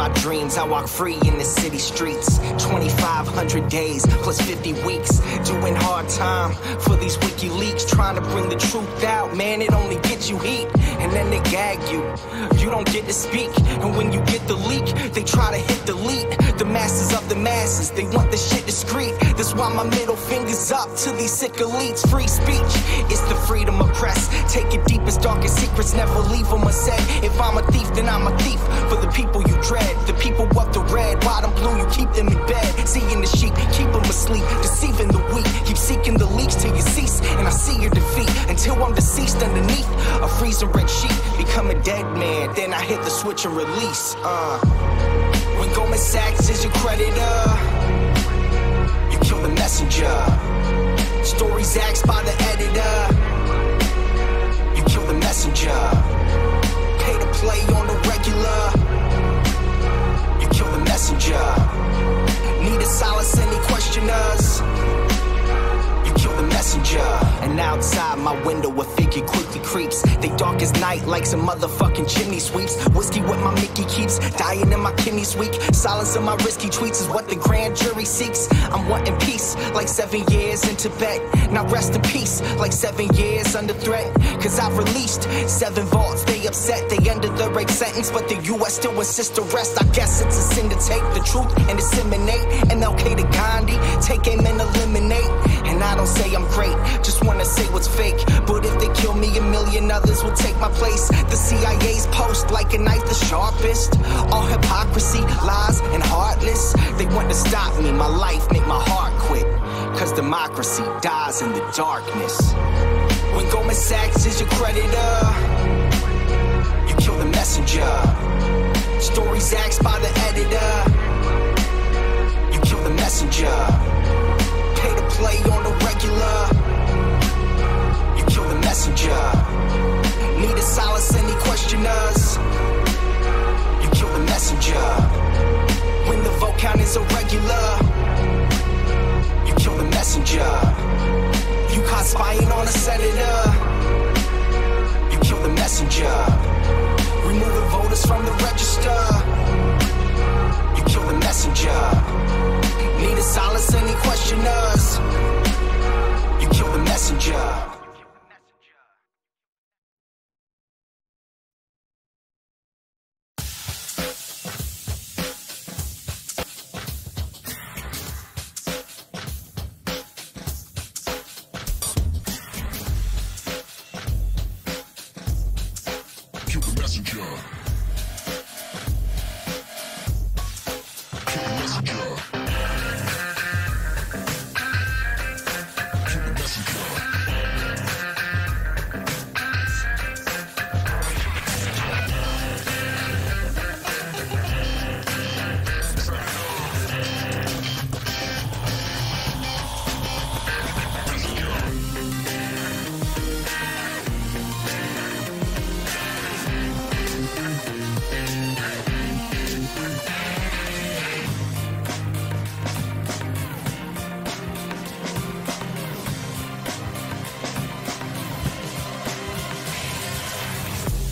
my dreams, I walk free in the city streets. 2,500 days plus 50 weeks, doing hard time for these WikiLeaks, trying to bring the truth out. Man, it only gets you heat, and then they gag you. You don't get to speak, and when you get the leak, they try to hit delete. The masses of the masses, they want the shit discreet. That's why my middle finger's up to these sick elites. Free speech, it's the freedom of press. Take your deepest, darkest secrets, never leave them unsaid. If I'm a thief, then I'm a thief for the people you dread. The people of the red, white and blue, you keep them in bed. Seeing the sheep, keep them asleep, deceiving the weak. Keep seeking the leaks till you cease, and I see your defeat. Until I'm deceased underneath a freezing red sheet. Become a dead man, then I hit the switch and release. When Goldman Sachs is your creditor, you kill the messenger. Stories axed by the editor, you kill the messenger. Pay to play on the regular, you kill the messenger. Need to silence any questioners, you kill the messenger. And outside my window a figure quickly creeps. They dark as night like some motherfucking chimney sweeps. Whiskey what my Mickey keeps, dying in my kidneys weak. Silence of my risky tweets is what the grand jury seeks. I'm wanting peace like 7 years in Tibet. Now rest in peace like 7 years under threat. Cause I've released 7 vaults, they upset. They under the rape sentence, but the US still insists to rest. I guess it's a sin to take the truth and disseminate. MLK to Gandhi, take aim and eliminate. And I don't say I'm great, just wanna say what's fake. But if they kill me, a million others will take my place. The CIA's post like a knife the sharpest. All hypocrisy, lies, and heartless. They want to stop me, my life make my heart quit. Cause democracy dies in the darkness. When Goldman Sachs is your creditor, you kill the messenger. Stories axed by the editor, you kill the messenger. Pay to play on the regular, you kill the messenger. Need to silence any questioners, you kill the messenger. When the vote count is irregular, you kill the messenger. You caught spying on a senator, you kill the messenger. Removing voters from the register, you kill the messenger. Need to silence any questioners, you kill the messenger.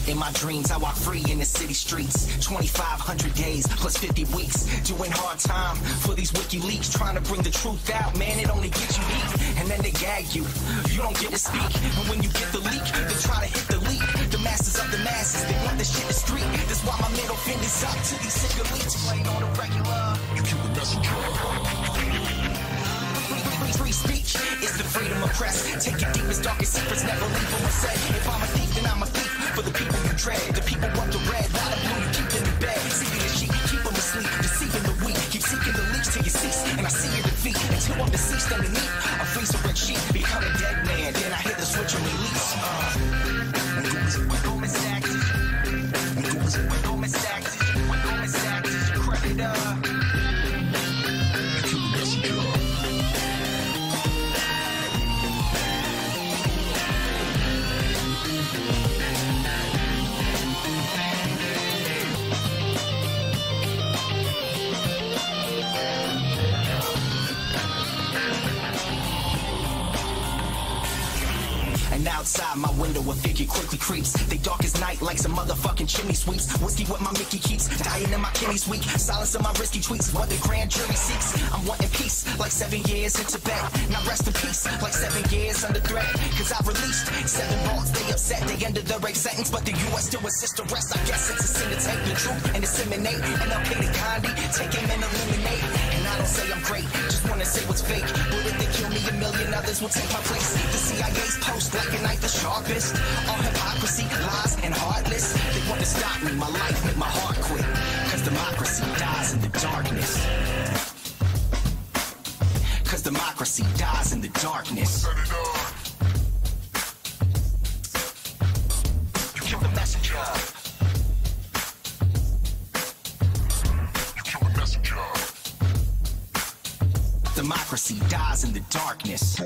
In my dreams, I walk free in the city streets. 2,500 days plus 50 weeks, doing hard time for these WikiLeaks, trying to bring the truth out. Man, it only gets you heat, and then they gag you. You don't get to speak, and when you get the leak, they try to hit delete. The masses of the masses, they want this shit discreet. That's why my middle finger's up to these sick elites. Playing on the regular, you kill the messenger. Free speech is the freedom of press. Take your deepest, darkest secrets, never leave them unsaid. If I'm a thief, then I'm a thief for the people you dread. The people want the red, white and blue, you keep them in bed. Seeking the sheep, keep them asleep, deceiving the weak. Keep seeking the leaks till you cease, and I see your defeat. Until I'm deceased underneath a freezer red sheet. Become a dead man, then I hit the switch and release. When Goldman Sachs is your creditor, you kill the messenger. outside my window, a figure quickly creeps. They dark as night like some motherfucking chimney sweeps. Whiskey what my Mickey keeps, dying in my kidneys weak. Silence of my risky tweets, what the grand jury seeks. I'm wanting peace, like 7 years in Tibet. Now rest in peace, like 7 years under threat. Cause I released 7 bars, they upset. They ended the rape sentence, but the US still insists to rest. I guess it's a sin to take the truth and disseminate. And I'll pay the Gandhi, take him and eliminate. And I don't say I'm great, just wanna say what's fake. But if they kill me, a million others will take my place. The CIA's post like a knife the sharpest. All hypocrisy, lies, and heartless. They want to stop me, my life make my heart quit. Cause democracy dies in the darkness. Cause democracy dies in the darkness. You kill the messenger. You kill the messenger. Democracy dies in the darkness.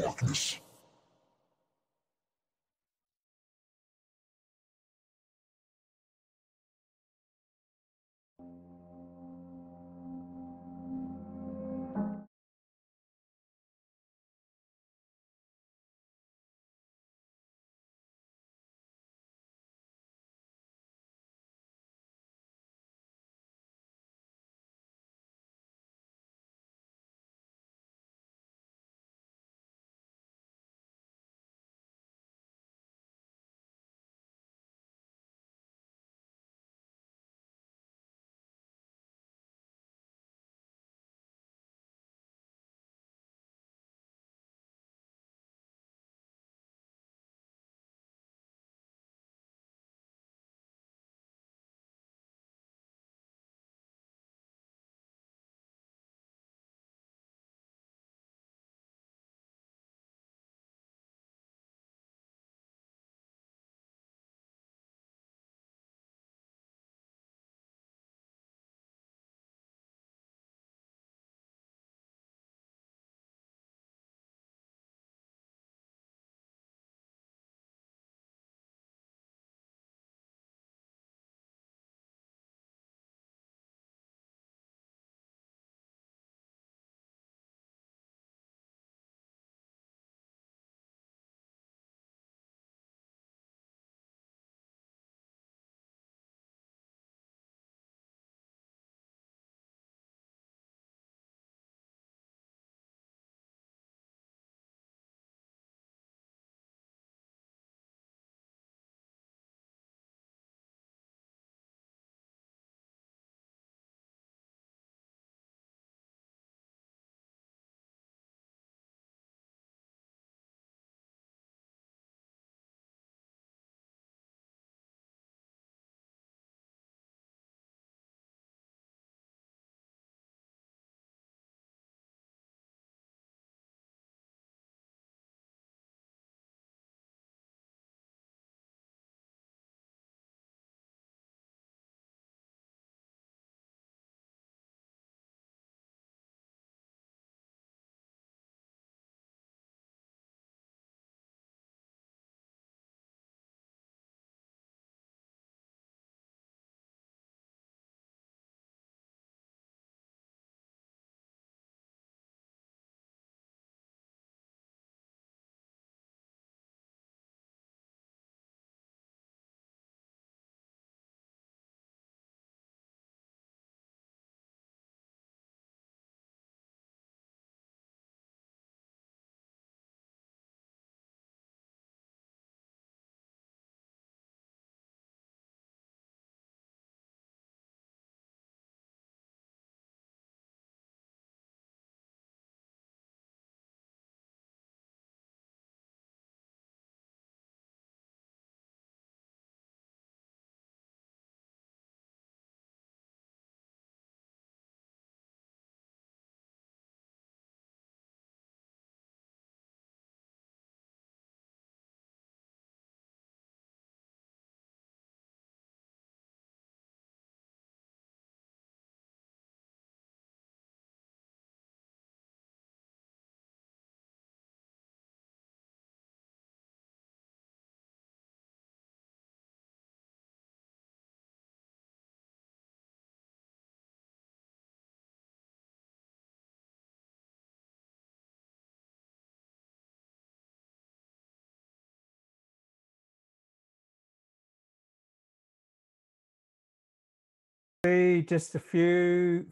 See just a few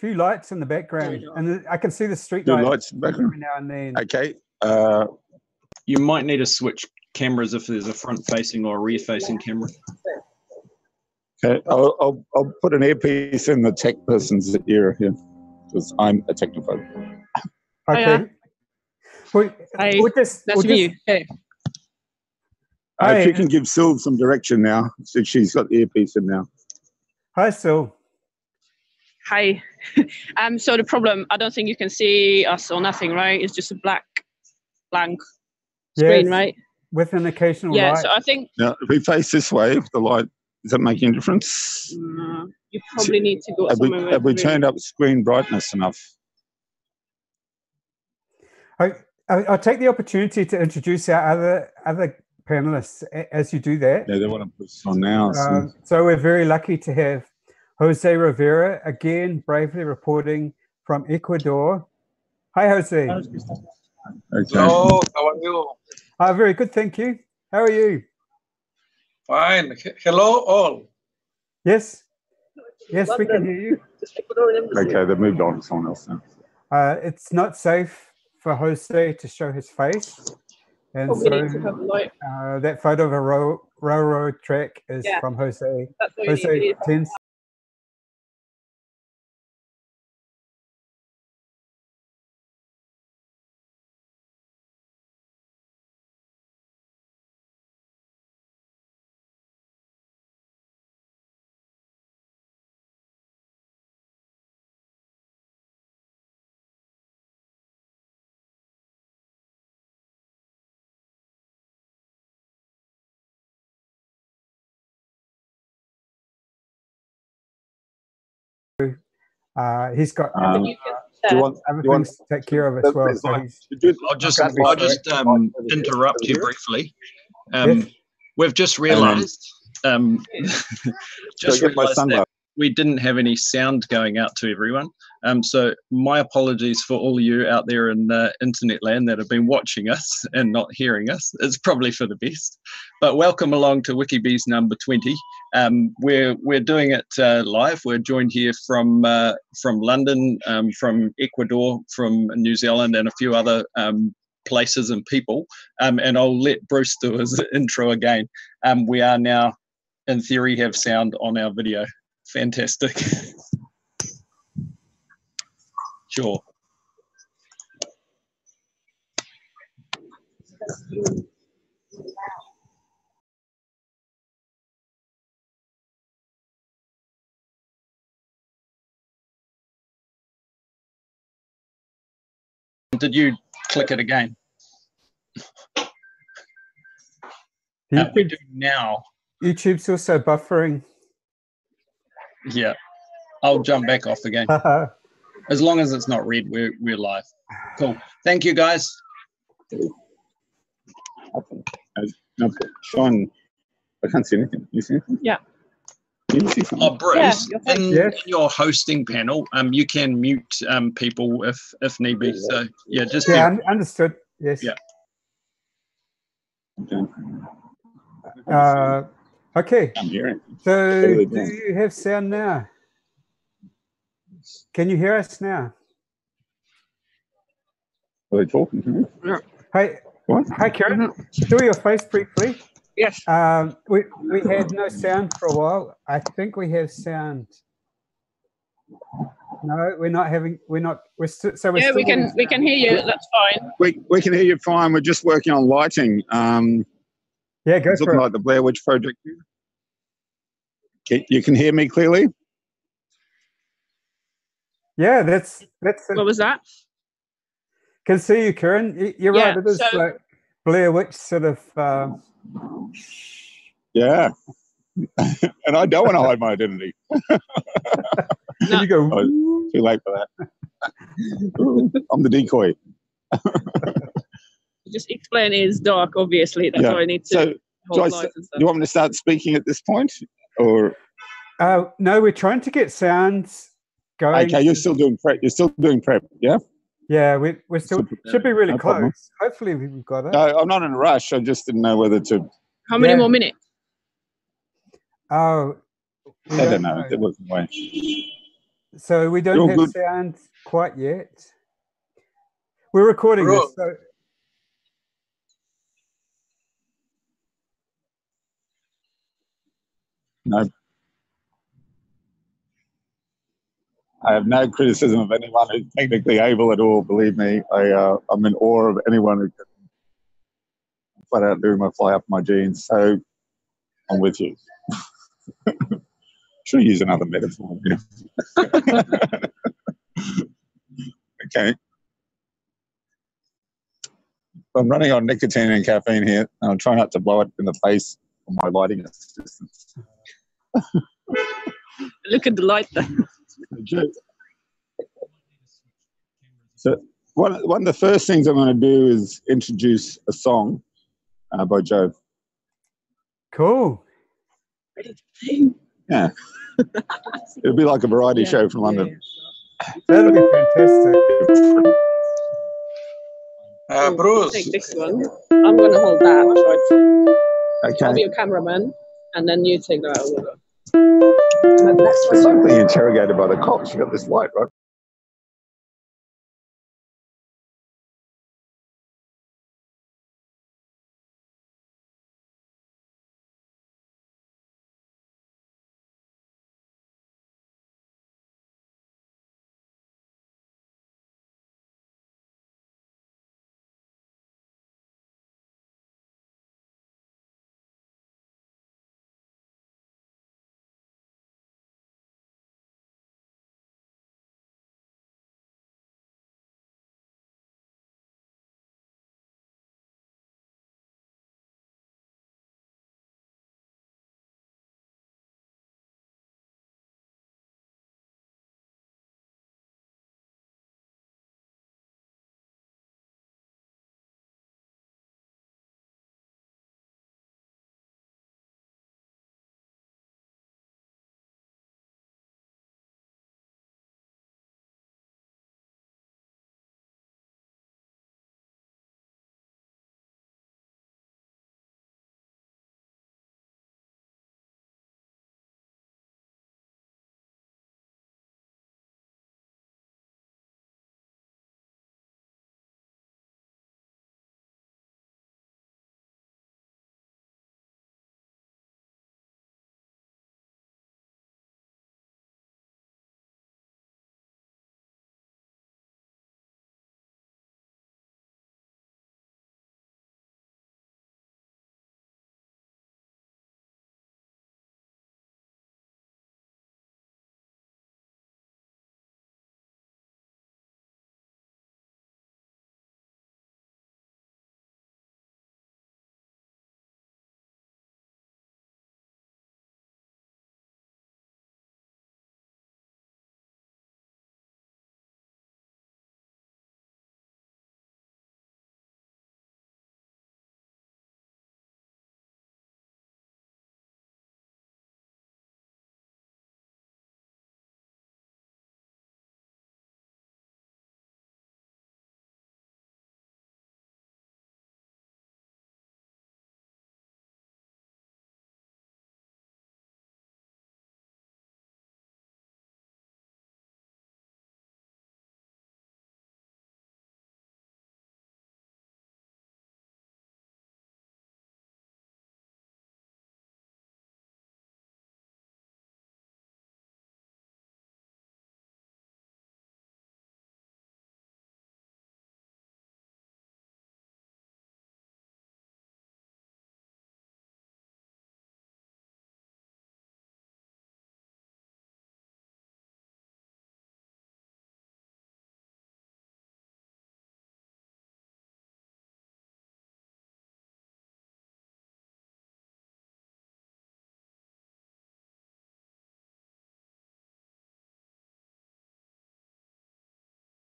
lights in the background, and I can see the street lights every now and then. Okay. You might need to switch cameras if there's a front-facing or a rear-facing camera. Okay, I'll put an earpiece in the tech person's ear here, because I'm a technophobe. Okay. Nice to meet you. Hey. If you can give Sylv some direction now, so she's got the earpiece in now. Hi, Sylv. Hi. So the problem, I don't think you can see us or nothing, right? It's just a blank screen, right? With an occasional light. So I think... Now, if we face this way, the light, is that making a difference? You probably need to go somewhere. Have we turned up screen brightness enough? I'll take the opportunity to introduce our other panelists as you do that. Yeah, they want to put this on now. So we're very lucky to have Jose Rivera, again, bravely reporting from Ecuador. Hi, Jose. Okay. Hello, how are you? Very good, thank you. How are you? Fine. Hello, all. Yes. Yes, we can hear you. Okay, they've moved on to someone else now. It's not safe for Jose to show his face. And so that photo of a railroad track is from Jose. Jose tends he's got do you want to take care of as well. So I'll just interrupt you briefly. We've just realised that we didn't have any sound going out to everyone. So my apologies for all of you out there in internet land that have been watching us and not hearing us. It's probably for the best. But welcome along to WikiBees number 20. We're doing it live. We're joined here from London, from Ecuador, from New Zealand, and a few other places and people. And I'll let Bruce do his intro again. We are now, in theory, have sound on our video. Fantastic. Sure. Did you click it again? We do now. YouTube's also buffering. Yeah, I'll jump back off again. As long as it's not red, we're live. Cool. Thank you, guys. No, Sean, I can't see anything. You see anything? Yeah. Can you see something? Oh, Bruce, in your hosting panel, you can mute people if need be. So yeah, just understood. Yes. Yeah. Okay. I'm hearing. So, do you have sound now? Can you hear us now? Are they talking to me? Yeah. Hey, what? Hi, Karen. Show your face briefly. Yes. We had no sound for a while. I think we have sound. No, we're not having. We're still. Yeah, we can hear you. That's fine. We can hear you fine. We're just working on lighting. Yeah, go it's for looking it. like the Blair Witch Project. You can hear me clearly? Yeah, that's What was that? Can see you, Karen. You're right. It is like Blair Witch sort of. Yeah, and I don't want to hide my identity. No. You go. Oh, too late for that. I'm the decoy. Just explain it's dark, obviously. That's why I need to hold lights and stuff. Do you want me to start speaking at this point? Or no, we're trying to get sounds going. Okay, you're still doing prep. You're still doing prep, yeah? Yeah, we're still should be really close. Problem. Hopefully we've got it. No, I'm not in a rush. I just didn't know whether to. How many more minutes? Oh, We I don't know. There wasn't way. So we don't have sound quite yet. We're recording this. So no. I have no criticism of anyone who's technically able at all. Believe me, I'm in awe of anyone who can flat out do my fly up my jeans. So I'm with you. Should use another metaphor. Okay. I'm running on nicotine and caffeine here, and I'm trying not to blow it in the face of my lighting assistants. Look at the light there. So one of the first things I'm going to do is introduce a song by Joe. Cool. Ready to sing? Yeah. It'll be like a variety show from London. That'll be fantastic. Bruce. Take this one. I'm going to hold that. Okay. I'll be your cameraman, and then you take that over. It's like being interrogated by the cops. You got this light, right?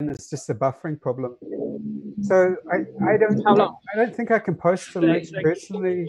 And it's just a buffering problem. So I don't think I can post the link personally.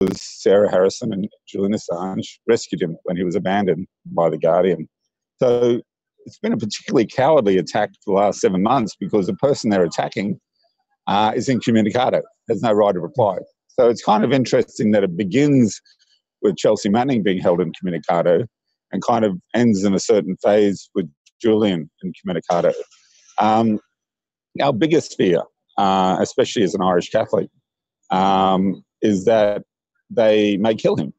was Sarah Harrison and Julian Assange rescued him when he was abandoned by The Guardian. So it's been a particularly cowardly attack for the last 7 months because the person they're attacking is incommunicado, has no right of reply. So it's kind of interesting that it begins with Chelsea Manning being held incommunicado and kind of ends in a certain phase with Julian incommunicado. Our biggest fear, especially as an Irish Catholic, is that they may kill him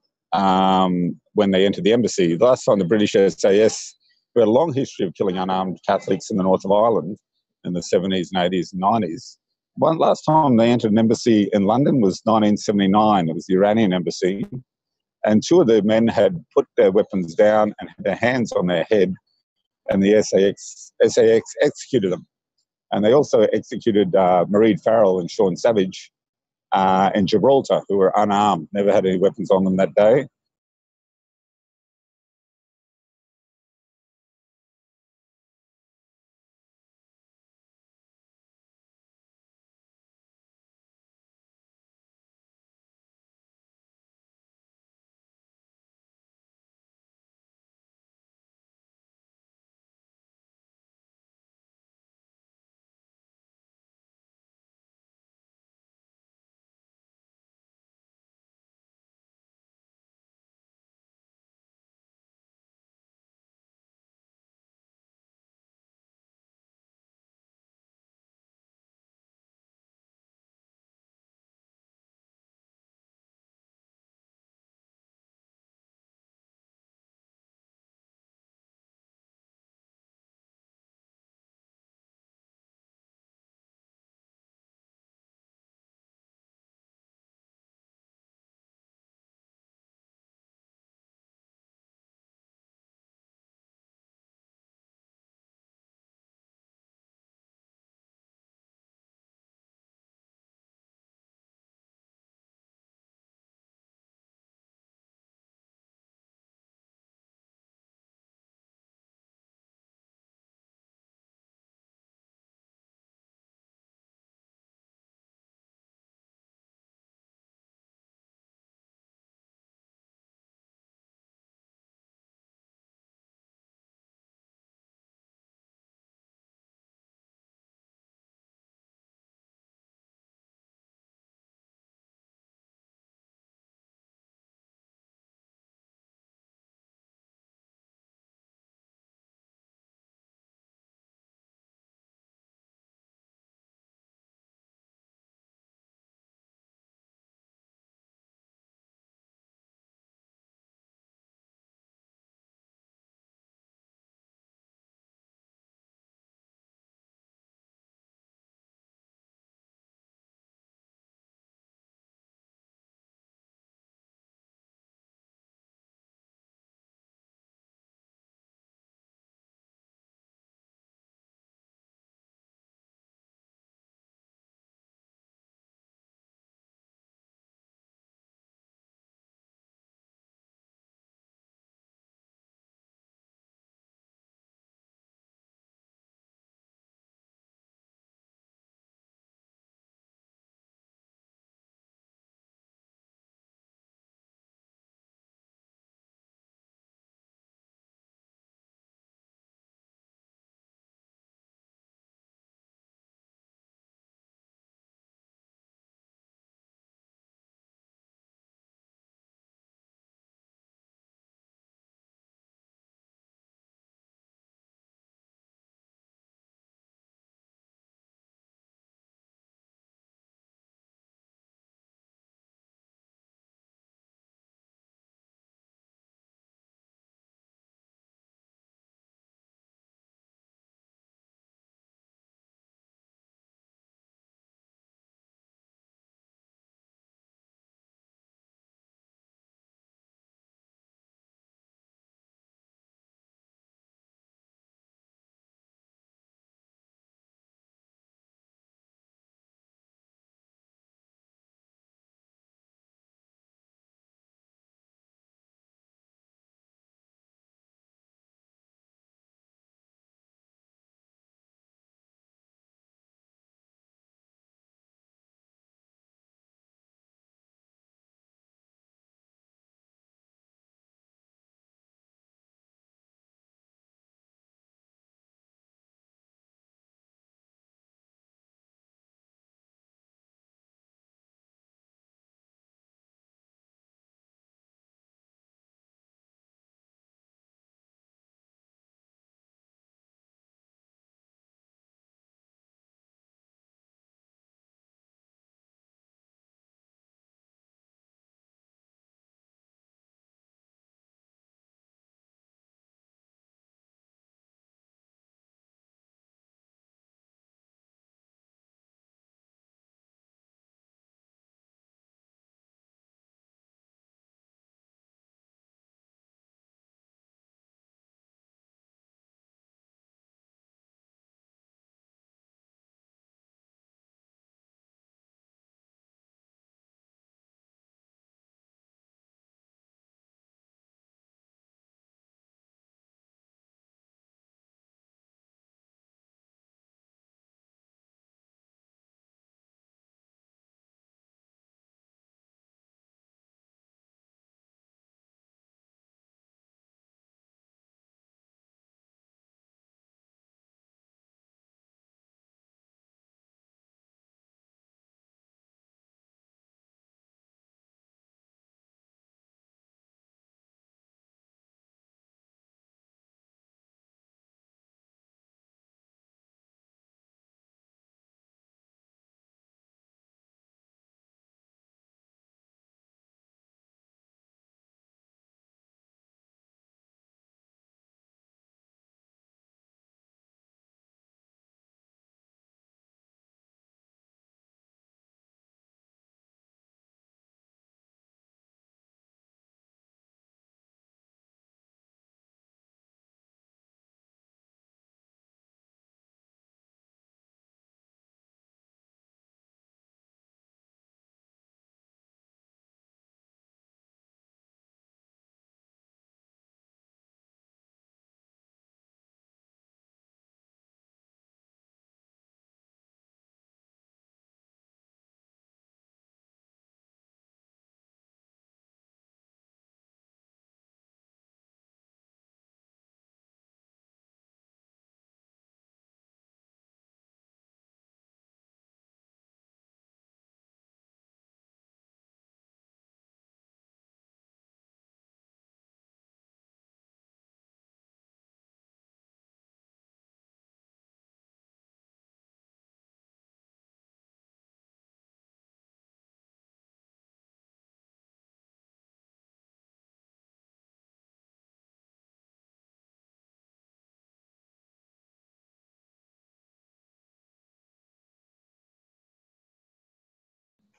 when they enter the embassy. The last time the British SAS, who had a long history of killing unarmed Catholics in the north of Ireland in the 70s and 80s and 90s, last time they entered an embassy in London was 1979. It was the Iranian embassy. And two of the men had put their weapons down and had their hands on their head, and the SAS executed them. And they also executed Mairead Farrell and Sean Savage in Gibraltar, who were unarmed, never had any weapons on them that day.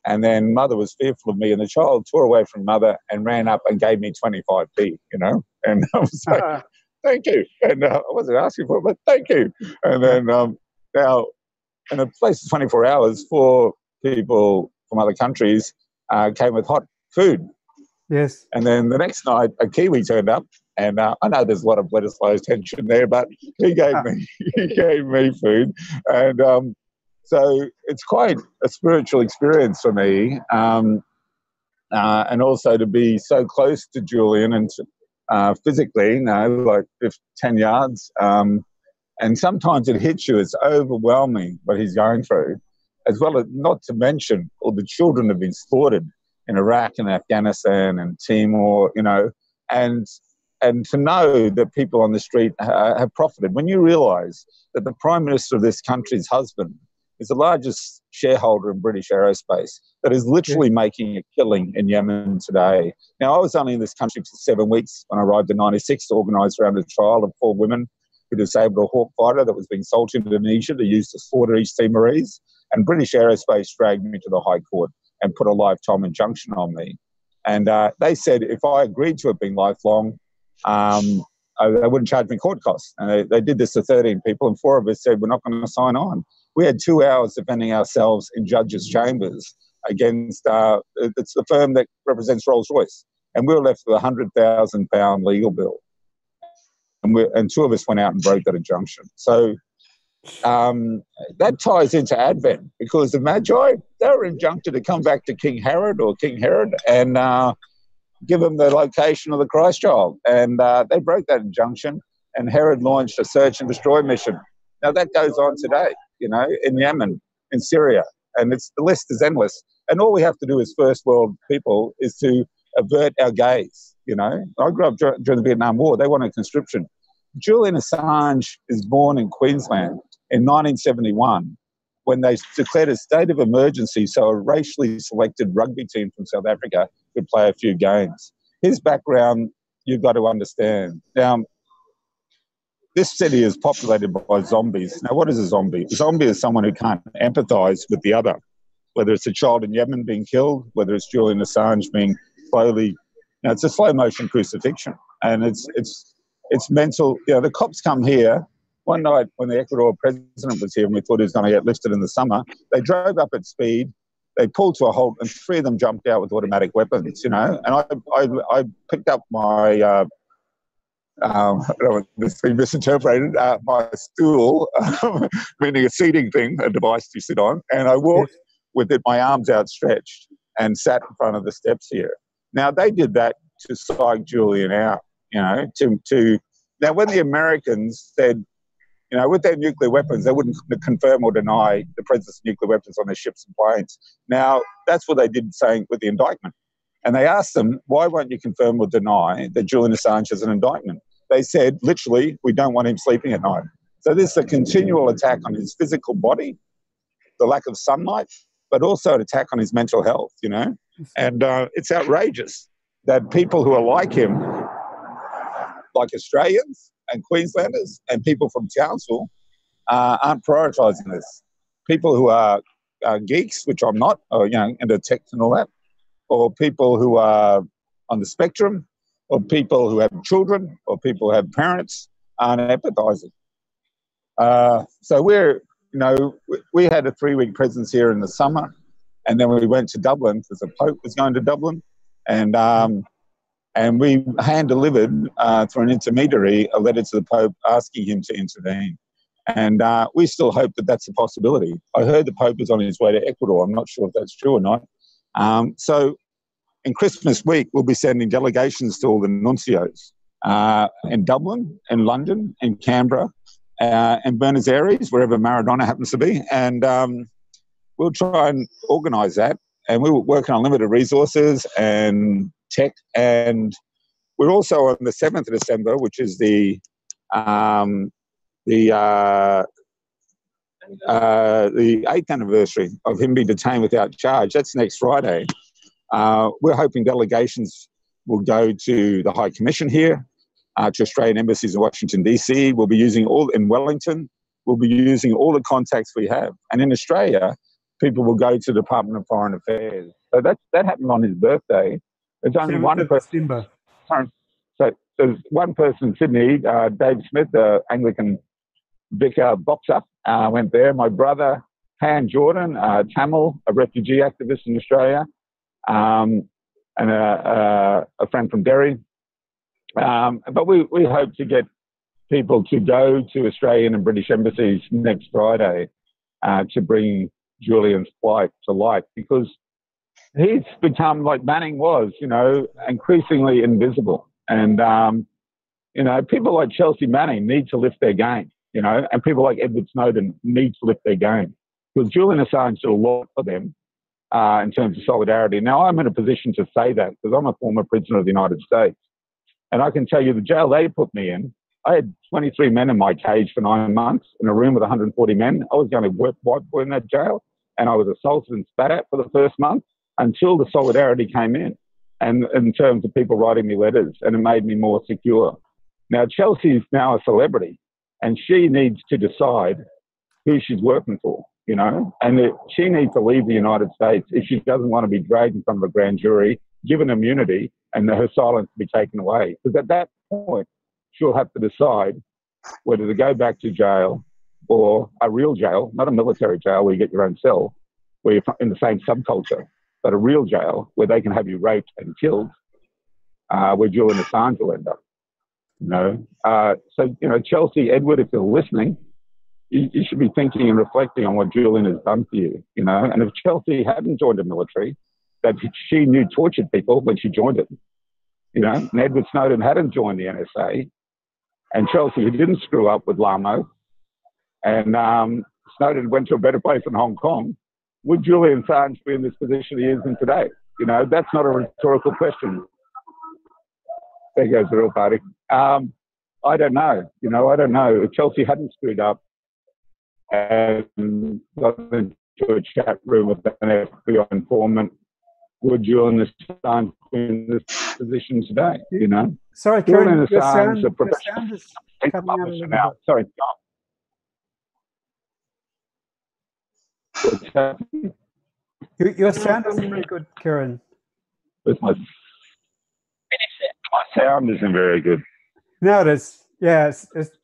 And then mother was fearful of me, and the child tore away from mother and ran up and gave me 25p, and I was like, thank you. And I wasn't asking for it, but thank you. And then now, in a place of 24 hours, 4 people from other countries came with hot food. Yes. And then the next night, a Kiwi turned up, and I know there's a lot of Bledisloe's tension there, but he gave me food, and so it's quite a spiritual experience for me, and also to be so close to Julian and physically, like 10 yards, and sometimes it hits you. It's overwhelming what he's going through, as well as not to mention all the children have been slaughtered in Iraq and Afghanistan and Timor, and to know that people on the street have profited. When you realise that the Prime Minister of this country's husband is the largest shareholder in British Aerospace, that is literally making a killing in Yemen today. Now, I was only in this country for 7 weeks when I arrived in '96 to organise around a trial of 4 women who disabled a Hawk fighter that was being sold to Indonesia to use to slaughter East Timorese, and British Aerospace dragged me to the High Court and put a lifetime injunction on me. And they said if I agreed to it being lifelong, they wouldn't charge me court costs. And they did this to 13 people, and 4 of us said we're not going to sign on. We had 2 hours defending ourselves in judges' chambers against it's the firm that represents Rolls-Royce, and we were left with a £100,000 legal bill. And 2 of us went out and broke that injunction. So that ties into Advent, because the Magi, they were injuncted to come back to King Herod and give them the location of the Christ child. And they broke that injunction, and Herod launched a search and destroy mission. Now that goes on today, in Yemen, in Syria, and the list is endless. And all we have to do as first world people is to avert our gaze. I grew up during the Vietnam War. They wanted conscription. Julian Assange is born in Queensland in 1971 when they declared a state of emergency so a racially selected rugby team from South Africa could play a few games. His background, you've got to understand. Now, this city is populated by zombies. Now, what is a zombie? A zombie is someone who can't empathise with the other, whether it's a child in Yemen being killed, whether it's Julian Assange being slowly... it's a slow-motion crucifixion, and it's mental. The cops come here. One night when the Ecuador president was here and we thought he was going to get lifted in the summer, they drove up at speed, they pulled to a halt, and 3 of them jumped out with automatic weapons, And I picked up my... I don't want this to be misinterpreted, my stool, meaning a seating thing, a device to sit on, and I walked with my arms outstretched and sat in front of the steps here. Now, they did that to psych Julian out, Now, when the Americans said, with their nuclear weapons, they wouldn't confirm or deny the presence of nuclear weapons on their ships and planes. Now, that's what they did saying with the indictment. And they asked them, why won't you confirm or deny that Julian Assange has an indictment? They said, literally, we don't want him sleeping at night. So this is a continual attack on his physical body, the lack of sunlight, but also an attack on his mental health, And it's outrageous that people who are like him, like Australians and Queenslanders and people from Townsville, aren't prioritising this. People who are geeks, which I'm not, or, into tech and all that, or people who are on the spectrum, or people who have children, or people who have parents, aren't empathising. So we had a 3-week presence here in the summer, and then we went to Dublin because the Pope was going to Dublin, and we hand-delivered through an intermediary a letter to the Pope asking him to intervene. And we still hope that that's a possibility. I heard the Pope is on his way to Ecuador. I'm not sure if that's true or not. So in Christmas week, we'll be sending delegations to all the nuncios in Dublin, in London, in Canberra, in Buenos Aires, wherever Maradona happens to be. And we'll try and organise that. And we're working on limited resources and tech. And we're also on the 7th of December, which is the 8th anniversary of him being detained without charge. That's next Friday. We're hoping delegations will go to the High Commission here, to Australian embassies in Washington, D.C. We'll be using in Wellington. We'll be using all the contacts we have. And in Australia, people will go to the Department of Foreign Affairs. So that happened on his birthday. There's only one person. So there's one person in Sydney, Dave Smith, the Anglican vicar boxer, went there. My brother, Han Jordan, Tamil, a refugee activist in Australia, and a friend from Derry. But we hope to get people to go to Australian and British embassies next Friday to bring Julian's plight to light, because he's become, like Manning was, increasingly invisible. And, people like Chelsea Manning need to lift their game, and people like Edward Snowden need to lift their game, because Julian Assange did a lot for them in terms of solidarity. Now, I'm in a position to say that because I'm a former prisoner of the United States. And I can tell you the jail they put me in, I had 23 men in my cage for 9 months in a room with 140 men. I was going to work white boy in that jail, and I was assaulted and spat at for the first month until the solidarity came in, and in terms of people writing me letters, and it made me more secure. Now, Chelsea's now a celebrity, and she needs to decide who she's working for, and she needs to leave the United States if she doesn't want to be dragged in front of a grand jury, given immunity, and her silence to be taken away. Because at that point, she'll have to decide whether to go back to jail, or a real jail, not a military jail where you get your own cell, where you're in the same subculture, but a real jail where they can have you raped and killed, where Julian Assange will end up. So, Chelsea, Edward, if you're listening, you should be thinking and reflecting on what Julian has done for you, And if Chelsea hadn't joined the military, that she knew tortured people when she joined it, and Edward Snowden hadn't joined the NSA, and Chelsea, who didn't screw up with Lamo, and Snowden went to a better place in Hong Kong, would Julian Assange be in this position he is in today? That's not a rhetorical question. There goes the real party. I don't know. I don't know. If Chelsea hadn't screwed up and got into a chat room with an FBI informant, would Julian Assange be in this position today? Sorry, Julian Kieran, your sound Assange, a professional is coming out a little now. bit. Sorry, what's happening? Your sound isn't very good, Kieran. My sound isn't very good. No, it is. Yeah,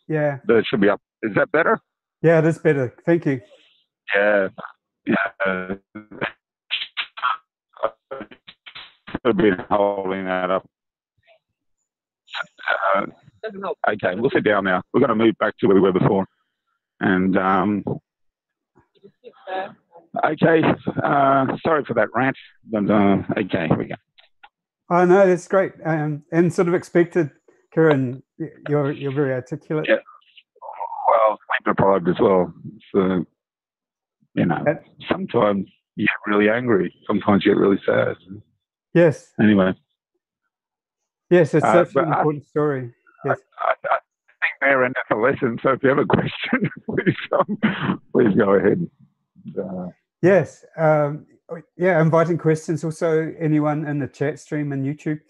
yeah. That should be up. Is that better? Yeah, it is better. Thank you. Yeah. I've been holding that up. Okay, we'll sit down now. We're going to move back to where we were before. And, okay, sorry for that rant, but okay, here we go. Oh, no, that's great. And sort of expected, Kieran, you're very articulate. Yeah. Well, sleep deprived as well. So, sometimes you get really angry. Sometimes you get really sad. Yes. Anyway. Yes, it's such an important story. Yes. I think they're ended the lesson. So if you have a question, please go ahead. Yes. Inviting questions. Also, anyone in the chat stream and YouTube.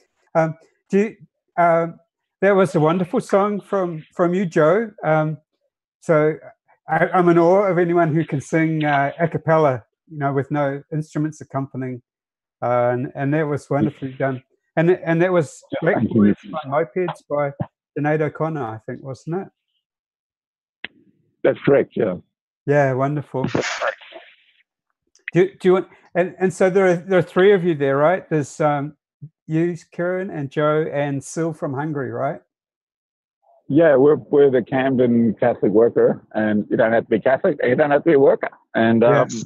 That was a wonderful song from you, Joe. So I'm in awe of anyone who can sing a cappella, with no instruments accompanying. And that was wonderfully done. And that was Black Boys by Mopeds by Sinead O'Connor, I think, wasn't it? That's correct, yeah. Yeah, wonderful. Do you want, and so there are three of you there, right? There's you, Kieran, and Joe, and Sil from Hungary, right? Yeah, we're the Camden Catholic worker, and you don't have to be Catholic, you don't have to be a worker. And yes.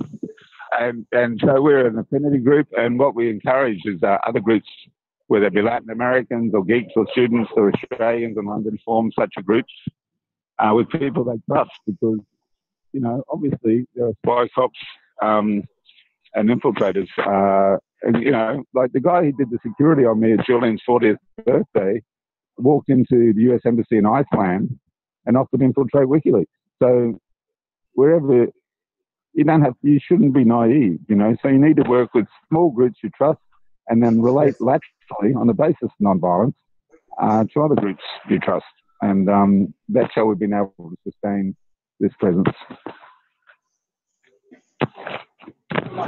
and so we're an affinity group, and what we encourage is other groups, whether it be Latin Americans or geeks or students or Australians in London, form such a groups with people they trust, because, obviously there are spy cops and infiltrators. And, like the guy who did the security on me at Julian's 40th birthday walked into the US Embassy in Iceland and offered to infiltrate WikiLeaks. So wherever, you shouldn't be naive, so you need to work with small groups you trust and then relate laterally on the basis of nonviolence to other groups you trust. And that's how we've been able to sustain this presence.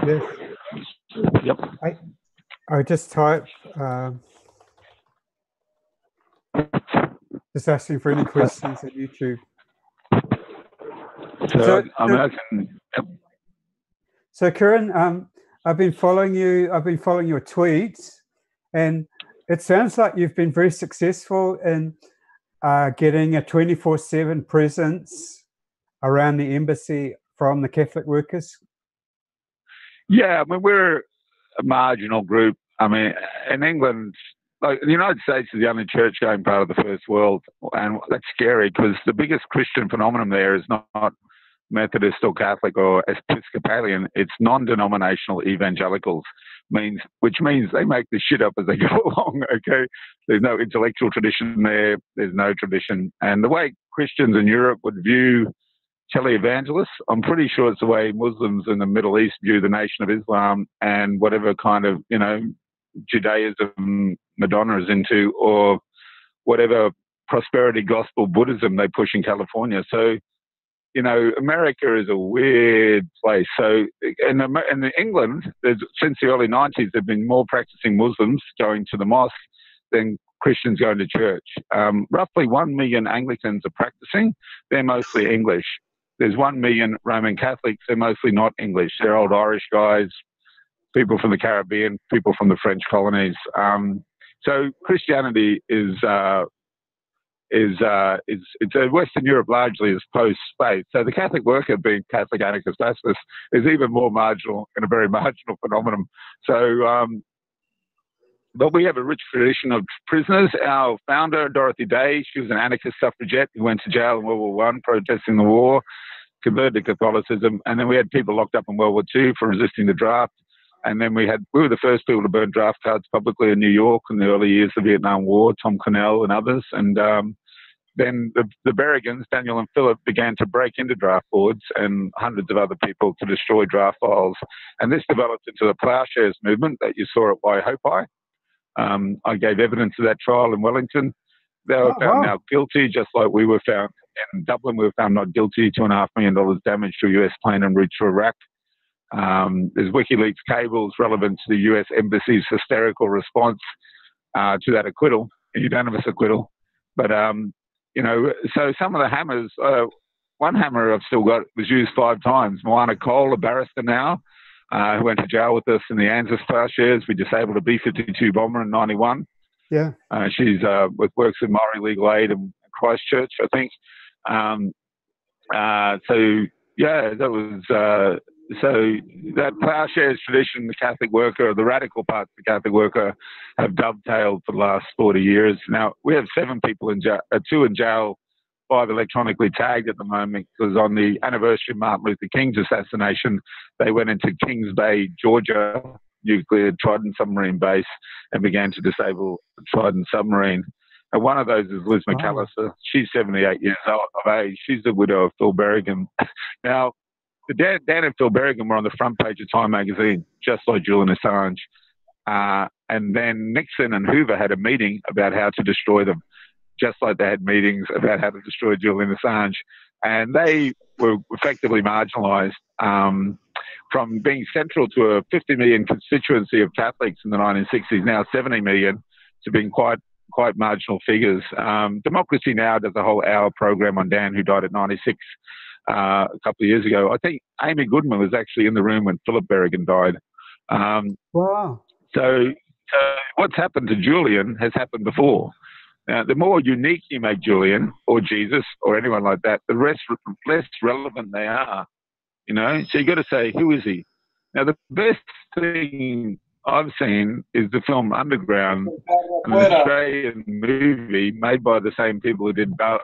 Yes. Yep. I just type, just asking for any questions on YouTube. So I can. Yep. So, Kieran, I've been following you. I've been following your tweets, and it sounds like you've been very successful in getting a 24/7 presence around the embassy from the Catholic workers. Yeah, I mean, we're a marginal group. I mean, in England, like the United States is the only church-going part of the first world, and that's scary because the biggest Christian phenomenon there is not Methodist or Catholic or Episcopalian. It's non-denominational evangelicals, which means they make this shit up as they go along. Okay, there's no intellectual tradition there. There's no tradition, and the way Christians in Europe would view televangelists, I'm pretty sure it's the way Muslims in the Middle East view the Nation of Islam and whatever kind of, Judaism Madonna is into, or whatever prosperity gospel Buddhism they push in California. So, America is a weird place. So in England, since the early 90s, there have been more practicing Muslims going to the mosque than Christians going to church. Roughly 1 million Anglicans are practicing. They're mostly English. There's 1 million Roman Catholics. They're mostly not English. They're old Irish guys, people from the Caribbean, people from the French colonies. So Christianity is Western Europe largely is post-space. So the Catholic worker, being Catholic anarchist pacifist, is even more marginal and a very marginal phenomenon. So, but we have a rich tradition of prisoners. Our founder, Dorothy Day, she was an anarchist suffragette who went to jail in World War I protesting the war, converted to Catholicism, and then we had people locked up in World War II for resisting the draft. And then we were the first people to burn draft cards publicly in New York in the early years of the Vietnam War, Tom Cornell and others. And then the Berrigans, Daniel and Philip, began to break into draft boards and hundreds of other people to destroy draft files. And this developed into the ploughshares movement that you saw at Waihopai. I gave evidence of that trial in Wellington. They were found now guilty, just like we were found in Dublin. We were found not guilty, $2.5 million damage to a US plane en route to Iraq. There's WikiLeaks cables relevant to the US Embassy's hysterical response to that acquittal, a unanimous acquittal. But, so some of the hammers, one hammer I've still got was used 5 times. Moana Cole, a barrister now, who went to jail with us in the ANZUS ploughshares. We disabled a B-52 bomber in 91. Yeah. She's works with Maori Legal Aid in Christchurch, I think. So that ploughshares tradition, the Catholic worker, the radical parts of the Catholic worker have dovetailed for the last 40 years. Now, we have 7 people in jail, 2 in jail, 5 electronically tagged at the moment, because on the anniversary of Martin Luther King's assassination, they went into Kings Bay, Georgia, nuclear Trident submarine base, and began to disable the Trident submarine. And one of those is Liz McAllister. She's 78 years of age. She's the widow of Phil Berrigan. Now, Dan and Phil Berrigan were on the front page of Time magazine, just like Julian Assange. And then Nixon and Hoover had a meeting about how to destroy them, just like they had meetings about how to destroy Julian Assange. And they were effectively marginalised from being central to a 50 million constituency of Catholics in the 1960s, now 70 million, to being quite marginal figures. Democracy Now! Does a whole hour program on Dan, who died at 96 a couple of years ago. I think Amy Goodman was actually in the room when Philip Berrigan died. Wow. So what's happened to Julian has happened before. Now, the more unique you make Julian or Jesus or anyone like that, the less relevant they are. So you got to say, who is he? Now, the best thing I've seen is the film Underground, an Australian movie made by the same people who did Balibo.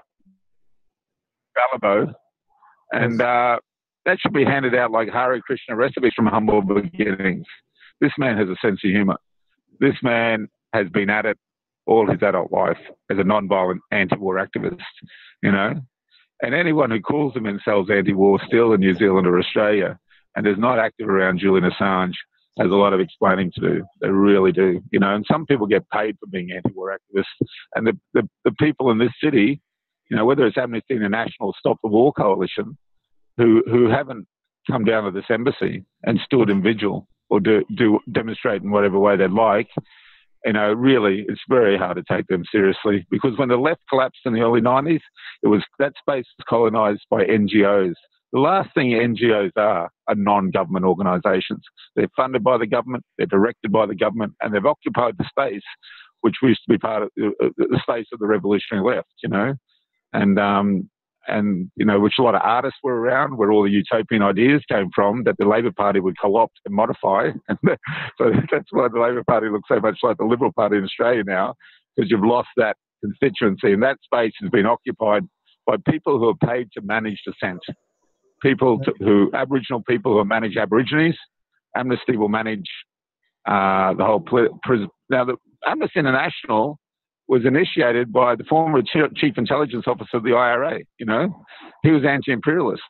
And that should be handed out like Hare Krishna recipes from humble beginnings. This man has a sense of humor. This man has been at it all his adult life as a non-violent anti-war activist, And anyone who calls themselves anti-war still in New Zealand or Australia and is not active around Julian Assange has a lot of explaining to do. They really do, And some people get paid for being anti-war activists. And the people in this city, whether it's Amnesty International, Stop the War Coalition, who haven't come down to this embassy and stood in vigil or demonstrate in whatever way they'd like, really, it's very hard to take them seriously, because when the left collapsed in the early 90s, that space was colonised by NGOs. The last thing NGOs are non-government organisations. They're funded by the government, they're directed by the government, and they've occupied the space, which used to be part of the space of the revolutionary left, and which a lot of artists were around, where all the utopian ideas came from, that the Labor Party would co-opt and modify. So that's why the Labor Party looks so much like the Liberal Party in Australia now, because you've lost that constituency, and that space has been occupied by people who are paid to manage dissent. Aboriginal people who manage Aborigines. Amnesty will manage the whole prison. Now, the Amnesty International was initiated by the former chief intelligence officer of the IRA. He was anti-imperialist.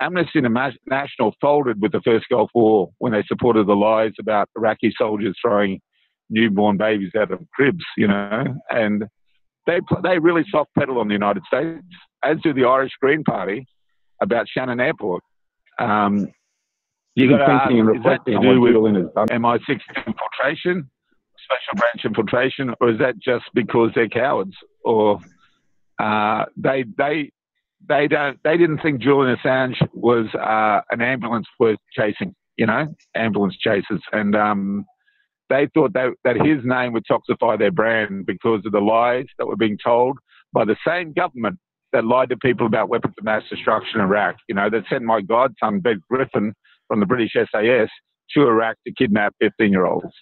Amnesty International folded with the first Gulf War when they supported the lies about Iraqi soldiers throwing newborn babies out of cribs, and they really soft pedal on the United States, as do the Irish Green Party about Shannon Airport. You got to ask, is that to do with MI6 infiltration, special branch infiltration, or is that just because they're cowards, or they didn't think Julian Assange was an ambulance worth chasing, ambulance chasers, and they thought that his name would toxify their brand because of the lies that were being told by the same government that lied to people about weapons of mass destruction in Iraq. That sent my godson, Ben Griffin, from the British SAS to Iraq to kidnap 15-year-olds.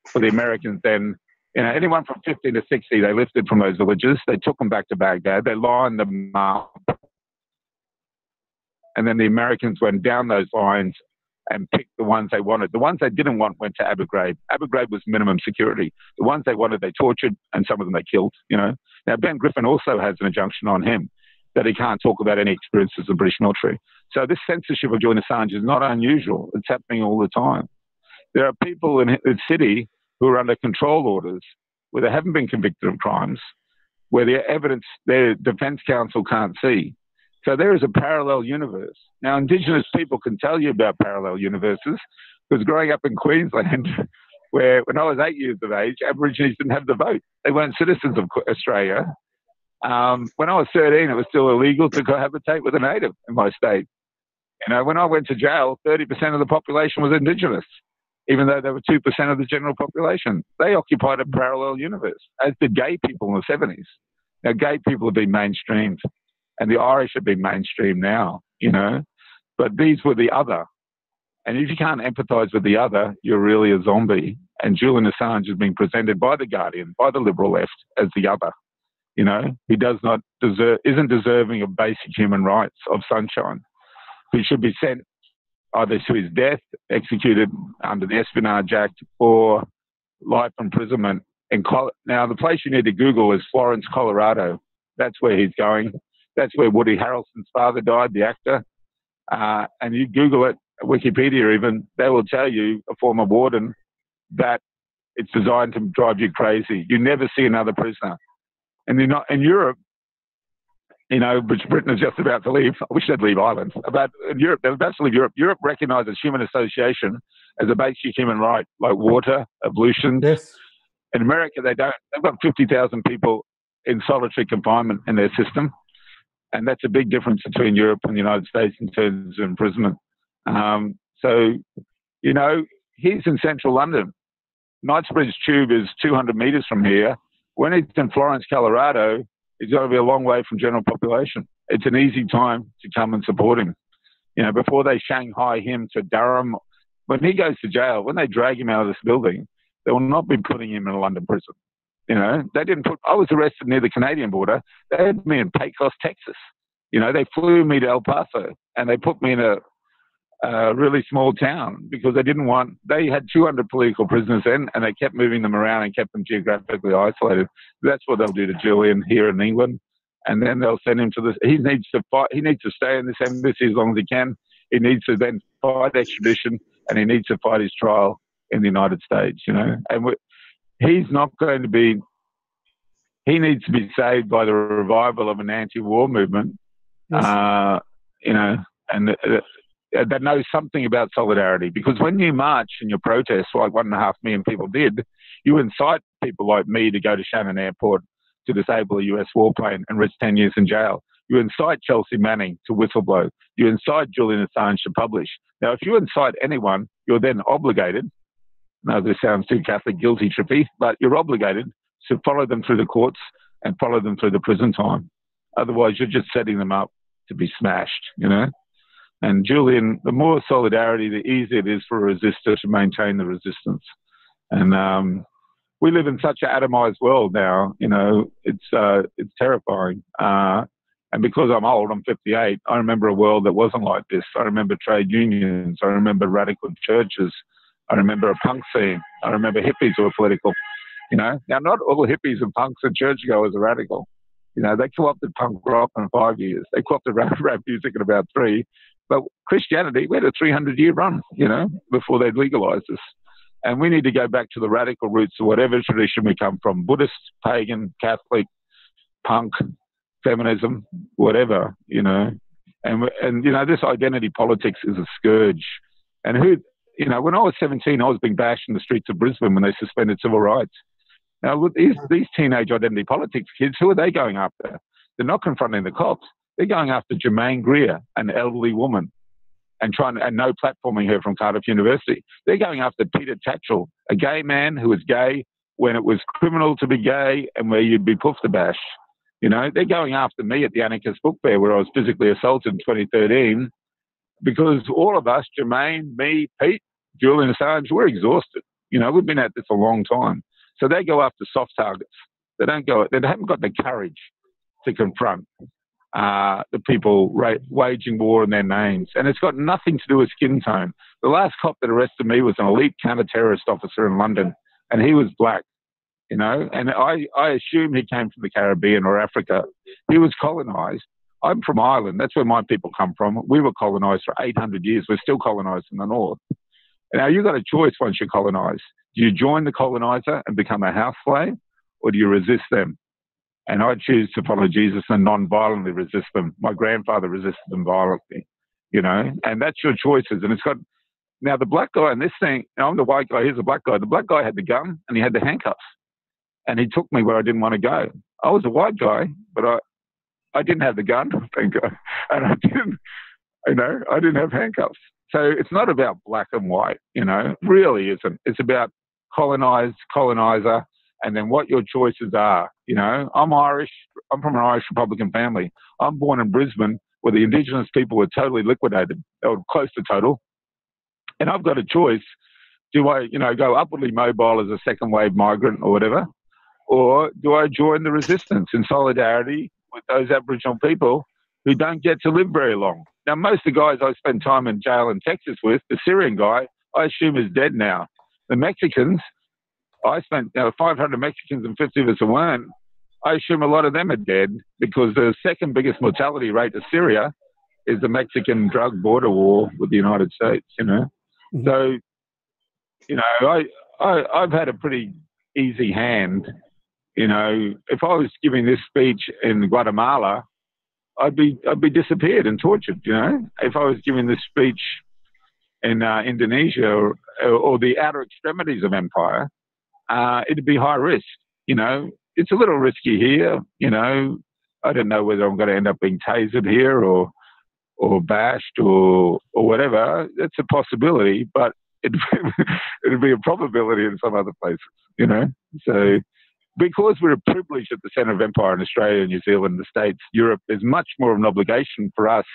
For the Americans then, anyone from 15 to 60, they lifted from those villages. They took them back to Baghdad. They lined them up. And then the Americans went down those lines and picked the ones they wanted. The ones they didn't want went to Abu Ghraib. Abu Ghraib was minimum security. The ones they wanted, they tortured, and some of them they killed, Now, Ben Griffin also has an injunction on him that he can't talk about any experiences of the British military. So this censorship of Julian Assange is not unusual. It's happening all the time. There are people in the city who are under control orders where they haven't been convicted of crimes, where their evidence, their defence counsel can't see. So there is a parallel universe. Now, Indigenous people can tell you about parallel universes, because growing up in Queensland, where when I was 8 years of age, Aborigines didn't have the vote. They weren't citizens of Australia. When I was 13, it was still illegal to cohabitate with a native in my state. When I went to jail, 30% of the population was Indigenous, even though they were 2% of the general population. They occupied a parallel universe, as did gay people in the 70s. Now, gay people have been mainstreamed, and the Irish have been mainstreamed now, But these were the other. And if you can't empathise with the other, you're really a zombie. And Julian Assange is being presented by The Guardian, by the liberal left, as the other. He isn't deserving of basic human rights, of sunshine. He should be sent either to his death, executed under the Espionage Act, or life imprisonment. Now, the place you need to Google is Florence, Colorado. That's where he's going. That's where Woody Harrelson's father died, the actor. And you Google it, Wikipedia even, they will tell you, a former warden, that it's designed to drive you crazy. You never see another prisoner. And you're not in Europe, which Britain is just about to leave. I wish they'd leave Ireland. But in Europe, they're about to leave Europe. Europe recognises human association as a basic human right, like water, ablutions. Yes. In America, they don't. They've got 50,000 people in solitary confinement in their system. And that's a big difference between Europe and the United States in terms of imprisonment. He's in central London. Knightsbridge Tube is 200 metres from here. When he's in Florence, Colorado, he's got to be a long way from general population. It's an easy time to come and support him. Before they Shanghai him to Durham, when he goes to jail, when they drag him out of this building, they will not be putting him in a London prison. I was arrested near the Canadian border. They had me in Pecos, Texas. They flew me to El Paso, and they put me in a really small town because they had 200 political prisoners then, and they kept moving them around and kept them geographically isolated. That's what they'll do to Julian here in England. And then they'll send him to this. He needs to fight. He needs to stay in this embassy as long as he can. He needs to then fight extradition, and he needs to fight his trial in the United States, And he's not going to be. He needs to be saved by the revival of an anti-war movement, yes. that know something about solidarity. Because when you march in your protests, like 1.5 million people did, you incite people like me to go to Shannon Airport to disable a US warplane and risk 10 years in jail. You incite Chelsea Manning to whistleblow. You incite Julian Assange to publish. Now, if you incite anyone, you're then obligated, no, this sounds too Catholic guilty trippy, but you're obligated to follow them through the courts and follow them through the prison time. Otherwise, you're just setting them up to be smashed, you know? And Julian, the more solidarity, the easier it is for a resistor to maintain the resistance. And we live in such an atomized world now, you know, it's terrifying. And because I'm old, I'm 58, I remember a world that wasn't like this. I remember trade unions. I remember radical churches. I remember a punk scene. I remember hippies who were political, you know. Now, not all hippies and punks and churchgoers are radical. You know, they co-opted punk rock in 5 years. They co-opted rap music in about 3. But Christianity, we had a 300-year run, you know, before they'd legalized us. And we need to go back to the radical roots of whatever tradition we come from, Buddhist, pagan, Catholic, punk, feminism, whatever, you know. And you know, this identity politics is a scourge. And who, you know, when I was 17, I was being bashed in the streets of Brisbane when they suspended civil rights. Now, with these teenage identity politics kids, who are they going after? They're not confronting the cops. They're going after Jermaine Greer, an elderly woman, and no platforming her from Cardiff University. They're going after Peter Tatchell, a gay man who was gay when it was criminal to be gay and where you'd be poofed bashed. You know, they're going after me at the Anarchist Book Fair where I was physically assaulted in 2013 because all of us, Jermaine, me, Pete, Julian Assange, we're exhausted. You know, we've been at this a long time. So they go after soft targets. They haven't got the courage to confront the people waging war in their names. And it's got nothing to do with skin tone. The last cop that arrested me was an elite counter-terrorist officer in London, and he was black, you know, and I assume he came from the Caribbean or Africa. He was colonized. I'm from Ireland. That's where my people come from. We were colonized for 800 years. We're still colonized in the north. Now, you've got a choice once you're colonized. Do you join the colonizer and become a house slave, or do you resist them? And I choose to follow Jesus and non-violently resist them. My grandfather resisted them violently, you know, and that's your choices. And it's got, now the black guy in this thing, I'm the white guy, here's the black guy. The black guy had the gun and he had the handcuffs, and he took me where I didn't want to go. I was a white guy, but I didn't have the gun, thank God. And I didn't have handcuffs. So it's not about black and white, you know, it really isn't. It's about colonized, colonizer, and then what your choices are. You know, I'm Irish. I'm from an Irish Republican family. I'm born in Brisbane where the Indigenous people were totally liquidated. They were close to total. And I've got a choice. Do I, you know, go upwardly mobile as a second wave migrant or whatever? Or do I join the resistance in solidarity with those Aboriginal people who don't get to live very long? Now, most of the guys I spent time in jail in Texas with, the Syrian guy, I assume is dead now. The Mexicans, I spent 500 Mexicans and 50 of us weren't. I assume a lot of them are dead because the second biggest mortality rate of Syria is the Mexican drug border war with the United States, you know. Mm-hmm. So, you know, I've had a pretty easy hand. You know, if I was giving this speech in Guatemala, I'd be disappeared and tortured, you know. If I was giving this speech in Indonesia or the outer extremities of empire, it'd be high risk, you know. It's a little risky here, you know. I don't know whether I'm going to end up being tasered here or bashed or whatever. That's a possibility, but it'd be a probability in some other places, you know. So because we're privileged at the centre of empire in Australia, New Zealand, the States, Europe, there's much more of an obligation for us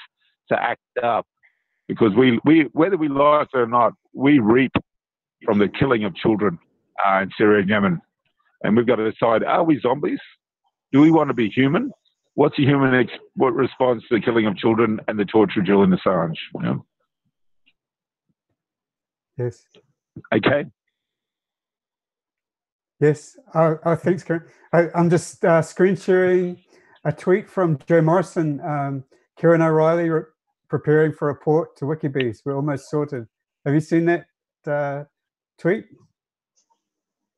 to act up because we whether we like it or not, we reap from the killing of children in Syria and Yemen. And we've got to decide, are we zombies? Do we want to be human? What's a human what response to the killing of children and the torture of Julian Assange? You know? Yes. Okay. Yes. Thanks, Karen. I'm just screen sharing a tweet from Joe Morrison. Karen O'Reilly preparing for a port to Wikibees. We're almost sorted. Have you seen that tweet?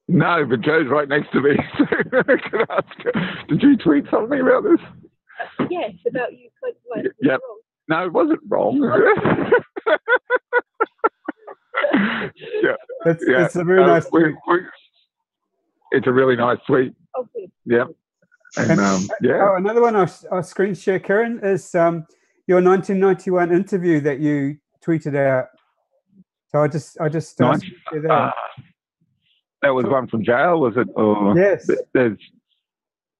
No, but Joe's right next to me. So I could ask her, did you tweet something about this? Yes, about you. Like, yep. wrong. No, it wasn't wrong. It's a very nice tweet. It's a really nice tweet. Oh, good. Yeah. And, Oh, another one I'll screen share, Karen, is your 1991 interview that you tweeted out. So I just share that. That was one from jail, was it? Or yes.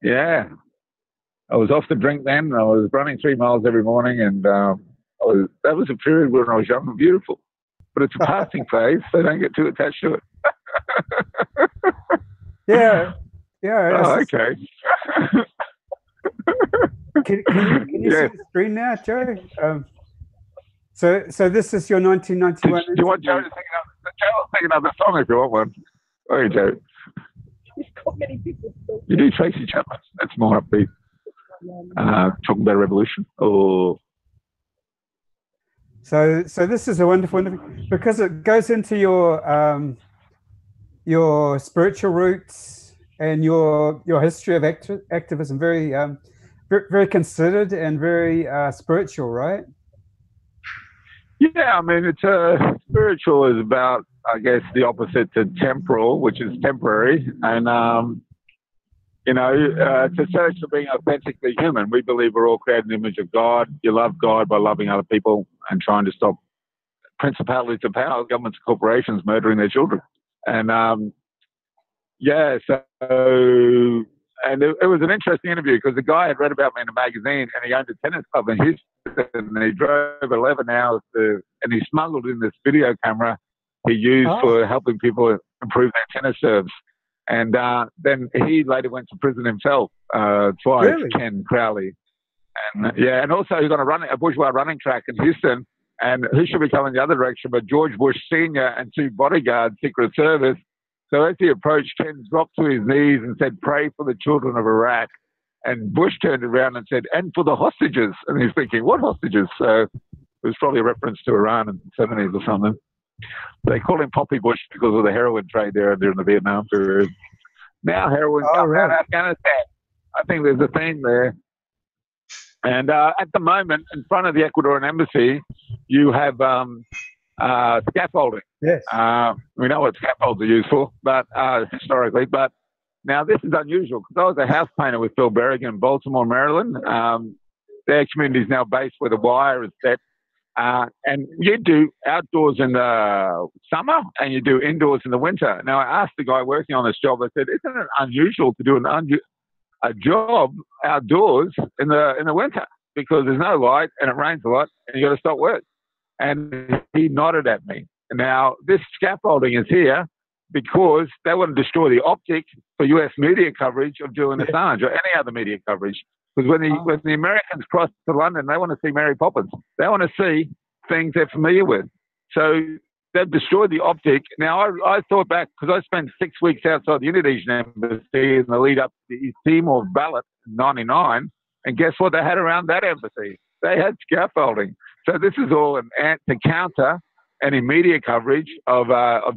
Yeah. I was off the drink then. I was running 3 miles every morning, and that was a period when I was young and beautiful. But it's a passing phase, so don't get too attached to it. Yeah. Oh, okay. Can you see the screen now, Joe? So this is your 1991. Do you want Joe to sing another song if you want one? Oh, Joe. You do Tracy Chapman. That's more upbeat. Talking about a revolution. Oh. So this is a wonderful because it goes into your spiritual roots and your history of activism. Very very considered and very spiritual, right? Yeah, I mean, it's spiritual is about, I guess, the opposite to temporal, which is temporary, and it's a search for being authentically human. We believe we're all created in the image of God. You love God by loving other people and trying to stop principalities of power, governments, corporations murdering their children. And it was an interesting interview because the guy had read about me in a magazine, and he owned a tennis club in Houston, and he drove 11 hours and he smuggled in this video camera he used for helping people improve their tennis serves. And then he later went to prison himself twice, really? Ken Crowley. And and also he got a bourgeois running track in Houston, and he should be coming the other direction, but George Bush Sr. and 2 bodyguards, Secret Service. So as he approached, Ken dropped to his knees and said, "Pray for the children of Iraq." And Bush turned around and said, "And for the hostages." And he's thinking, what hostages? So it was probably a reference to Iran in the 70s or something. They call him Poppy Bush because of the heroin trade there during the Vietnam period. Now heroin comes out of Afghanistan. I think there's a theme there. And at the moment, in front of the Ecuadorian embassy, you have scaffolding. Yes. We know what scaffolds are used for, but historically. But now this is unusual because I was a house painter with Phil Berrigan in Baltimore, Maryland. Their community is now based where the wire is set. And you do outdoors in the summer and you do indoors in the winter. Now, I asked the guy working on this job, I said, isn't it unusual to do a job outdoors in the winter because there's no light and it rains a lot and you got to stop work? And he nodded at me. Now, this scaffolding is here because they want to destroy the optic for US media coverage of Julian Assange or any other media coverage. Because when the Americans cross to London, they want to see Mary Poppins. They want to see things they're familiar with. So they've destroyed the optic. Now, I thought back, because I spent 6 weeks outside the Indonesian embassy in the lead up to the East Timor ballot in 99. And guess what they had around that embassy? They had scaffolding. So this is all an ant to counter any media coverage of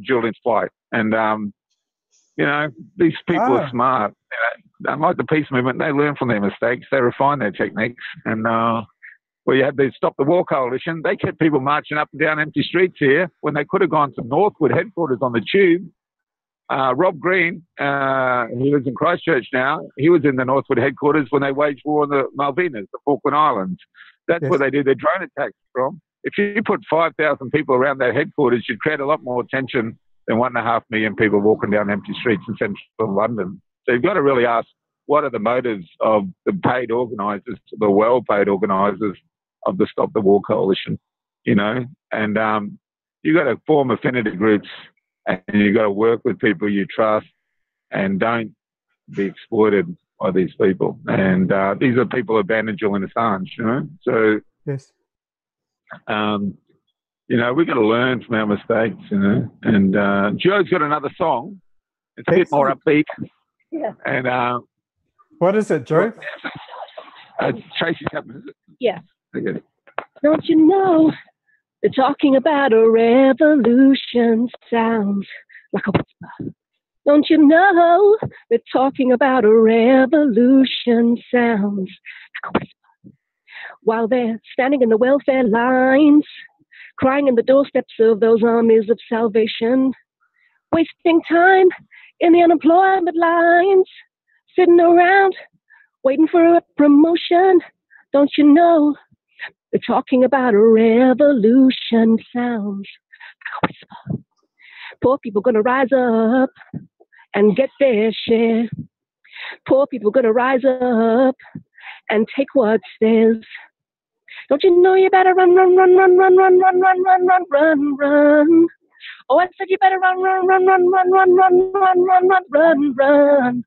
Julian's flight. And, these people are smart. Unlike the peace movement, they learn from their mistakes. They refine their techniques. And you had the Stop the War Coalition. They kept people marching up and down empty streets here when they could have gone to Northwood headquarters on the tube. Rob Green, who lives in Christchurch now, he was in the Northwood headquarters when they waged war on the Malvinas, the Falkland Islands. That's where they did their drone attacks from. If you put 5,000 people around that headquarters, you'd create a lot more tension than 1.5 million people walking down empty streets in central London. So you've got to really ask, what are the motives of the paid organisers, the well-paid organisers of the Stop the War Coalition, And you've got to form affinity groups and you've got to work with people you trust and don't be exploited by these people. And these are people who abandoned Julian Assange, So, yes. We've got to learn from our mistakes, And Joe's got another song. It's a bit more upbeat. Yeah. And what is it, Joe? Tracy Chapman, is it? Yeah. Okay. Don't you know they're talking about a revolution sounds like a whisper? Don't you know they're talking about a revolution sounds like a whisper? While they're standing in the welfare lines, crying in the doorsteps of those armies of salvation, wasting time in the unemployment lines, sitting around waiting for a promotion. Don't you know they're talking about a revolution? Sounds like a whisper. Poor people gonna rise up and get their share. Poor people gonna rise up and take what's theirs. Don't you know you better run, run, run, run, run, run, run, run, run, run, run, run. Oh, I said you better run, run, run, run, run, run, run, run, run, run, run, run.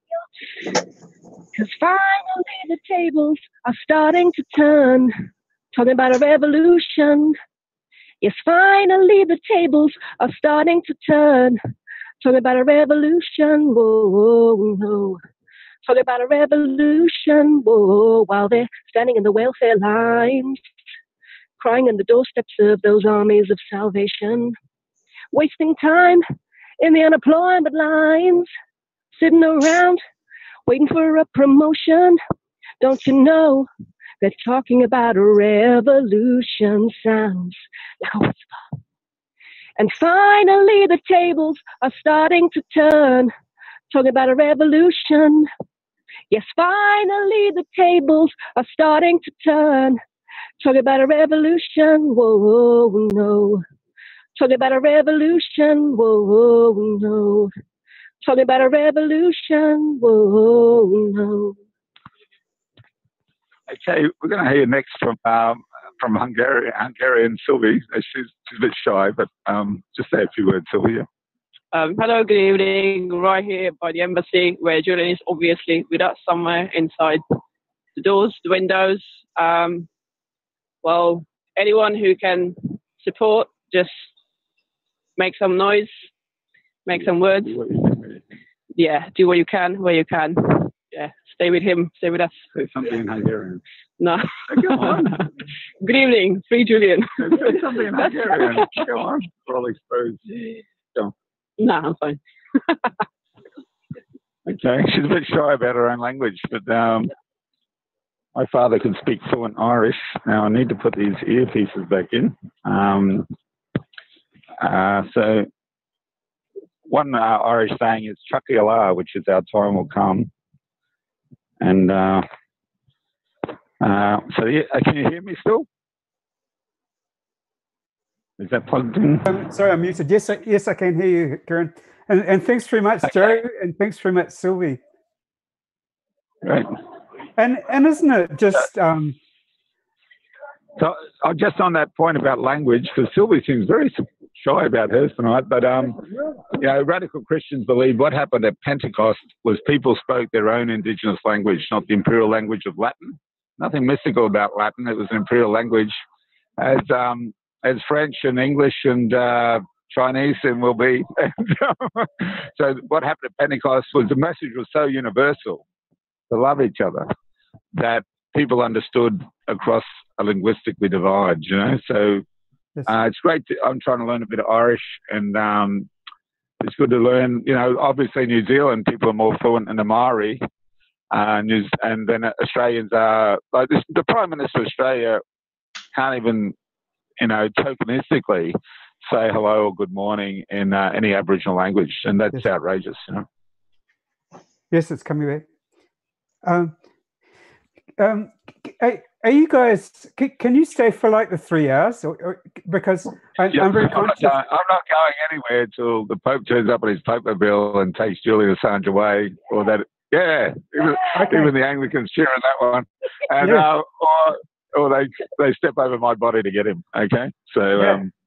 Because finally the tables are starting to turn. Talking about a revolution. Yes, finally the tables are starting to turn. Talking about a revolution. Whoa, whoa, whoa. Talking about a revolution. Whoa, while they're standing in the welfare lines, crying on the doorsteps of those armies of salvation, wasting time in the unemployment lines, sitting around waiting for a promotion. Don't you know they're talking about a revolution? Sounds like a whisper. And finally the tables are starting to turn. Talking about a revolution. Yes, finally the tables are starting to turn. Talking about a revolution. Whoa, whoa, no. Talking about a revolution. Whoa, whoa, no. Talking about a revolution. Whoa, no. Okay, we're going to hear next from Hungarian Sylvie. She's a bit shy, but just say a few words, Sylvia. Hello, good evening. Right here by the embassy, where Julian is obviously with us somewhere inside the doors, the windows. Well, anyone who can support, just make some noise, make some words. Yeah, do what you can, where you can. Yeah, stay with him, stay with us. Say something in Hungarian. No. Go on. Good evening, free Julian. Say something in Hungarian. Go on. We're all exposed. Go. No, I'm fine. Okay, she's a bit shy about her own language, but my father could speak fluent Irish. Now I need to put these earpieces back in. So one Irish saying is "Chucky-ala," which is "our time will come." And so yeah, can you hear me still? Is that plugged in? Sorry, I'm muted. Yes, I can hear you, Kieran. And thanks very much, okay. Joe, and thanks very much, Sylvie. Right. And isn't it just So just on that point about language, because Sylvie seems very shy about hers tonight, but radical Christians believe what happened at Pentecost was people spoke their own indigenous language, not the imperial language of Latin. Nothing mystical about Latin. It was an imperial language, as French and English and Chinese and will be. So what happened at Pentecost was the message was so universal to love each other that people understood across a linguistically divide, you know. So it's great. I'm trying to learn a bit of Irish, and it's good to learn. You know, obviously New Zealand people are more fluent in the Maori, and then Australians are like this, the Prime Minister of Australia can't even, you know, tokenistically say hello or good morning in any Aboriginal language, and that's outrageous. You know. Yes, it's coming back. Are you guys? Can you stay for like the 3 hours? Or because I'm very conscious. I'm not going anywhere till the Pope turns up on his Pope-mobile and takes Julian Assange away, or that. Yeah, even the Anglicans cheering that one, and or they step over my body to get him. Okay, so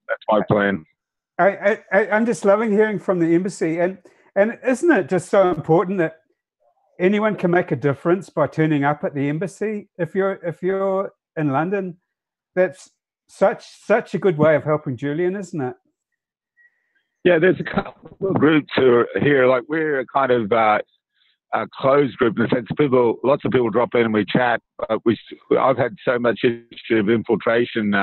that's my plan. I'm just loving hearing from the embassy, and isn't it just so important that anyone can make a difference by turning up at the embassy? If you're in London, that's such a good way of helping Julian, isn't it? Yeah, there's a couple of groups who are here. Like we're a kind of a closed group in the sense lots of people drop in and we chat. I've had so much history of infiltration.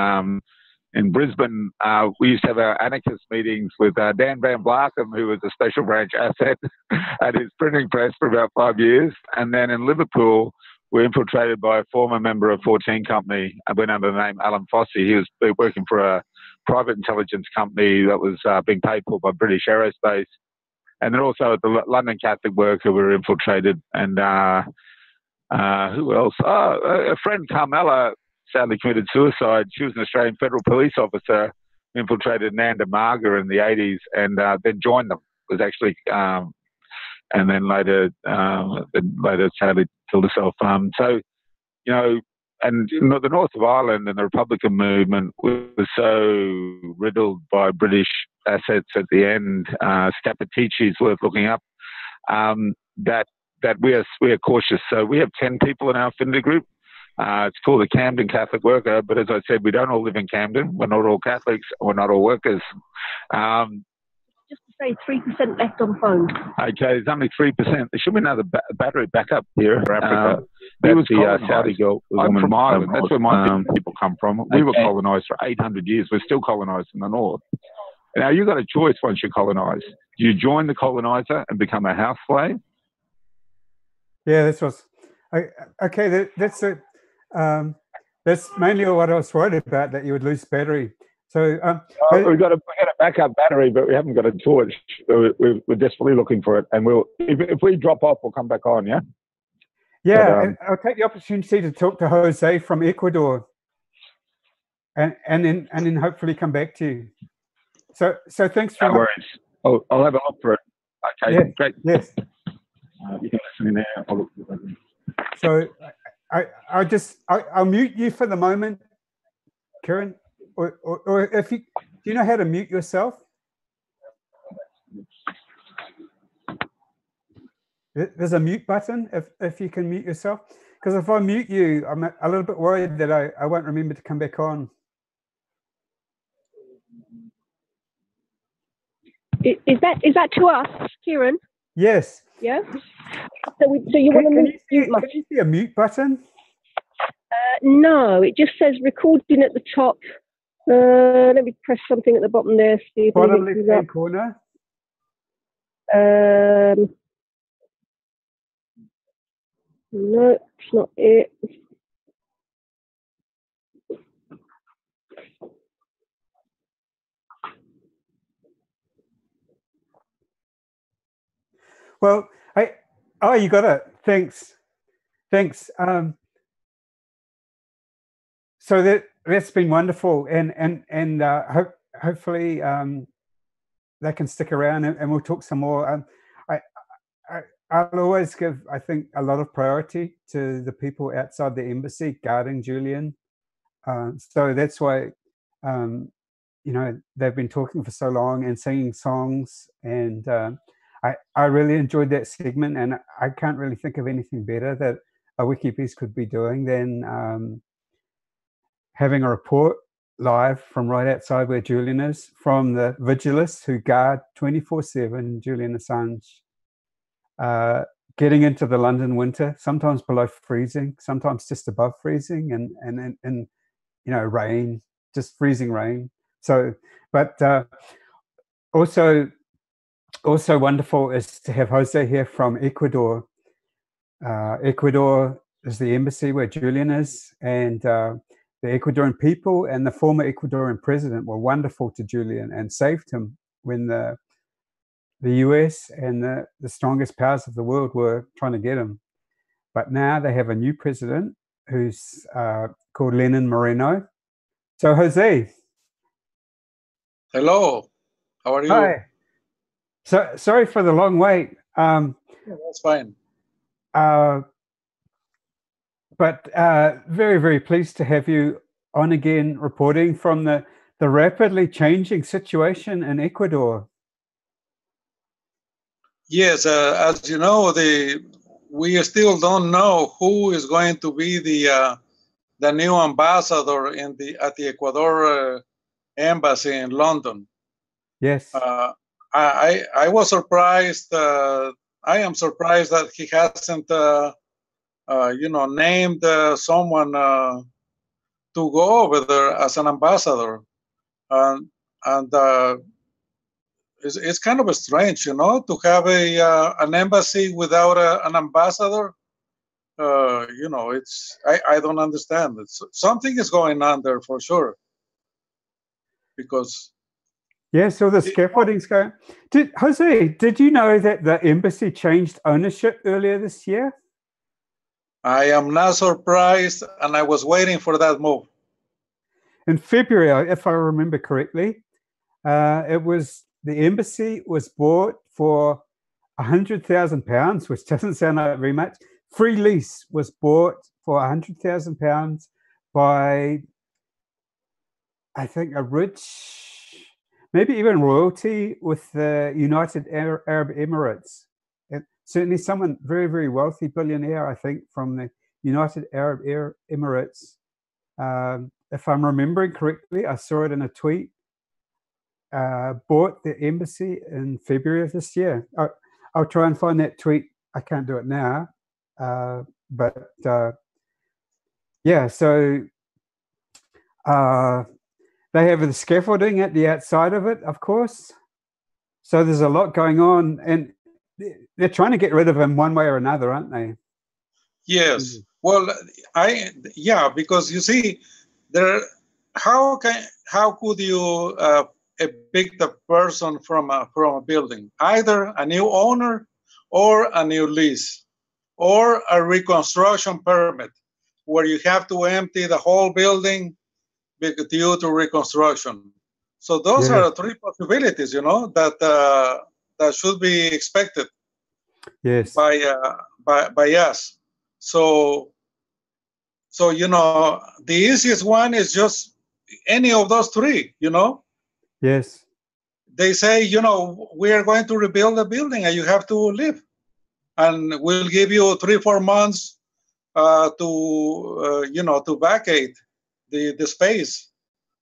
In Brisbane, we used to have our anarchist meetings with Dan Van Blarkham, who was a special branch asset at his printing press for about 5 years. And then in Liverpool, we were infiltrated by a former member of 14 Company, went under the name Alan Fossey. He was working for a private intelligence company that was being paid for by British Aerospace. And then also at the London Catholic worker were infiltrated. And who else? A friend, Carmela, sadly committed suicide. She was an Australian federal police officer, infiltrated Nanda Marga in the 80s, and then joined them. Was actually, and then later sadly killed herself. So, you know, and the north of Ireland and the Republican movement was so riddled by British assets at the end. Stapatici is worth looking up. That we are cautious. So we have 10 people in our affinity group. It's called the Camden Catholic Worker, but as I said, we don't all live in Camden. We're not all Catholics. We're not all workers. Just to say, 3% left on phone. Okay, there's only 3%. There should be another battery backup here. Africa. That's the Saudi girl. I'm from Ireland. That's where my people come from. We were colonised for 800 years. We're still colonised in the north. Now, you've got a choice once you're colonised. Do you join the coloniser and become a house slave? Yeah, this was... Okay, that's it. That's mainly what I was worried about, that you would lose battery. So we've got a backup battery, but we haven't got a torch. We're desperately looking for it, and if we drop off, we'll come back on. Yeah. Yeah, but, I'll take the opportunity to talk to Jose from Ecuador, and then hopefully come back to you. So thanks for. No worries. I'll have a look for it. Okay, yeah, great. Yes. You can listen in there. I'll look for it. So I'll mute you for the moment, Kieran, or if you, do you know how to mute yourself? There's a mute button if you can mute yourself, because if I mute you, I'm a little bit worried that I won't remember to come back on. Is that to us, Kieran? Yes. Yeah. So you want to mute? Can you see a mute button? No, it just says recording at the top. Let me press something at the bottom there. See if bottom left-hand corner. No, it's not it. Well, you got it. Thanks. So that's been wonderful, and hopefully they can stick around, and we'll talk some more. I'll always give, I think, a lot of priority to the people outside the embassy guarding Julian. So that's why, they've been talking for so long and singing songs, and I really enjoyed that segment, and I can't really think of anything better that a Wikipedia could be doing than having a report live from right outside where Julian is, from the vigilists who guard 24/7 Julian Assange, getting into the London winter, sometimes below freezing, sometimes just above freezing, and rain, just freezing rain. So, but also wonderful is to have Jose here from Ecuador. Ecuador is the embassy where Julian is, and the Ecuadorian people and the former Ecuadorian president were wonderful to Julian and saved him when the US and the strongest powers of the world were trying to get him. But now they have a new president who's called Lenin Moreno. So, Jose. Hello. How are you? Hi. So, sorry for the long wait. Yeah, that's fine. But very, very pleased to have you on again, reporting from the rapidly changing situation in Ecuador. Yes, as you know, we still don't know who is going to be the new ambassador at the Ecuador embassy in London. Yes. I was surprised. I am surprised that he hasn't, named someone to go over there as an ambassador, and it's kind of strange, to have an embassy without an ambassador. I don't understand. Something is going on there for sure, because Yeah, so the scaffolding's going. Jose, did you know that the embassy changed ownership earlier this year? I am not surprised, and I was waiting for that move. In February, if I remember correctly, the embassy was bought for £100,000, which doesn't sound like very much. Free lease was bought for £100,000 by, I think, a rich, maybe even royalty with the United Arab Emirates. Certainly someone very, very wealthy, billionaire, I think, from the United Arab Emirates. If I'm remembering correctly, I saw it in a tweet, bought the embassy in February of this year. I'll try and find that tweet. I can't do it now. Yeah, so they have the scaffolding at the outside of it, of course. So there's a lot going on, and they're trying to get rid of him one way or another, aren't they? Yes. Well, because you see, how could you evict a person from a building? Either a new owner, or a new lease, or a reconstruction permit, where you have to empty the whole building due to reconstruction. So those are three possibilities, that should be expected. Yes. By us. So the easiest one is just any of those three. Yes. They say, we are going to rebuild the building and you have to live, and we'll give you 3-4 months to vacate the space.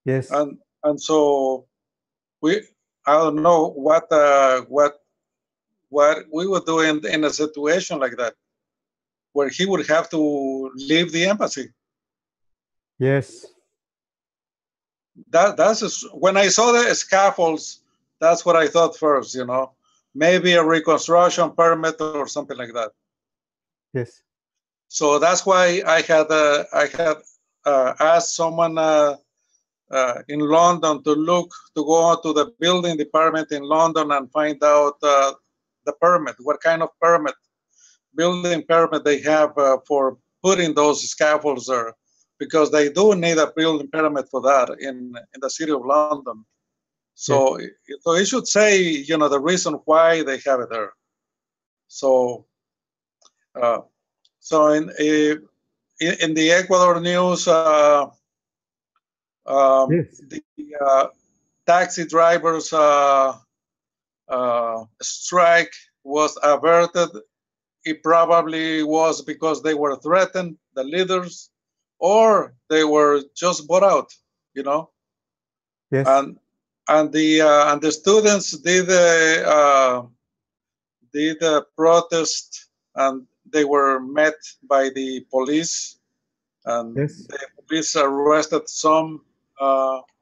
Yes. And so I don't know what we would do in a situation like that, where he would have to leave the embassy. Yes. That's when I saw the scaffolds, that's what I thought first, maybe a reconstruction permit or something like that. Yes. So that's why I had asked someone in London to go to the building department in London and find out the permit, what kind of building permit they have for putting those scaffolds there, because they do need a building permit for that in the city of London. So, so it should say, the reason why they have it there. So, in the Ecuador news, the taxi drivers strike was averted. It probably was because they were threatened, the leaders, or they were just bought out, Yes. And the students did a protest, and they were met by the police, and the police arrested some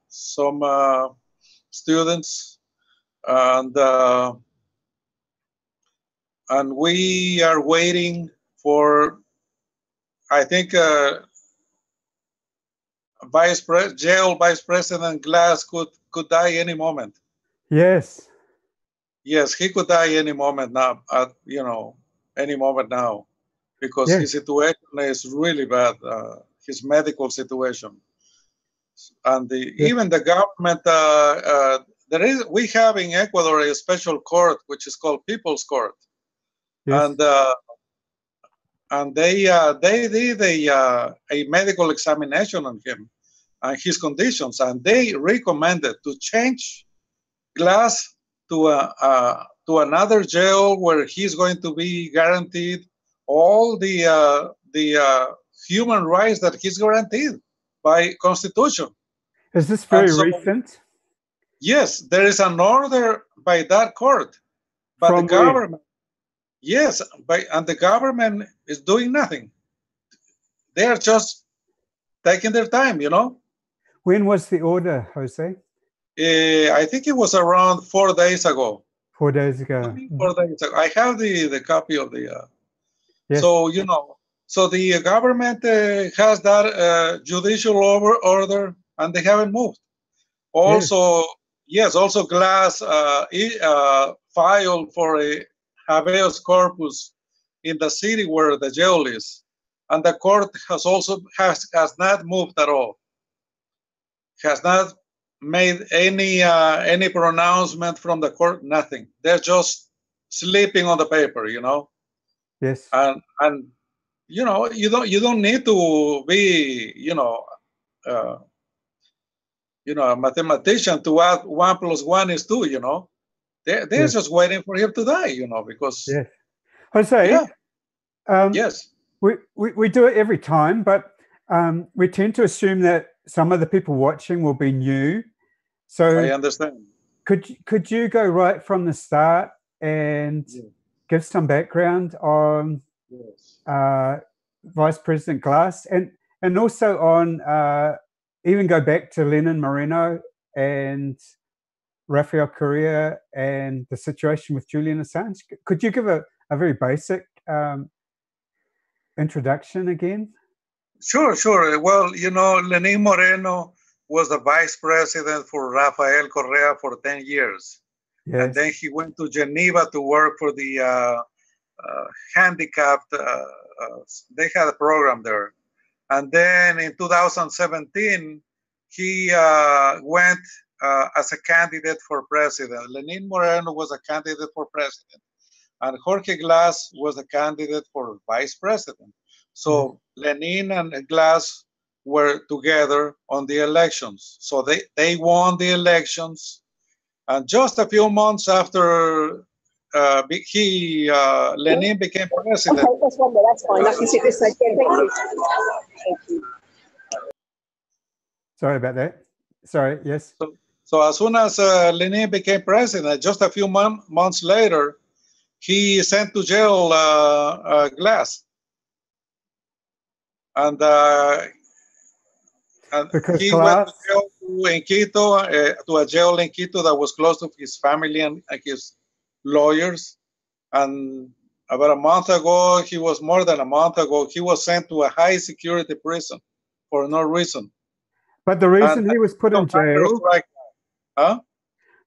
students, and we are waiting for, I think, jail Vice President Glass could die any moment. Yes. Yes, he could die any moment now. Any moment now, because his situation is really bad. His medical situation, and even the government. We have in Ecuador a special court which is called People's Court. Yes. And they did a medical examination on him and his conditions, and they recommended to change Glass to another jail where he's going to be guaranteed all the human rights that he's guaranteed by Constitution. Is this very recent? Yes, there is an order by that court, but the government. Yes, and the government is doing nothing. They are just taking their time, When was the order, Jose? I think it was around 4 days ago. 4 days ago. 4 days ago. I have the copy of the. Yes. So so the government has that judicial order, and they haven't moved. Also, yes, also Glass filed for a habeas corpus in the city where the jail is, and the court has not moved at all, has not made any pronouncement from the court. Nothing. They're just sleeping on the paper, you know. Yes. And you know, you don't need to be, a mathematician to add 1 + 1 is 2. You know, they're Yes. just waiting for him to die. You know, because Yes. Jose. Yeah. Yes. We do it every time, but we tend to assume that some of the people watching will be new. So I understand. Could you go right from the start and give some background on Vice President Glass, and also on even go back to Lenin Moreno and Rafael Correa and the situation with Julian Assange? Could you give a very basic introduction again? Sure. Well, you know, Lenin Moreno was the vice president for Rafael Correa for 10 years. Yes. And then he went to Geneva to work for the handicapped. They had a program there. And then in 2017, he went as a candidate for president. Lenin Moreno was a candidate for president, and Jorge Glass was a candidate for vice president. So Lenin and Glass were together on the elections. So they won the elections. And just a few months after Lenin became president. Okay, just one minute, that's fine. I can see this again. Thank you. Sorry about that. Sorry, yes. So as soon as Lenin became president, just a few months later, he sent to jail Glass. And because he Glass went to Quito, to a jail in Quito that was close to his family and his lawyers. And about a month ago, more than a month ago, he was sent to a high security prison for no reason. But the reason he was put in jail, the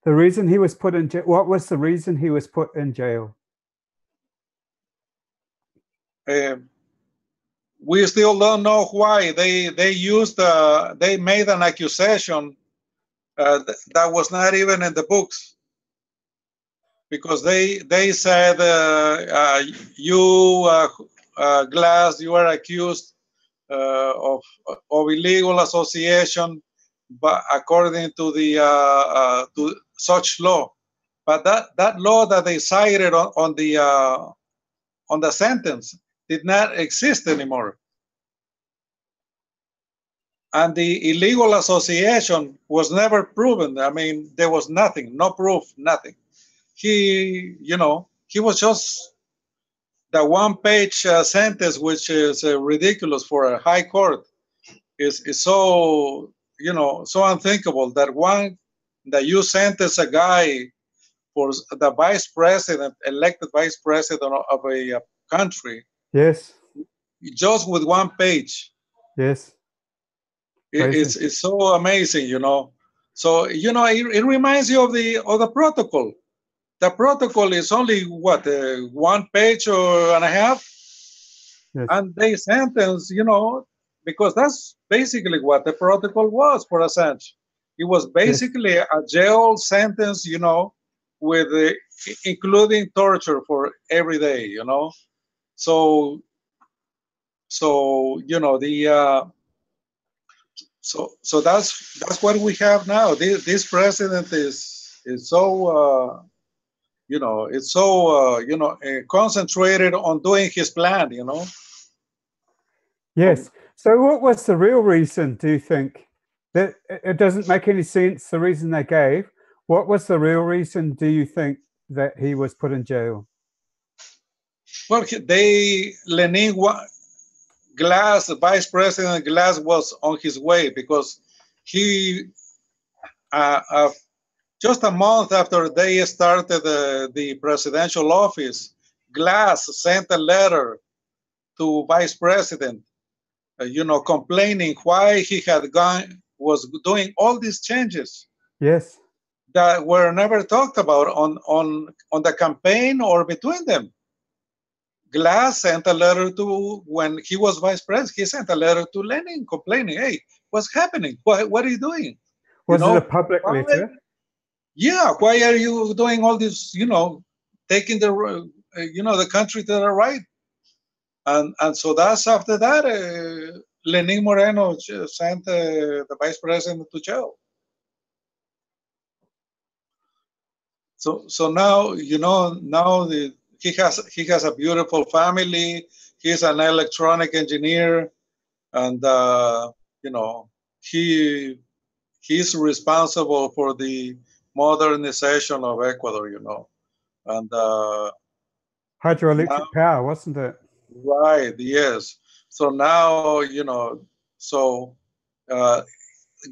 reason he was put in jail, what was the reason he was put in jail? We still don't know why. They made an accusation that was not even in the books, because they said Glass, you are accused of illegal association, but according to the to such law. But that law that they cited on the sentence did not exist anymore. And the illegal association was never proven. I mean, there was nothing, no proof, nothing. He was just the one-page sentence, which is ridiculous for a high court, is so, so unthinkable that you sentence a guy for the vice president, elected vice president of a country. Yes. Just with one page. Yes. It's so amazing, So, it reminds you of the protocol. The protocol is only, what, 1 page or and a half? Yes. And they sentence, because that's basically what the protocol was for Assange. It was basically a jail sentence, with including torture for every day, So So that's what we have now. This president is so it's so concentrated on doing his plan. Yes. So what was the real reason? Do you think that it doesn't make any sense? The reason they gave. What was the real reason? Do you think that he was put in jail? Well, Lenin. Glass, Vice President Glass, was on his way because he, just a month after they started the presidential office, Glass sent a letter to Vice President, complaining why he was doing all these changes. Yes. that were never talked about on the campaign or between them. Glass sent a letter to, when he was vice president, he sent a letter to Lenin complaining, hey, what's happening? What are you doing? Was it a public letter? Yeah, why are you doing all this, taking the country to the right? And so that's after that, Lenin Moreno sent the vice president to jail. So now, he has a beautiful family. He's an electronic engineer, and he's responsible for the modernization of Ecuador. And hydroelectric power, wasn't it? Right. Yes. So now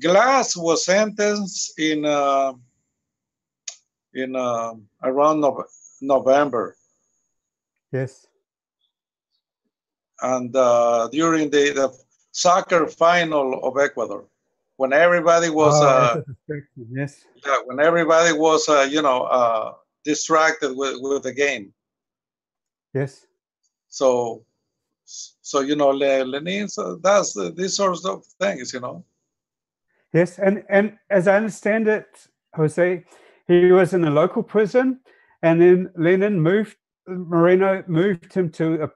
Glass was sentenced in around November. Yes. And during the soccer final of Ecuador, when everybody was yes, yeah, when everybody was distracted with the game. Yes. So Lenin. So that's these sorts of things, Yes, and as I understand it, Jose, he was in a local prison, and then Moreno moved him to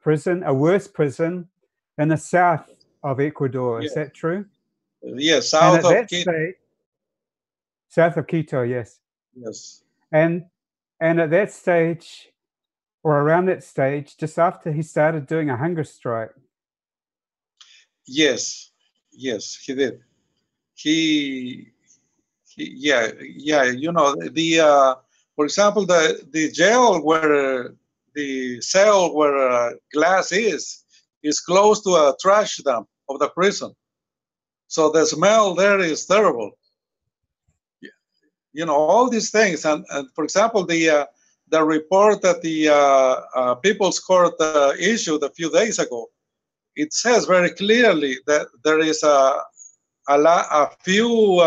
a worse prison in the south of Ecuador. Yes. Is that true? Yes, south of Quito. South of Quito, yes. Yes. And at that stage, or around that stage, just after he started doing a hunger strike. Yes, he did. For example, the jail where the cell where Glass is close to a trash dump of the prison, so the smell there is terrible. All these things, and for example, the report that the People's Court issued a few days ago, it says very clearly that there is a few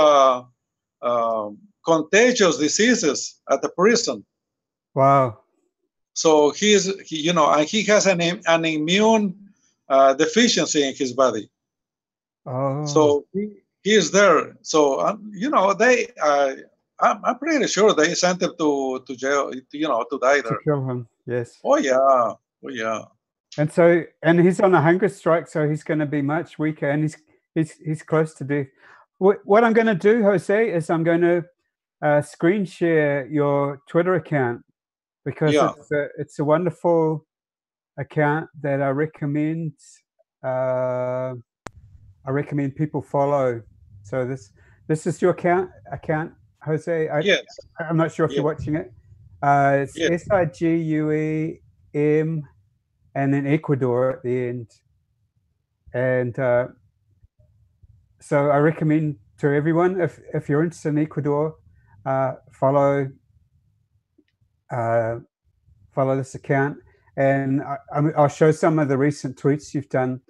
contagious diseases at the prison. Wow. So he has an immune deficiency in his body. Oh. So he is there. So I'm pretty sure they sent him to jail, to die there. To kill him, yes. Oh yeah. And he's on a hunger strike, so he's going to be much weaker, and he's close to death. What I'm going to do, Jose, is I'm going to screen share your Twitter account, because it's a wonderful account that I recommend. I recommend people follow. So this is your account, Jose. Yes. I'm not sure if you're watching it. It's SIGUEM and then Ecuador at the end. And so I recommend to everyone, if you're interested in Ecuador, follow this account, and I'll show some of the recent tweets you've done.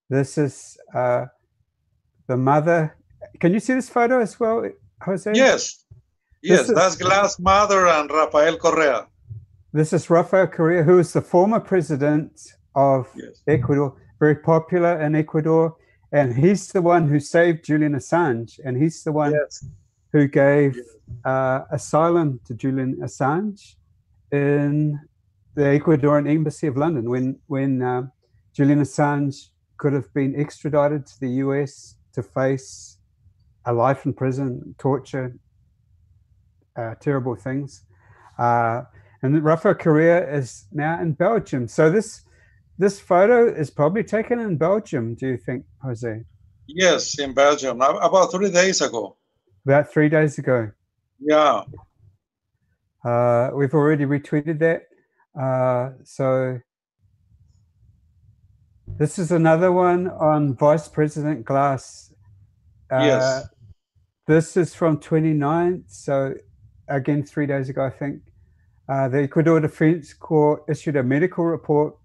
This is the mother. Can you see this photo as well, Jose? Yes, that's Glass' mother and Rafael Correa. This is Rafael Correa, who is the former president of Ecuador, very popular in Ecuador, and he's the one who saved Julian Assange, and he's the one who gave asylum to Julian Assange in the Ecuadorian embassy of London when Julian Assange could have been extradited to the US to face a life in prison, torture, terrible things. And Rafael Correa is now in Belgium. So this photo is probably taken in Belgium, do you think, Jose? Yes, in Belgium, about 3 days ago. About 3 days ago. Yeah. We've already retweeted that. So this is another one on Vice President Glass. Yes. This is from 29th, so again 3 days ago, I think. The Ecuador Defense Court issued a medical report.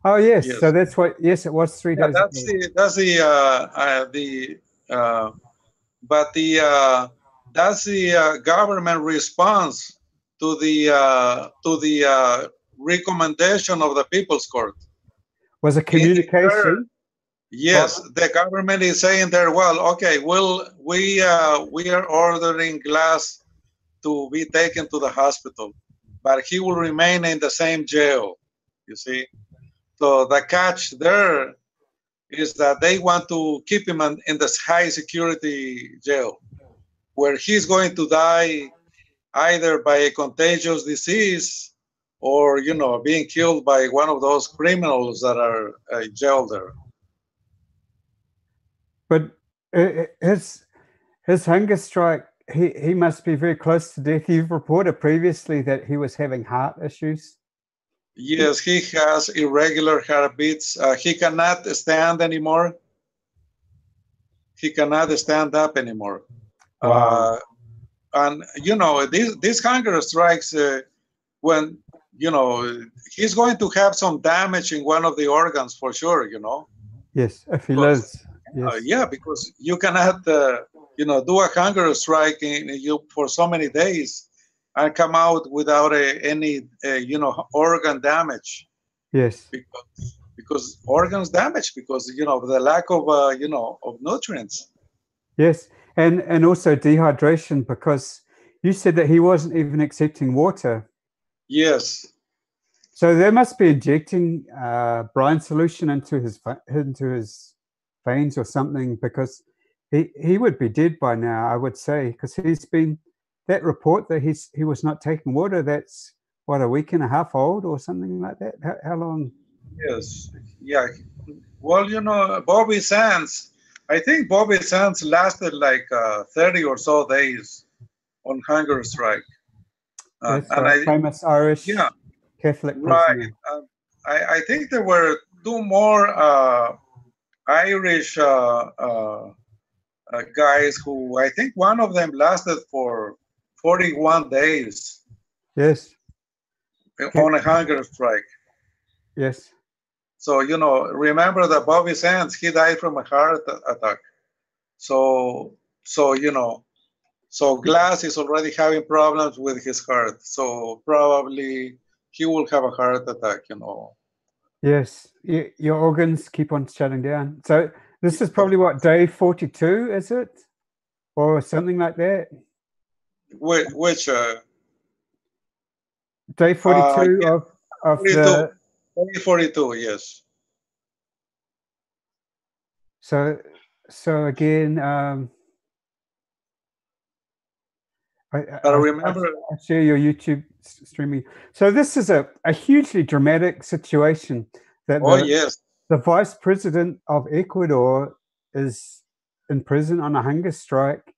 Oh yes, so that's what. Yes, it was 3 days ago. But that's the government response to the recommendation of the People's Court. Was a communication? Yes, the government is saying there, well, okay, we are ordering Glass to be taken to the hospital, but he will remain in the same jail, you see. So the catch there is that they want to keep him in this high security jail, where he's going to die either by a contagious disease or, you know, being killed by one of those criminals that are jailed there. But his hunger strike, he must be very close to death. You've reported previously that he was having heart issues. Yes, he has irregular heartbeats. He cannot stand anymore. He cannot stand up anymore. Wow. And, you know, these hunger strikes, when, you know, he's going to have some damage in one of the organs for sure, you know. Yes, if he lives. Yes. Yeah, because you cannot, you know, do a hunger strike for so many days and come out without any, you know, organ damage. Yes. Because organs damaged because, you know, the lack of, you know, of nutrients. Yes, and also dehydration, because you said that he wasn't even accepting water. Yes. So they must be injecting brine solution into his veins or something, because he would be dead by now, I would say, because he's been, that report that he was not taking water, that's what, a week and a half old or something like that. How long? Yes. Yeah. Well, you know, Bobby Sands, I think Bobby Sands lasted like 30 or so days on hunger strike. That's and famous Irish Catholic prisoner. Right. I think there were two more Irish guys who, I think one of them lasted for 41 days. Yes. On a hunger strike. Yes. So, you know, remember that Bobby Sands, he died from a heart attack. So, you know, so Glass is already having problems with his heart. So probably he will have a heart attack, you know. Yes, your organs keep on shutting down. So this is probably what, day 42, is it? Or something like that? Which day 42 of 42, the... Day 42, yes. So again, I remember I share your YouTube streaming. So this is a hugely dramatic situation that the vice president of Ecuador is in prison on a hunger strike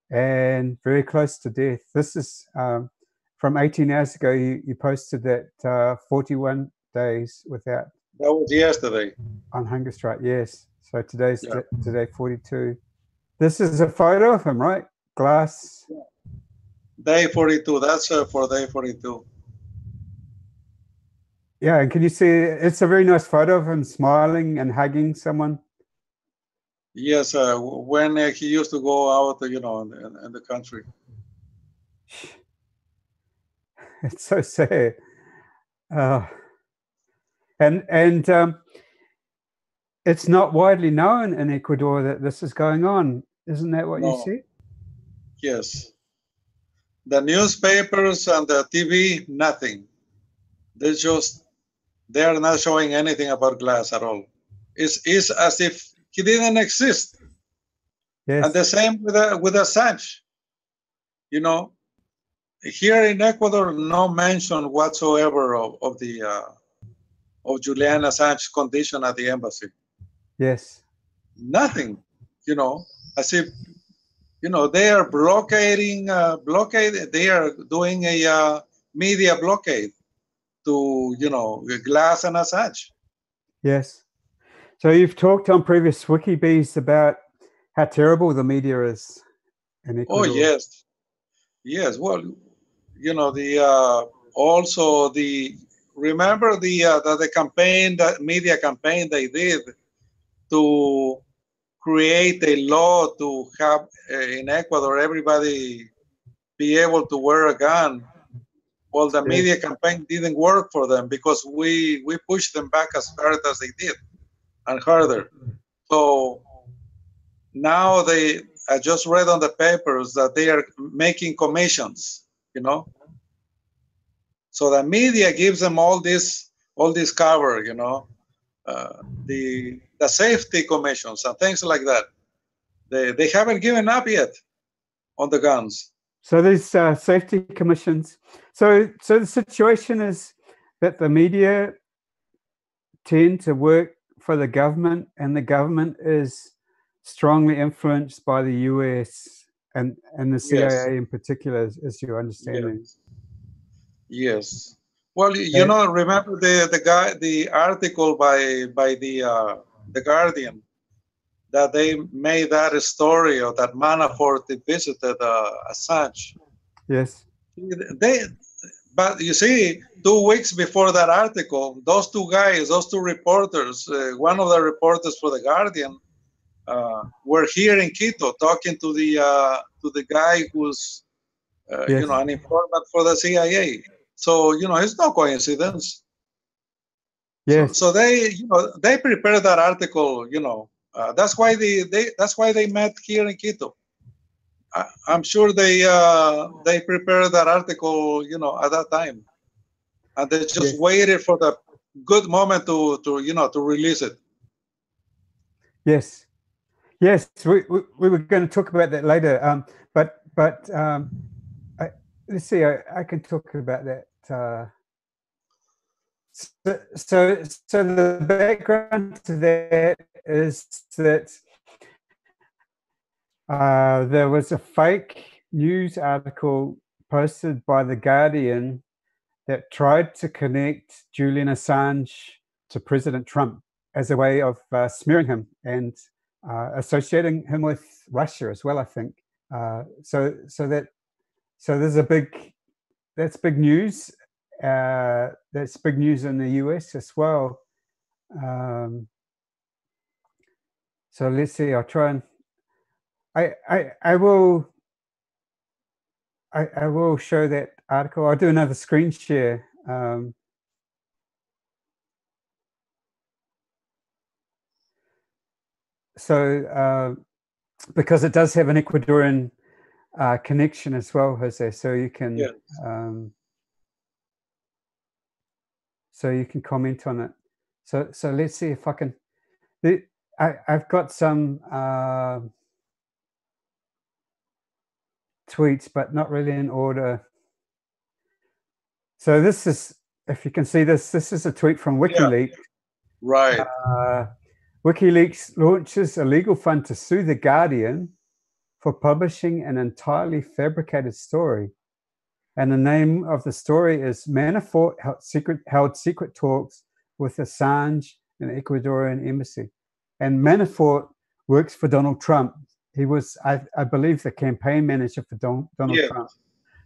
and very close to death. This is from 18 hours ago. You posted that 41 days without. That was yesterday. On hunger strike, yes. So today's today 42. This is a photo of him, right? Glass. Yeah. Day 42. That's for day 42. Yeah, and can you see? It's a very nice photo of him smiling and hugging someone. Yes, when he used to go out, you know, in the country. It's so sad. And it's not widely known in Ecuador that this is going on. Isn't that what you said? Yes. The newspapers and the TV, nothing. They are not showing anything about Glass at all. It's as if he didn't exist. Yes. And the same with Assange. You know, here in Ecuador, no mention whatsoever of Julian Assange's condition at the embassy. Yes. Nothing, you know, as if, you know, they are blockading, they are doing a media blockade to, you know, Glass and Assange. Yes. So you've talked on previous WikiBees about how terrible the media is in Ecuador. Oh, yes. Yes. Well, you know, remember the campaign, that media campaign they did to create a law to have in Ecuador everybody be able to wear a gun. Well, the media campaign didn't work for them because we pushed them back as hard as they did and harder. So now I just read on the papers that they are making commissions, you know. So the media gives them all this cover, you know, the safety commissions and things like that. They haven't given up yet on the guns. So these safety commissions. So the situation is that the media tend to work for the government, and the government is strongly influenced by the US and the CIA in particular, as you understand it. Yes. Well, you know, remember the article by the Guardian that they made that story of that Manafort visited Assange. Yes. But you see, 2 weeks before that article, those two guys, those two reporters, one of the reporters for the Guardian, were here in Quito talking to the guy who's you know, an informant for the CIA. So you know, it's no coincidence. Yes. So they, you know, they prepared that article. You know, that's why they met here in Quito. I'm sure they prepared that article, you know, at that time, and they just waited for the good moment to you know, to release it. Yes, yes, we were going to talk about that later. But let's see, I can talk about that. So the background to that is that there was a fake news article posted by The Guardian that tried to connect Julian Assange to President Trump as a way of smearing him and associating him with Russia as well, I think. So there's that's big news. That's big news in the US as well. So let's see. I'll try and I will show that article. I'll do another screen share. Because it does have an Ecuadorian connection as well, Jose. So you can comment on it. So let's see if I can. I've got some tweets, but not really in order. So this is, if you can see this is a tweet from WikiLeaks. Right. WikiLeaks launches a legal fund to sue The Guardian for publishing an entirely fabricated story. And the name of the story is Manafort held secret talks with Assange in the Ecuadorian embassy. And Manafort works for Donald Trump. He was, I believe, the campaign manager for Donald Trump.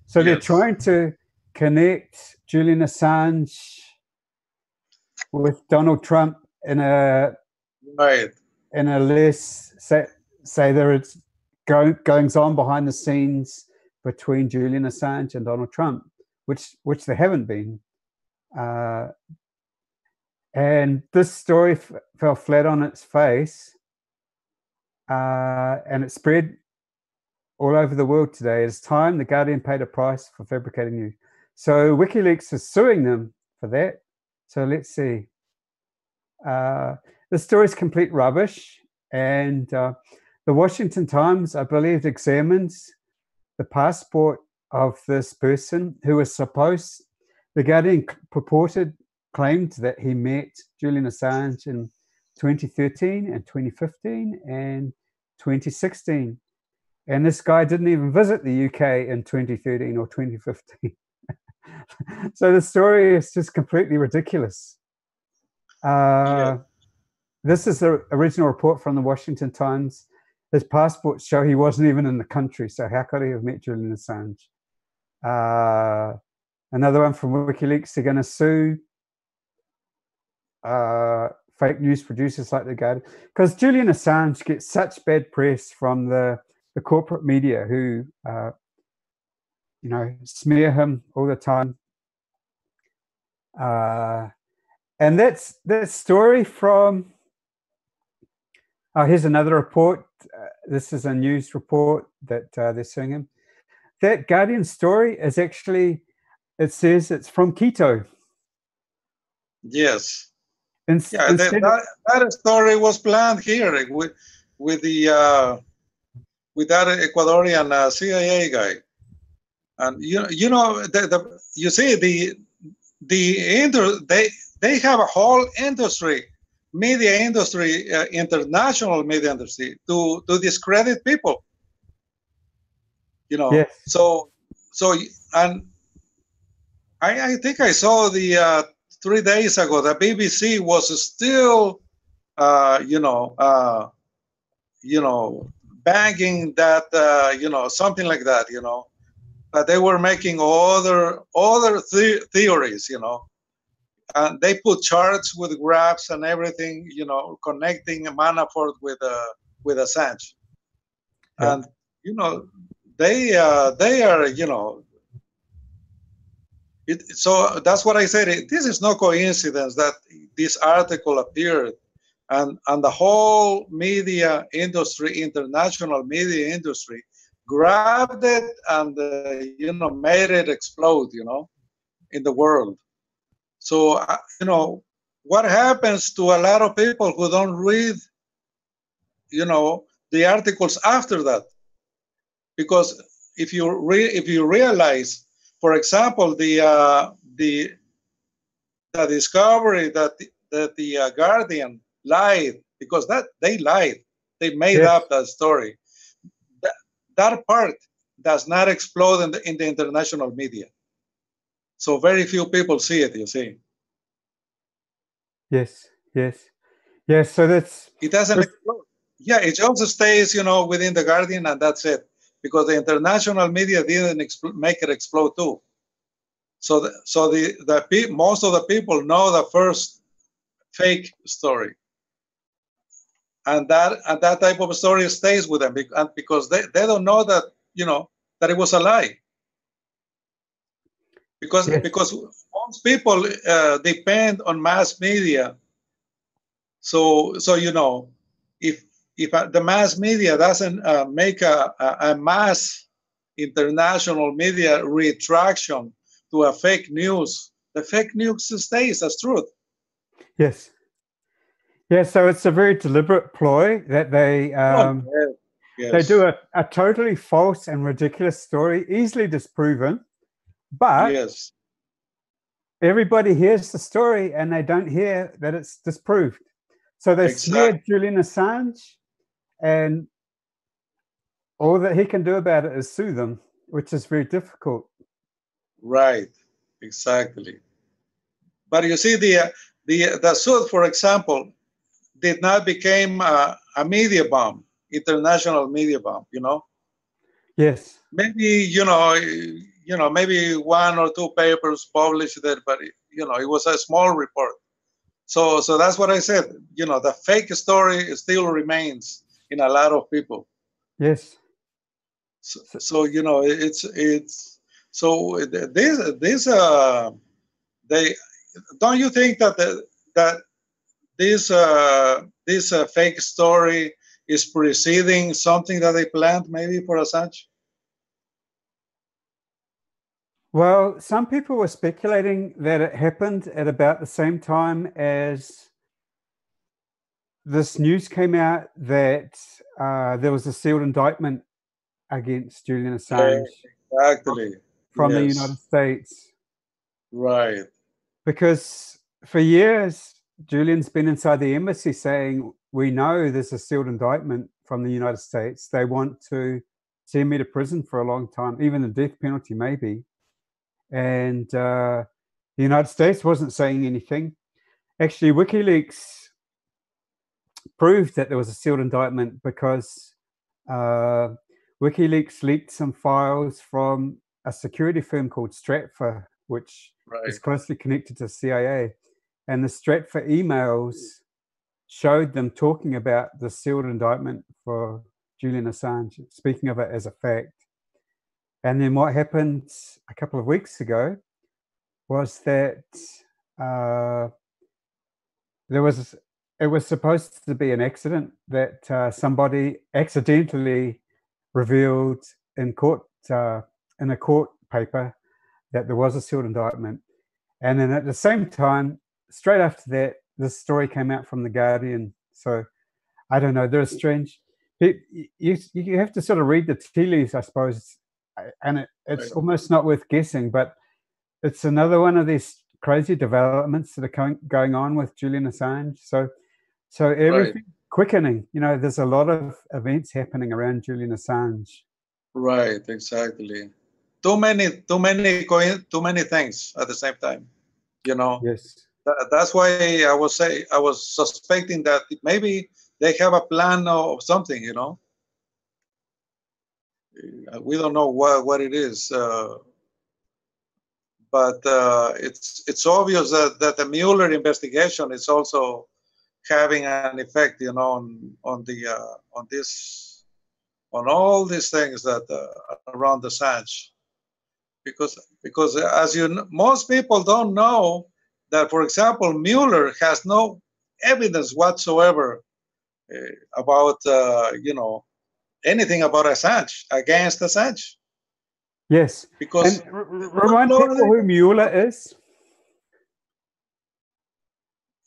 So they're trying to connect Julian Assange with Donald Trump in a less, say there is goings on behind the scenes between Julian Assange and Donald Trump, which there haven't been. And this story fell flat on its face, and it spread all over the world today. It's time The Guardian paid a price for fabricating news. So WikiLeaks is suing them for that. So let's see. The story is complete rubbish, and the Washington Times, I believe, examines the passport of this person who was supposed. The Guardian claimed that he met Julian Assange in 2013 and 2015 and 2016. And this guy didn't even visit the UK in 2013 or 2015. So the story is just completely ridiculous. This is the original report from the Washington Times. His passports show he wasn't even in the country, so how could he have met Julian Assange? Another one from WikiLeaks, they're going to sue for fake news producers like The Guardian, because Julian Assange gets such bad press from the corporate media who, you know, smear him all the time. And that's that story from, here's another report. This is a news report that they're suing him. That Guardian story is actually, it says it's from Quito. Yes. Yeah, that story was planned here with that Ecuadorian CIA guy, and you know you see they have a whole industry, media industry, international media industry to discredit people. You know, yes. So and I think I saw the 3 days ago the BBC was still banging that something like that, but they were making other theories, and they put charts with graphs and everything, connecting Manafort with Assange, Yeah. and they are so that's what I said. This is no coincidence that this article appeared, and the whole media industry, international media industry, grabbed it and made it explode, in the world. So what happens to a lot of people who don't read, the articles after that? Because if you realize, for example, the discovery that the Guardian lied, because they lied, they made up that story. That part does not explode in the international media. So very few people see it. You see. Yes. So it doesn't explode. Yeah, it just stays, within the Guardian, and that's it. Because the international media didn't make it explode too. So most of the people know the first fake story, and that type of story stays with them because they don't know that that it was a lie. Because most people depend on mass media. So if the mass media doesn't make a mass international media retraction to a fake news, the fake news stays as truth. Yes. Yeah, so it's a very deliberate ploy that they they do a totally false and ridiculous story, easily disproven, but everybody hears the story and they don't hear that it's disproved. So they smeared Julian Assange, and all that he can do about it is sue them, which is very difficult. Right, exactly. But you see, the suit, for example, did not become a media bomb, international media bomb. Yes. Maybe maybe 1 or 2 papers published it, but it was a small report. So that's what I said. The fake story still remains in a lot of people. Yes. So it's so this they don't you think that this fake story is preceding something that they planned maybe for Assange? Well, some people were speculating that it happened at about the same time as this news came out that there was a sealed indictment against Julian Assange. Exactly. From the United States. Right. Because for years, Julian's been inside the embassy saying, we know there's a sealed indictment from the United States. They want to send me to prison for a long time, even the death penalty maybe. And the United States wasn't saying anything. Actually, WikiLeaks proved that there was a sealed indictment because WikiLeaks leaked some files from a security firm called Stratfor, which is closely connected to CIA. And the Stratfor emails showed them talking about the sealed indictment for Julian Assange, speaking of it as a fact. And then what happened a couple of weeks ago was that it was supposed to be an accident that somebody accidentally revealed in court, in a court paper, that there was a sealed indictment. And then at the same time, straight after that, this story came out from The Guardian. So I don't know, they're strange. You have to sort of read the tea leaves, I suppose, and it's almost not worth guessing, but it's another one of these crazy developments that are going on with Julian Assange. So everything quickening. You know, there's a lot of events happening around Julian Assange. Right, exactly. Too many things at the same time. You know. Yes. That's why I was suspecting that maybe they have a plan of something. You know. We don't know what it is, but it's obvious that the Mueller investigation is also having an effect, you know, on all these things that around Assange, because as you know, most people don't know that, for example, Mueller has no evidence whatsoever about you know, anything about Assange, against Assange. Yes. Because and remind people who Mueller is.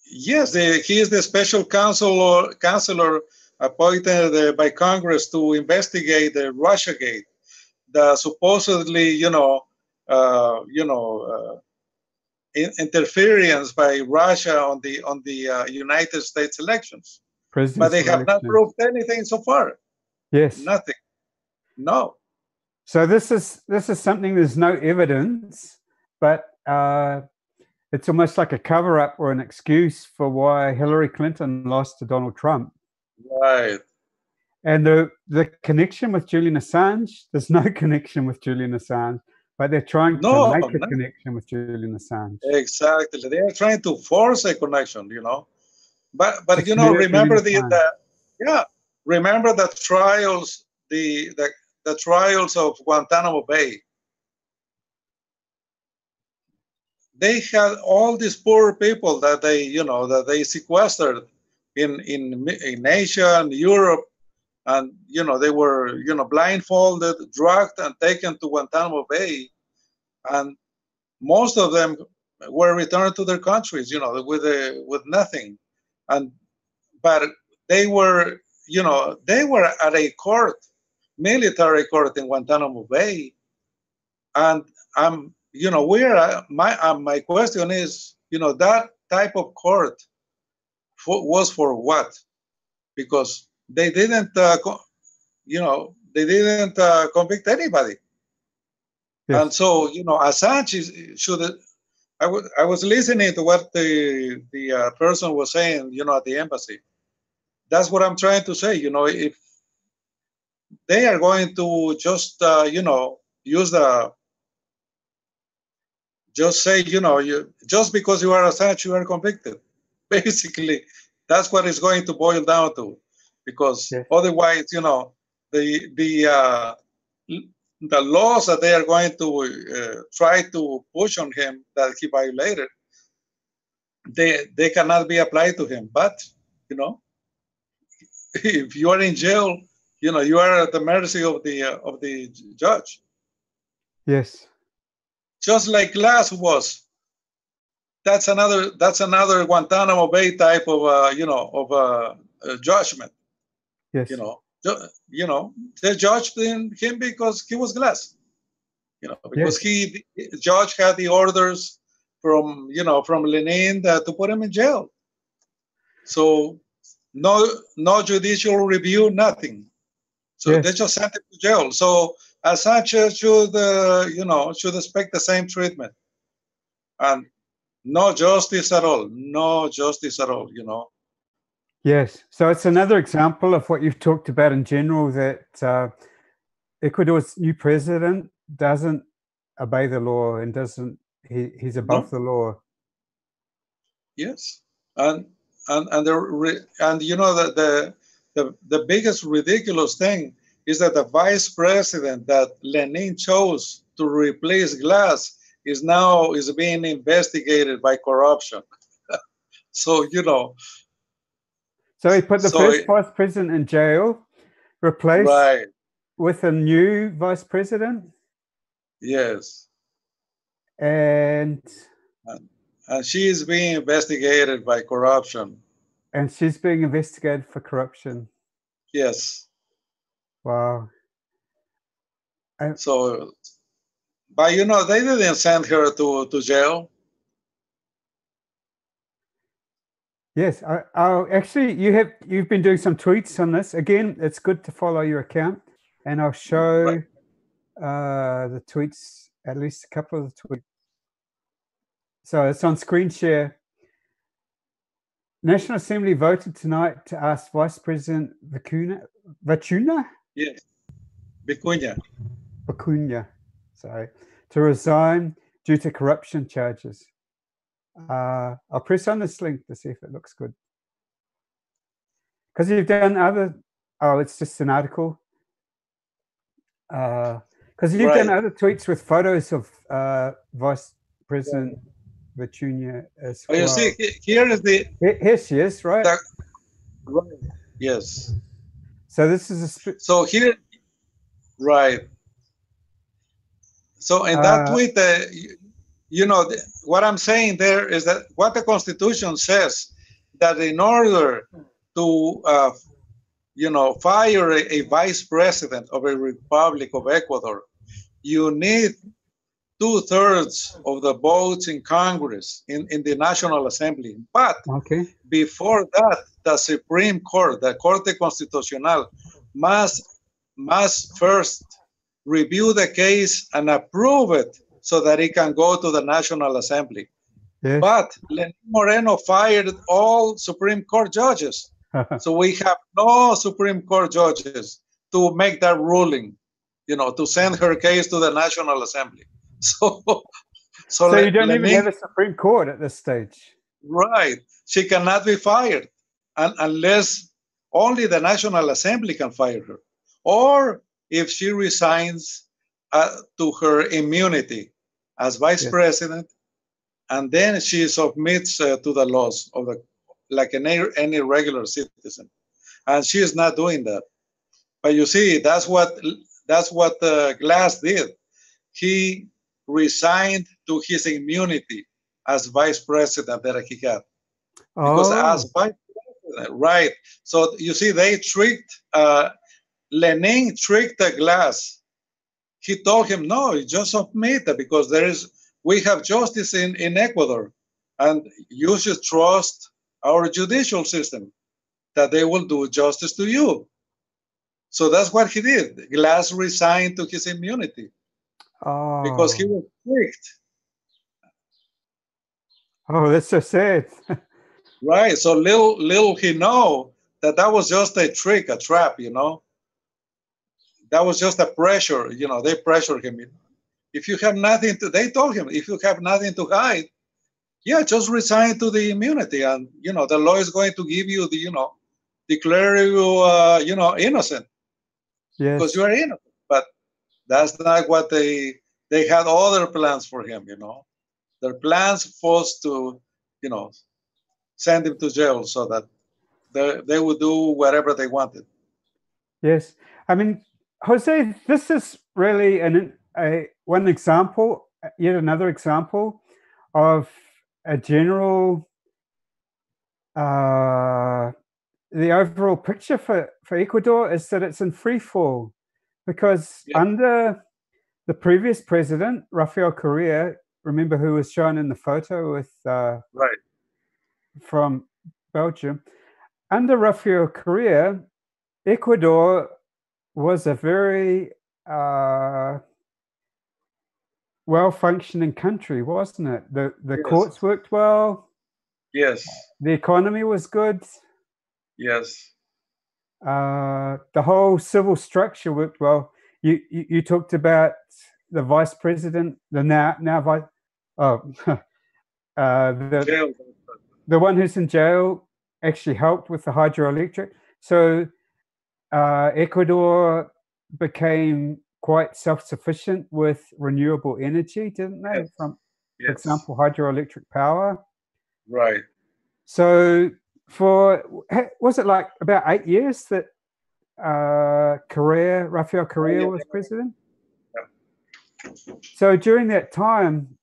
Yes, he is the special counselor appointed by Congress to investigate the Russiagate, the supposedly, interference by Russia on the United States elections. But they have not proved anything so far. Yes. Nothing. No. So this is something, there's no evidence, but it's almost like a cover-up or an excuse for why Hillary Clinton lost to Donald Trump. Right. And the connection with Julian Assange, there's no connection with Julian Assange, but they're trying to make a connection with Julian Assange. Exactly. They are trying to force a connection, you know. But you know, remember remember the trials, the trials of Guantanamo Bay. They had all these poor people that they sequestered in Asia and Europe, and they were blindfolded, drugged, and taken to Guantanamo Bay, and most of them were returned to their countries, with nothing, but they were at a court, military court in Guantanamo Bay, and my question is, that type of court was for what? Because they didn't, convict anybody. Yes. And so, Assange should. I was listening to what the person was saying, at the embassy. That's what I'm trying to say. If they are going to just, use just say, just because you are Assange, you are convicted. Basically, that's what it's going to boil down to, because otherwise, the laws that they are going to try to push on him that he violated, they cannot be applied to him. But if you are in jail, you are at the mercy of the judge. Yes. Just like Glass was. That's another Guantanamo Bay type of judgment. Yes. They judged him because he was Glass. Because the judge had the orders from Lenin to put him in jail. So no judicial review, nothing. So they just sent him to jail. So Assange should expect the same treatment, and no justice at all. No justice at all. Yes. So it's another example of what you've talked about in general, that Ecuador's new president doesn't obey the law and he's above the law. Yes. And and you know that the biggest ridiculous thing is that the vice president that Lenin chose to replace Glass is being investigated by corruption. So you know. So he put the first vice president in jail, replaced with a new vice president. Yes. And she is being investigated by corruption. And she's being investigated for corruption. Yes. Wow. So, but you know, they didn't send her to jail. Yes, I'll actually, you've been doing some tweets on this. Again, it's good to follow your account, and I'll show the tweets, at least a couple of the tweets. So it's on screen share. National Assembly voted tonight to ask Vice President Vicuña? Yes, Vicuña. Sorry, to resign due to corruption charges. I'll press on this link to see if it looks good. Because you've done other, it's just an article. Because you've done other tweets with photos of Vice President Vicuña as well. You see, here is the... Here she is, right? Right. Yes. So this is a... So here, right. So in that tweet, you know, what I'm saying there is that what the Constitution says, that in order to, you know, fire a vice president of a Republic of Ecuador, you need 2/3 of the votes in Congress, in the National Assembly. But before that, the Supreme Court, the Corte Constitucional, must first review the case and approve it so that it can go to the National Assembly. Yes. But Lenin Moreno fired all Supreme Court judges. So we have no Supreme Court judges to make that ruling, you know, to send her case to the National Assembly. So you don't even have a Supreme Court at this stage. Right. She cannot be fired unless only the National Assembly can fire her. Or if she resigns to her immunity as vice president, and then she submits to the laws of like any regular citizen. And she is not doing that. But you see, that's what Glass did. He resigned to his immunity as vice president that he had. Because as vice president, right. So you see, they tricked, Lenin tricked Glass. He told him, no, just submit it because we have justice in Ecuador. And you should trust our judicial system, that they will do justice to you. So that's what he did. Glass resigned to his immunity. Because he was tricked. Oh, that's so sad. Right. So little he know that was just a trick, a trap, you know. That was just a pressure, you know, they pressured him. If you have nothing to, they told him, if you have nothing to hide, just resign to the immunity. And, you know, the law is going to give you the, you know, declare you, you know, innocent. Yes. Because you are innocent. But that's not what they had other plans for him, you know. Their plans was to, you know, send him to jail so that they would do whatever they wanted. Yes. I mean, Jose, this is really one example, yet another example of a general, the overall picture for Ecuador is that it's in free fall. Because under the previous president, Rafael Correa, remember who was shown in the photo with from Belgium, under Rafael Correa, Ecuador was a very well-functioning country, wasn't it? The courts worked well. Yes. The economy was good. Yes. The whole civil structure worked well. You talked about the vice president, the the one who's in jail, actually helped with the hydroelectric. So Ecuador became quite self-sufficient with renewable energy, didn't they? Yes. From, Yes. for example, hydroelectric power. Right. So was it like about 8 years that Rafael Correa was president? Yeah. So during that time,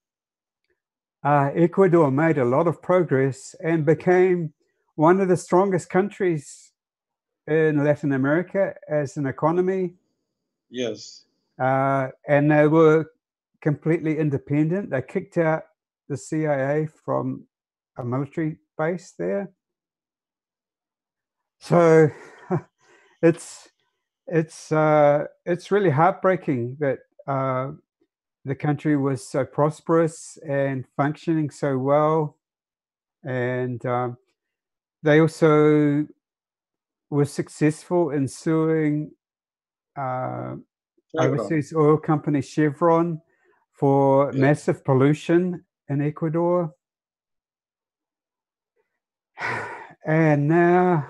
Ecuador made a lot of progress and became one of the strongest countries in Latin America as an economy. Yes. And they were completely independent. They kicked out the CIA from a military base there. So it's really heartbreaking that the country was so prosperous and functioning so well, and they also were successful in suing overseas oil company Chevron for massive pollution in Ecuador. And now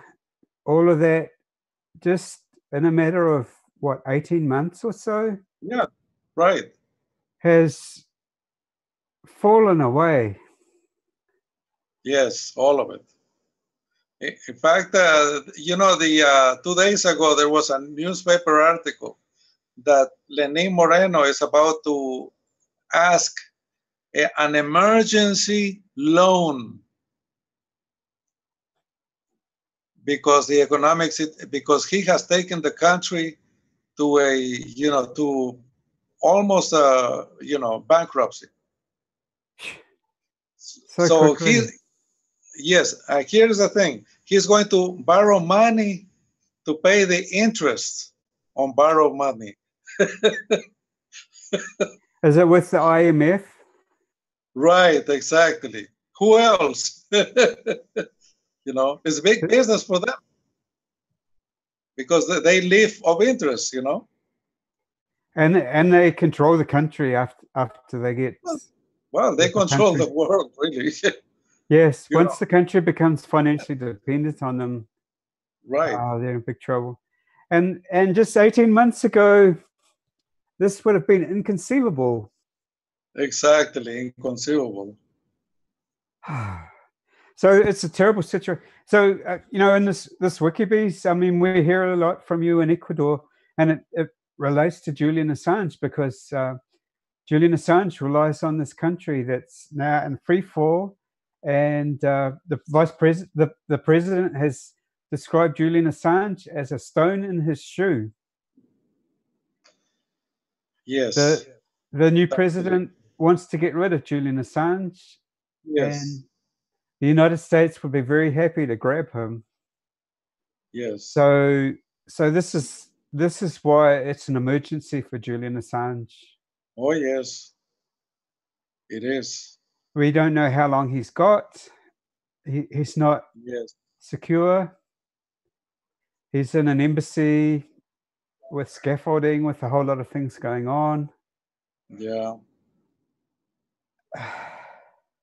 all of that, just in a matter of what, 18 months or so? Yeah, right. Has fallen away. Yes, all of it. In fact, you know, 2 days ago, there was a newspaper article that Lenín Moreno is about to ask an emergency loan because because he has taken the country to to almost bankruptcy. So here's the thing. He's going to borrow money to pay the interest on borrowed money. Is it with the IMF? Right, exactly. Who else? You know, it's big business for them because they live of interest, you know. And they control the country after they get. Well, they control the world, really. Yes, once the country becomes financially dependent on them, right, they're in big trouble. And just 18 months ago, this would have been inconceivable. Exactly, inconceivable. So it's a terrible situation. So you know, in this Wikibees, I mean, we hear a lot from you in Ecuador, and it relates to Julian Assange because Julian Assange relies on this country that's now in free fall, and the president has described Julian Assange as a stone in his shoe. Yes. The new president wants to get rid of Julian Assange. Yes. And the United States would be very happy to grab him. Yes. So this is why it's an emergency for Julian Assange. Oh yes, it is. We don't know how long he's got. He's not secure. He's in an embassy with scaffolding, with a whole lot of things going on. Yeah.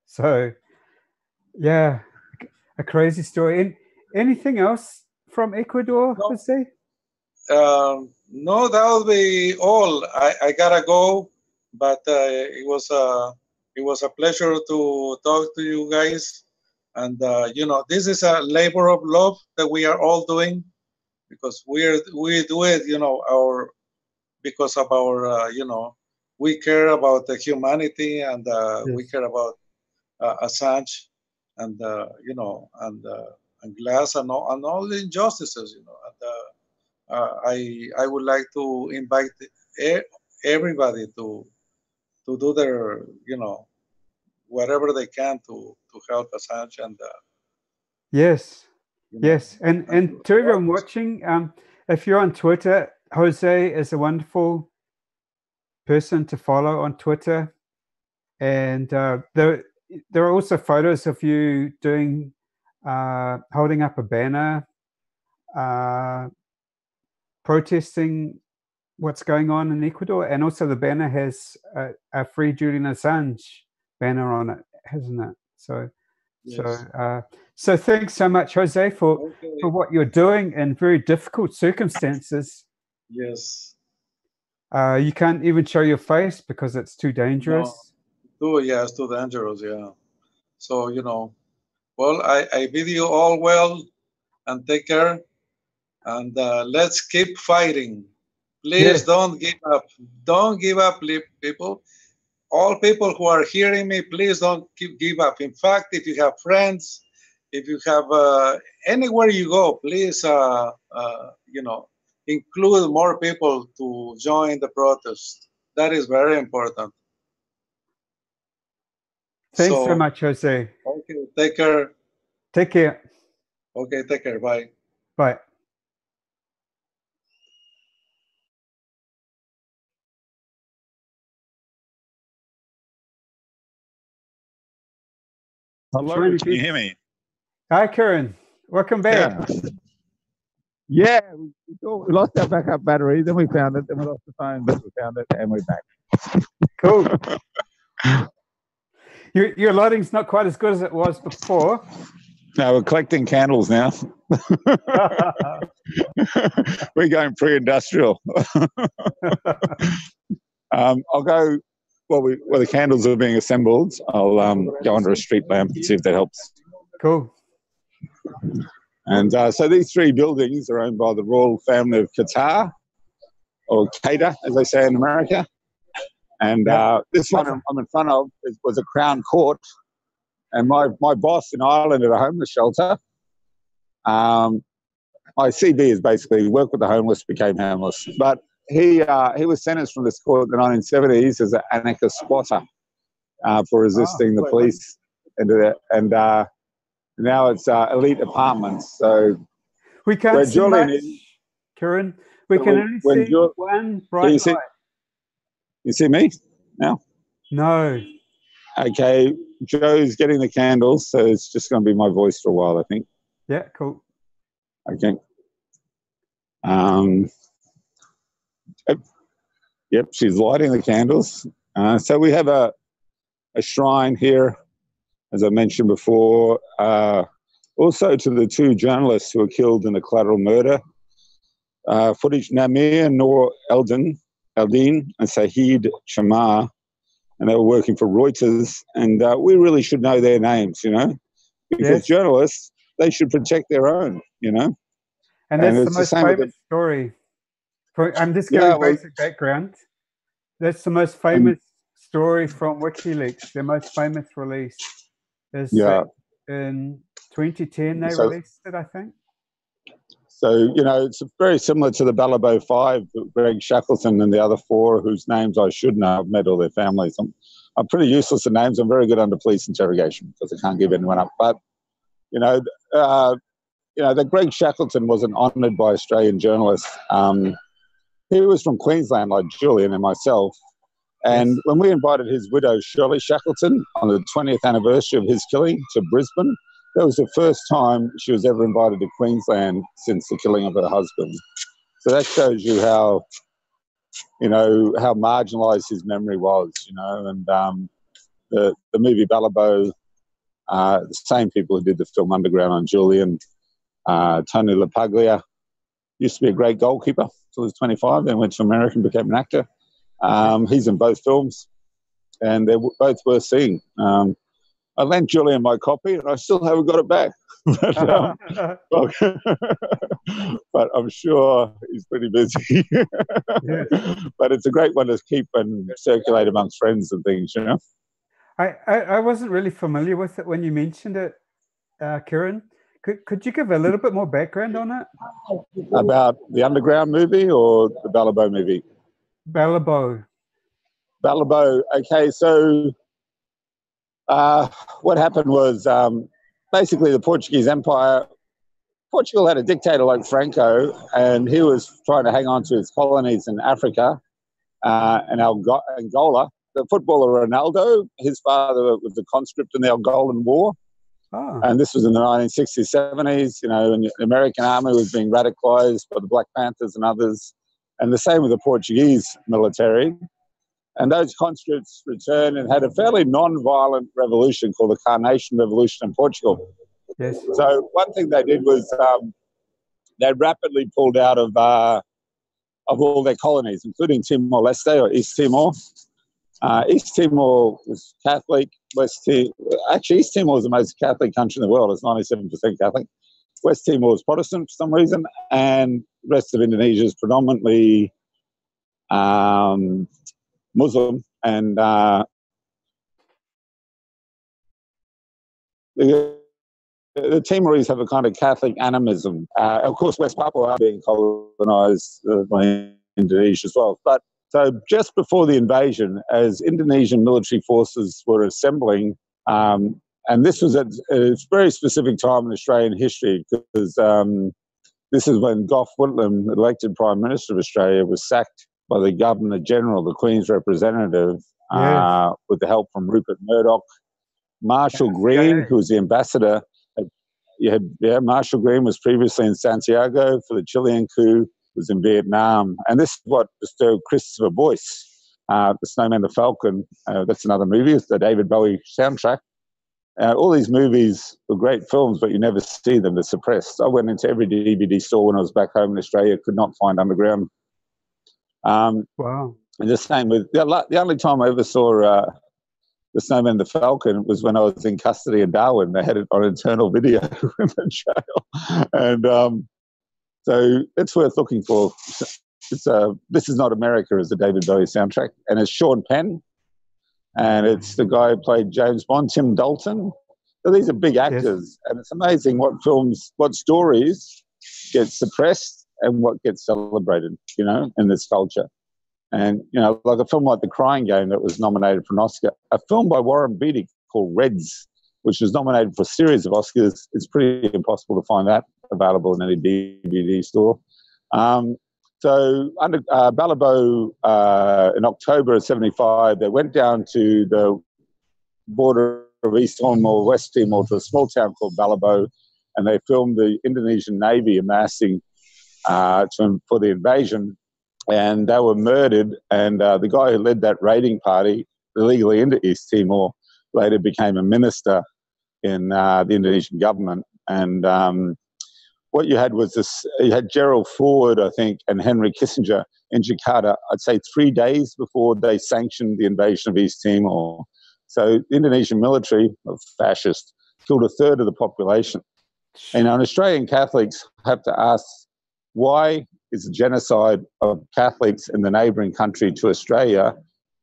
So, yeah, a crazy story. Anything else from Ecuador, Jose? No, that will be all. I gotta go, but it was a pleasure to talk to you guys. And you know, this is a labor of love that we are all doing because we do it, you know, because of our you know, we care about the humanity and we care about Assange and you know, and Glass and all the injustices, you know. And I would like to invite everybody to do their, you know, whatever they can to help Assange and yes, yes, and to everyone watching, if you're on Twitter, Jose is a wonderful person to follow on Twitter, and there are also photos of you doing holding up a banner, protesting what's going on in Ecuador, and also the banner has a Free Julian Assange banner on it, hasn't it? So So thanks so much, Jose, for what you're doing in very difficult circumstances. Yes. You can't even show your face because it's too dangerous. No. It's too dangerous, yeah. So, well, I bid you all well and take care. And let's keep fighting. Please don't give up. Don't give up, people. All people who are hearing me, please don't give up. In fact, if you have friends, if you have anywhere you go, please, include more people to join the protest. That is very important. Thanks so much, Jose. Okay, take care. Take care. Okay, take care. Bye. Bye. Hello, can you hear me? Hi, Karen. Welcome back. Yeah, we lost our backup battery, then we found it, then we lost the phone, but we found it, and we're back. Cool. Your lighting's not quite as good as it was before. No, we're collecting candles now. We're going pre-industrial. I'll go. While the candles are being assembled, I'll go under a street lamp and see if that helps. Cool. And so these three buildings are owned by the royal family of Qatar, or Qatar, as they say in America. And this one I'm in front of was a Crown Court. And my boss in Ireland at a homeless shelter, my CV is basically work with the homeless, became homeless. But he was sentenced from this court in the 1970s as an anarchist squatter for resisting the police. And now it's elite apartments. So we can't see much, Kieran. We can only see one bright light. You see me now? No. Okay, Joe's getting the candles, so it's just going to be my voice for a while, I think. Yeah, cool. Okay. Yep, she's lighting the candles. So we have a shrine here, as I mentioned before, also to the two journalists who were killed in a collateral murder. Footage Namir Noor Eldin and Sahid Chamar, and they were working for Reuters, and we really should know their names, because journalists, they should protect their own, And that's the most famous story. I'm just giving basic background. That's the most famous story from WikiLeaks. Their most famous release is in 2010 they released it, I think. So, it's very similar to the Balibo 5, Greg Shackleton and the other four whose names I should know. I've met all their families. I'm pretty useless at names. I'm very good under police interrogation because I can't give anyone up. But, that Greg Shackleton wasn't honoured by Australian journalists. He was from Queensland, like Julian and myself. And when we invited his widow, Shirley Shackleton, on the 20th anniversary of his killing to Brisbane, that was the first time she was ever invited to Queensland since the killing of her husband. So that shows you how marginalised his memory was, and the movie Balibo, the same people who did the film Underground on Julian, Tony LaPaglia, used to be a great goalkeeper until he was 25, then went to America and became an actor. He's in both films, and they're both worth seeing. I lent Julian my copy, and I still haven't got it back. But I'm sure he's pretty busy. But it's a great one to keep and circulate amongst friends and things, I wasn't really familiar with it when you mentioned it, Kieran. Could you give a little bit more background on it? About the Underground movie or the Balibo movie? Balibo. Okay, so what happened was basically the Portuguese Empire. Portugal had a dictator like Franco, and he was trying to hang on to his colonies in Africa and Angola. The footballer Ronaldo, his father was a conscript in the Angolan War. Oh. And this was in the 1960s, 70s, and the American army was being radicalized by the Black Panthers and others. And the same with the Portuguese military. And those conscripts returned and had a fairly non-violent revolution called the Carnation Revolution in Portugal. Yes. So one thing they did was they rapidly pulled out of all their colonies, including Timor-Leste or East Timor. East Timor was Catholic. East Timor is the most Catholic country in the world. It's 97% Catholic. West Timor is Protestant for some reason, and the rest of Indonesia is predominantly Muslim. And the Timorese have a kind of Catholic animism. Of course, West Papua are being colonized by Indonesia as well. But so just before the invasion, as Indonesian military forces were assembling, and this was at a very specific time in Australian history, because this is when Gough Whitlam, elected Prime Minister of Australia, was sacked by the Governor-General, the Queen's representative, with the help from Rupert Murdoch. Marshall Green, who was the ambassador, Marshall Green was previously in Santiago for the Chilean coup, was in Vietnam. And this is what bestowed Christopher Boyce, The Snowman, the Falcon. That's another movie. It's the David Bowie soundtrack. All these movies were great films, but you never see them. They're suppressed. I went into every DVD store when I was back home in Australia, could not find Underground. Wow. And the same with the only time I ever saw The Snowman, the Falcon was when I was in custody in Darwin. They had it on internal video in the jail. And so it's worth looking for. This Is Not America is the David Bowie soundtrack. And it's Sean Penn. And it's the guy who played James Bond, Tim Dalton. So these are big actors. Yes. And it's amazing what stories get suppressed and what gets celebrated, in this culture. And, like a film like The Crying Game that was nominated for an Oscar, a film by Warren Beatty called Reds, which was nominated for a series of Oscars. It's pretty impossible to find that available in any DVD store. So under Balibo, in October of 75, they went down to the border of East Timor, West Timor, to a small town called Balibo, and they filmed the Indonesian Navy amassing for the invasion. And they were murdered, and the guy who led that raiding party illegally into East Timor later became a minister in the Indonesian government. And what you had was you had Gerald Ford, I think, and Henry Kissinger in Jakarta, I'd say 3 days before they sanctioned the invasion of East Timor. So the Indonesian military, fascist, killed a third of the population. And Australian Catholics have to ask, why is the genocide of Catholics in the neighbouring country to Australia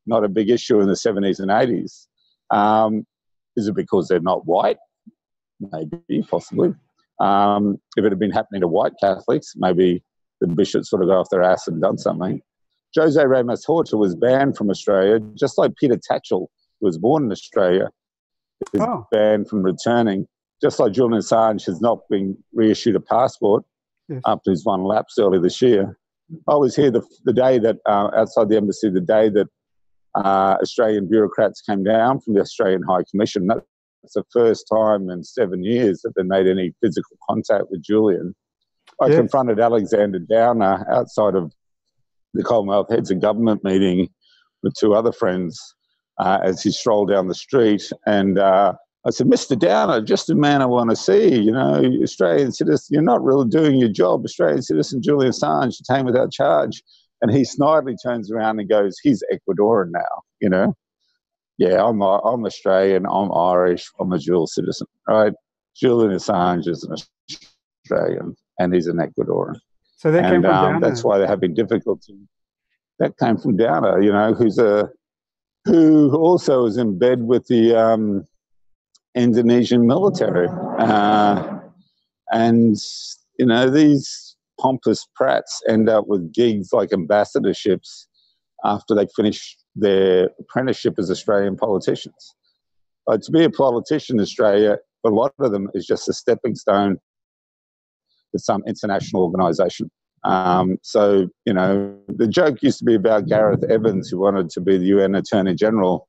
not a big issue in the 70s and 80s? Is it because they're not white? Maybe, possibly. If it had been happening to white Catholics, maybe the bishops sort of got off their ass and done something. Jose Ramos Horta was banned from Australia, just like Peter Tatchell, who was born in Australia, is banned from returning, just like Julian Assange has not been reissued a passport after his one lapse early this year. I was here the day that, outside the embassy, the day that Australian bureaucrats came down from the Australian High Commission. That's the first time in 7 years that they made any physical contact with Julian. I confronted Alexander Downer outside of the Commonwealth Heads of Government meeting with two other friends as he strolled down the street. And I said, Mr. Downer, just the man I want to see. Australian citizen, you're not really doing your job. Australian citizen Julian Assange detained without charge. And he snidely turns around and goes, he's Ecuadorian now, Yeah, I'm Australian, I'm Irish, I'm a dual citizen, right? Julian Assange is an Australian and he's an Ecuadorian. So that came from Downer. That's why they're having difficulty. That came from Downer, who also is in bed with the Indonesian military. And these pompous prats end up with gigs like ambassadorships after they finish their apprenticeship as Australian politicians. To be a politician in Australia, for a lot of them, is just a stepping stone to some international organisation. So, the joke used to be about Gareth Evans, who wanted to be the UN Attorney General.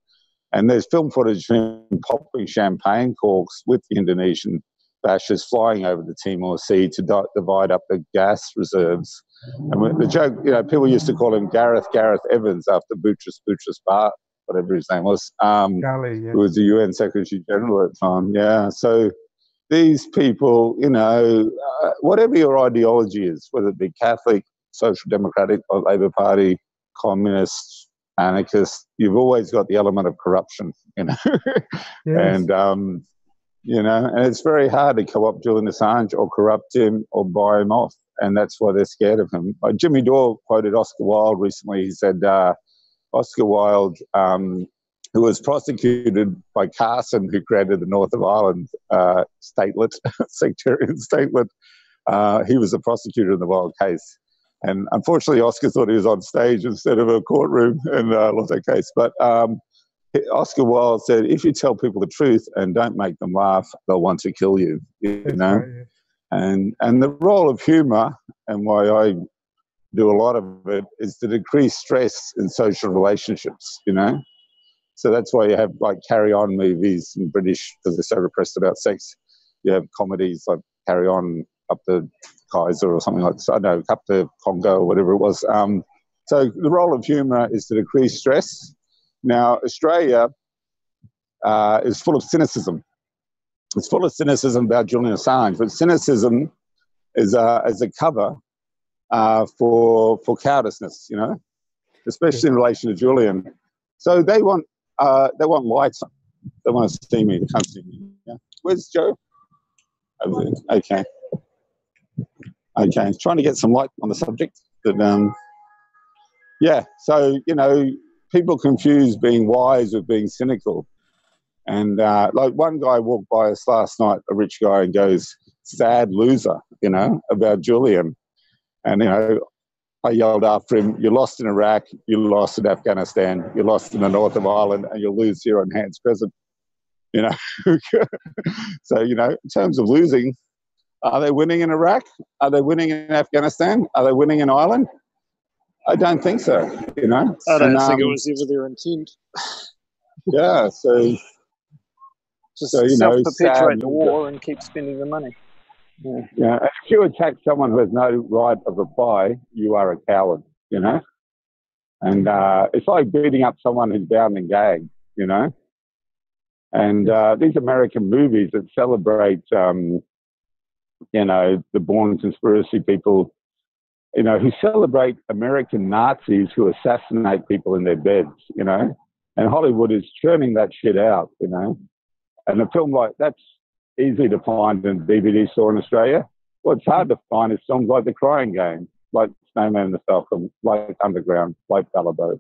And there's film footage of him popping champagne corks with the Indonesian fascists flying over the Timor Sea to divide up the gas reserves. And the joke, people used to call him Gareth Evans after Boutros Bar, whatever his name was, who was the UN Secretary General at the time. Yeah, so these people, whatever your ideology is, whether it be Catholic, Social Democratic, or Labour Party, Communist, anarchist, you've always got the element of corruption, Yes. And, and it's very hard to co-opt Julian Assange or corrupt him or buy him off. And that's why they're scared of him. Jimmy Dore quoted Oscar Wilde recently. He said, Oscar Wilde, who was prosecuted by Carson, who created the North of Ireland statelet, sectarian statelet. He was the prosecutor in the Wilde case. And unfortunately, Oscar thought he was on stage instead of a courtroom and lost that case. But Oscar Wilde said, if you tell people the truth and don't make them laugh, they'll want to kill you, Right, yeah. And the role of humour, and why I do a lot of it, is to decrease stress in social relationships, So that's why you have Carry On movies in British, because they're so repressed about sex. You have comedies like Carry On up the Kaiser or something like that. I know, up to Congo or whatever it was. So the role of humour is to decrease stress. Now, Australia is full of cynicism. It's full of cynicism about Julian Assange, but cynicism is as a cover for cowardice, especially in relation to Julian. So they want lights. They want to see me. They can't see me. Yeah. Where's Joe? Over there. Okay. Trying to get some light on the subject. But so people confuse being wise with being cynical. And one guy walked by us last night, a rich guy, and goes, "Sad loser," about Julian. And I yelled after him, "You lost in Iraq, you lost in Afghanistan, you lost in the north of Ireland, and you'll lose here on Hans Crescent." So, in terms of losing, are they winning in Iraq? Are they winning in Afghanistan? Are they winning in Ireland? I don't think so, I don't think it was ever their intent. Yeah, so... Just self-perpetuate the war and keep spending the money. Yeah, if you attack someone who has no right of reply, you are a coward, And it's like beating up someone who's bound and gagged, And these American movies that celebrate, the born conspiracy people, who celebrate American Nazis who assassinate people in their beds, And Hollywood is churning that shit out, And a film like that's easy to find in DVD store in Australia. What's hard to find is films like The Crying Game, like Snowman and the Falcon, like Underground, like Ballabo.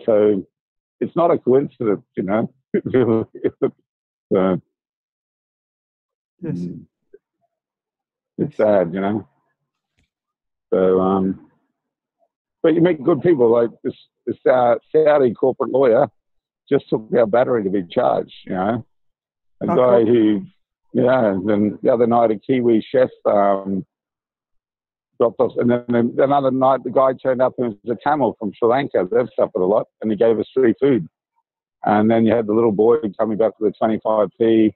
So it's not a coincidence, Yes. It's sad, So, but you meet good people like this Saudi corporate lawyer. Just took our battery to be charged, A guy who, then the other night a Kiwi chef dropped off, and then another night the guy turned up and it was a Tamil from Sri Lanka. They've suffered a lot, and he gave us free food. And then you had the little boy coming back with a 25p.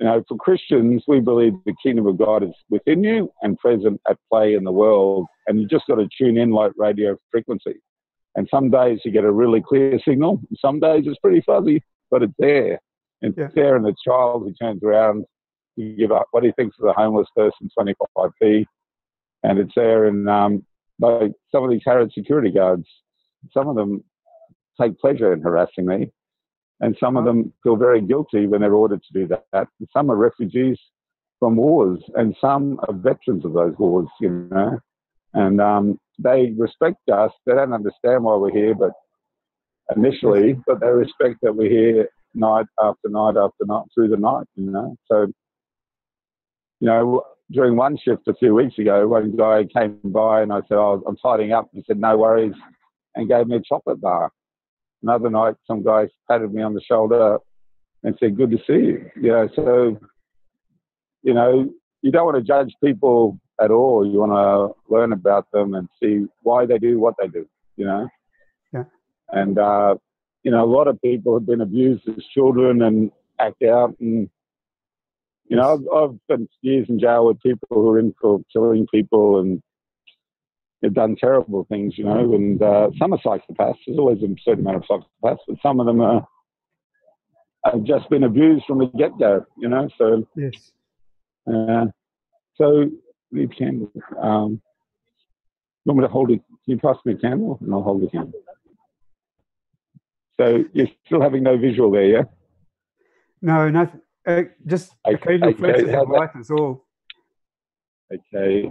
For Christians, we believe the kingdom of God is within you and present at play in the world, and you just got to tune in like radio frequency. And some days you get a really clear signal. And some days it's pretty fuzzy, but it's there. It's there in the child who turns around to give up what he thinks of the homeless person, 25p. And it's there in like some of these Harrods security guards. Some of them take pleasure in harassing me. And some of them feel very guilty when they're ordered to do that. And some are refugees from wars, and some are veterans of those wars, And they respect us. They don't understand why we're here, but initially, but they respect that we're here night after night after night through the night, So, during one shift a few weeks ago, one guy came by and I said, I'm tidying up. He said, no worries, and gave me a chocolate bar. Another night, some guy patted me on the shoulder and said, good to see you. So, you don't want to judge people at all. You want to learn about them and see why they do what they do, Yeah. And, a lot of people have been abused as children and act out. And, I've spent years in jail with people who are in for killing people. And have done terrible things, you know, and some are psychopaths. There's always a certain amount of psychopaths, but some of them have just been abused from the get-go, you know. So yes. So leave candle. You want me to hold it? Can you pass me a candle and I'll hold the candle? So you're still having no visual there, yeah? No, nothing. Just occasional flashes of light is all. Okay.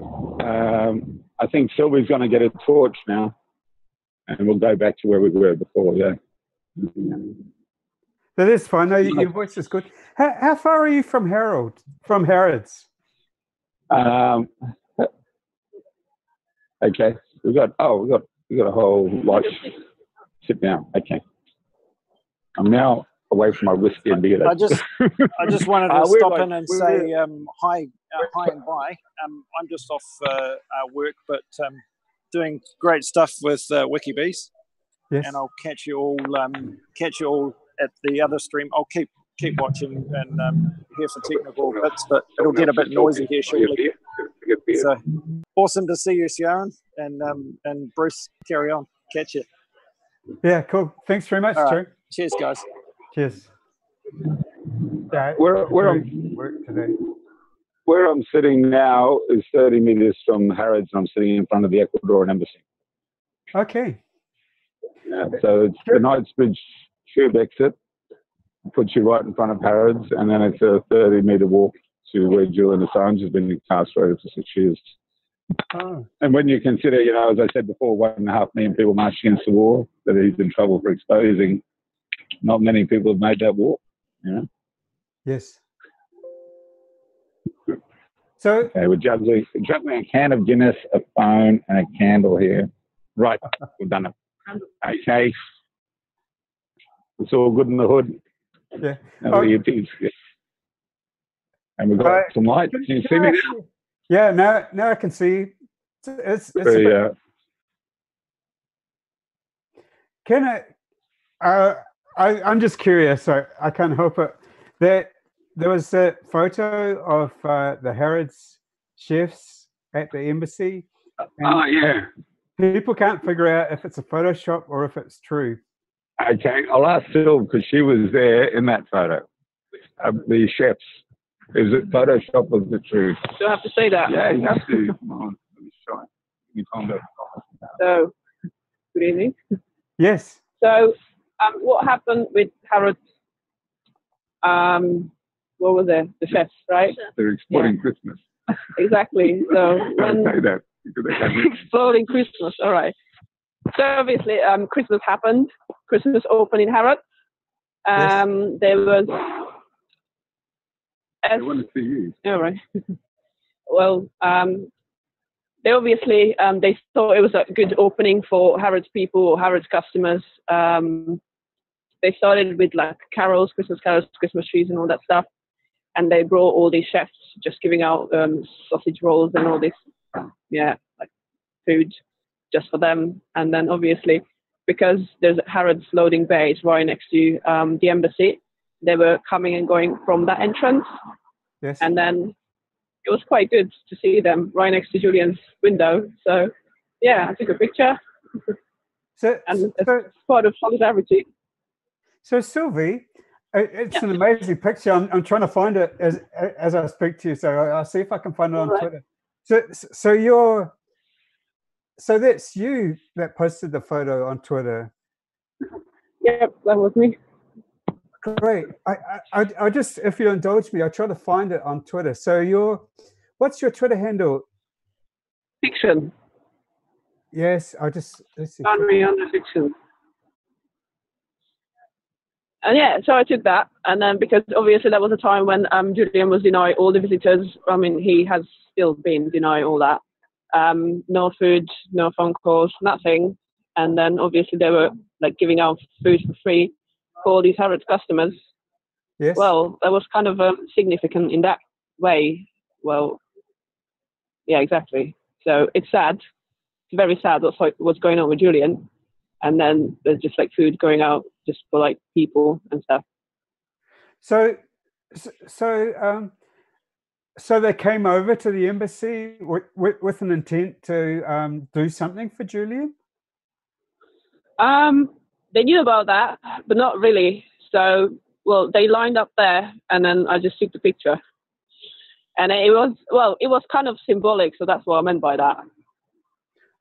I think Sylvie's going to get a torch now, and we'll go back to where we were before, yeah. That is fine. No, your voice is good. How far are you from Harrods? Okay. We got a whole lot. Sit down. Okay. I'm now away from my whiskey and beer. I just wanted to stop in and say hi and bye. I'm just off work, but doing great stuff with WikiBees. Yes. And I'll catch you all at the other stream. I'll keep watching and here for technical bits, but it'll get a bit noisy here shortly. So awesome to see you, Sharon, and Bruce. Carry on. Catch you. Yeah, cool. Thanks very much, Joe. Cheers, guys. Cheers. Yeah, where I'm sitting now is 30 meters from Harrods, and I'm sitting in front of the Ecuadorian embassy. Okay. Yeah, so it's the Knightsbridge tube exit, puts you right in front of Harrods, and then it's a 30-meter walk to where Julian Assange has been incarcerated for 6 years. Oh. And when you consider, you know, as I said before, 1.5 million people marched against the war that he's in trouble for exposing, not many people have made that walk, you know? Yes. So okay, we're juggling a can of Guinness, a phone, and a candle here. Right, we've done it. Okay. It's all good in the hood. Yeah. And we've got some light. Can you see me now? Yeah, now I can see. It's very, I'm just curious, so I can't help it. There was a photo of the Harrods chefs at the embassy. Oh, yeah. People can't figure out if it's a Photoshop or if it's true. Okay, I'll ask Phil because she was there in that photo. The chefs. Is it Photoshop or the truth? Do I have to say that? Yeah, you have to. Come on, let me try. You can't go. So, good evening. Yes. So, what happened with Harrods? What was it? The chefs, right? They're exporting Christmas. Exactly. So when say that because they have exploding Christmas. All right. So obviously, Christmas happened. Christmas opened in Harrods. Yes. There was. I want to see you. All right. Well, they obviously they thought it was a good opening for Harrods people or Harrods customers. They started with like carols, Christmas carols, Christmas trees, and all that stuff. And they brought all these chefs just giving out sausage rolls and all this, like food just for them. And then obviously, because there's Harrods loading bays right next to the embassy, they were coming and going from that entrance. Yes. And then it was quite good to see them right next to Julian's window. So, yeah, I took a picture. And it's part of solidarity. So, Sylvie, it's an amazing picture. I'm trying to find it as I speak to you. So I'll see if I can find it on Twitter. So that's you that posted the photo on Twitter. Yep, that was me. Great. I just, if you indulge me, I try to find it on Twitter. So what's your Twitter handle? Fiction. Yes, let's see. Under fiction. And yeah, so I took that, and then because obviously that was a time when Julian was denied all the visitors. I mean, he has still been denied all that. No food, no phone calls, nothing. And then obviously they were like giving out food for free for all these Harrods customers. Yes. Well, that was kind of significant in that way. Well, yeah, exactly. So it's sad. It's very sad what's going on with Julian. And then there's just like food going out just for like people and stuff. So So they came over to the embassy with an intent to do something for Julian? They knew about that, but not really. So, well, they lined up there, and then I just took the picture. And it was kind of symbolic, so that's what I meant by that.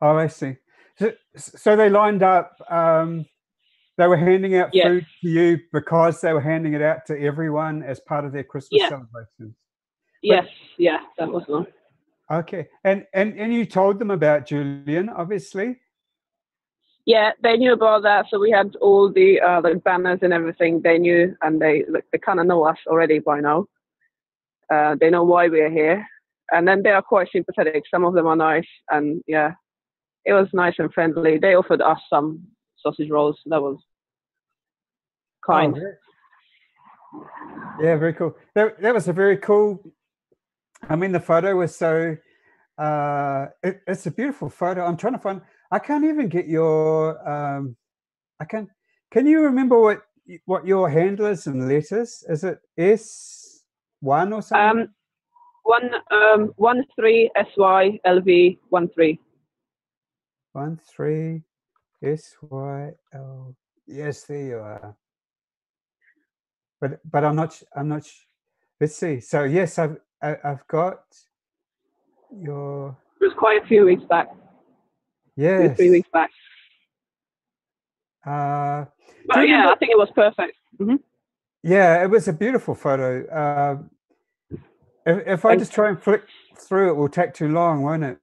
Oh, I see. So they lined up. They were handing out food to you because they were handing it out to everyone as part of their Christmas celebrations. Yes, that was one. Okay, and you told them about Julian, obviously. Yeah, they knew about that. So we had all the banners and everything. They knew, and they kind of know us already by now. They know why we're here, and then they are quite sympathetic. Some of them are nice, and yeah, it was nice and friendly. They offered us some sausage rolls. That was kind. Oh, yeah, very cool. That was a very cool. I mean, the photo was so. It's a beautiful photo. I'm trying to find. I can't even get your. I can. Can you remember what your handle is in letters? Is it S1 or something? 13 SYLV 13. 13 SYL. Yes, there you are. But I'm not. Let's see. So yes, I've got your. It was quite a few weeks back. Yes. 2-3 weeks back. But yeah, I think it was perfect. Mm-hmm. Yeah, it was a beautiful photo. If I just try and flick through, it will take too long, won't it?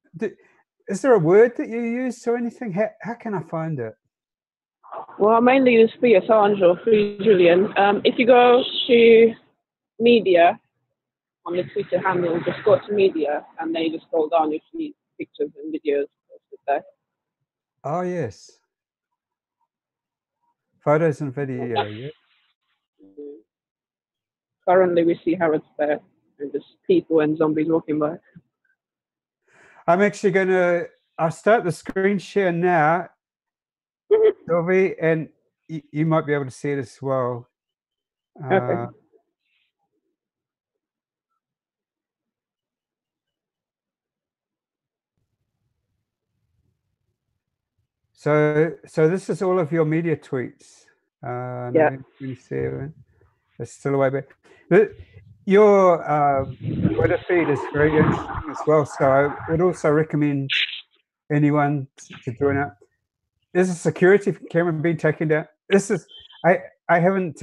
Is there a word that you use or anything? How can I find it? Well, I mainly use Free Assange or Free Julian. If you go to media on the Twitter handle, just go to media, and then you just scroll down, you see pictures and videos. There. Oh yes, photos and video. Yeah. Currently, we see Harrods there, and just people and zombies walking by. I'm actually going to. I'll start the screen share now, Sylvie, and you might be able to see it as well. Okay. So this is all of your media tweets. November 27. That's still a way back. Your Twitter feed is very interesting as well. So I would also recommend anyone to join up. There's a security camera being taken down. This is I haven't.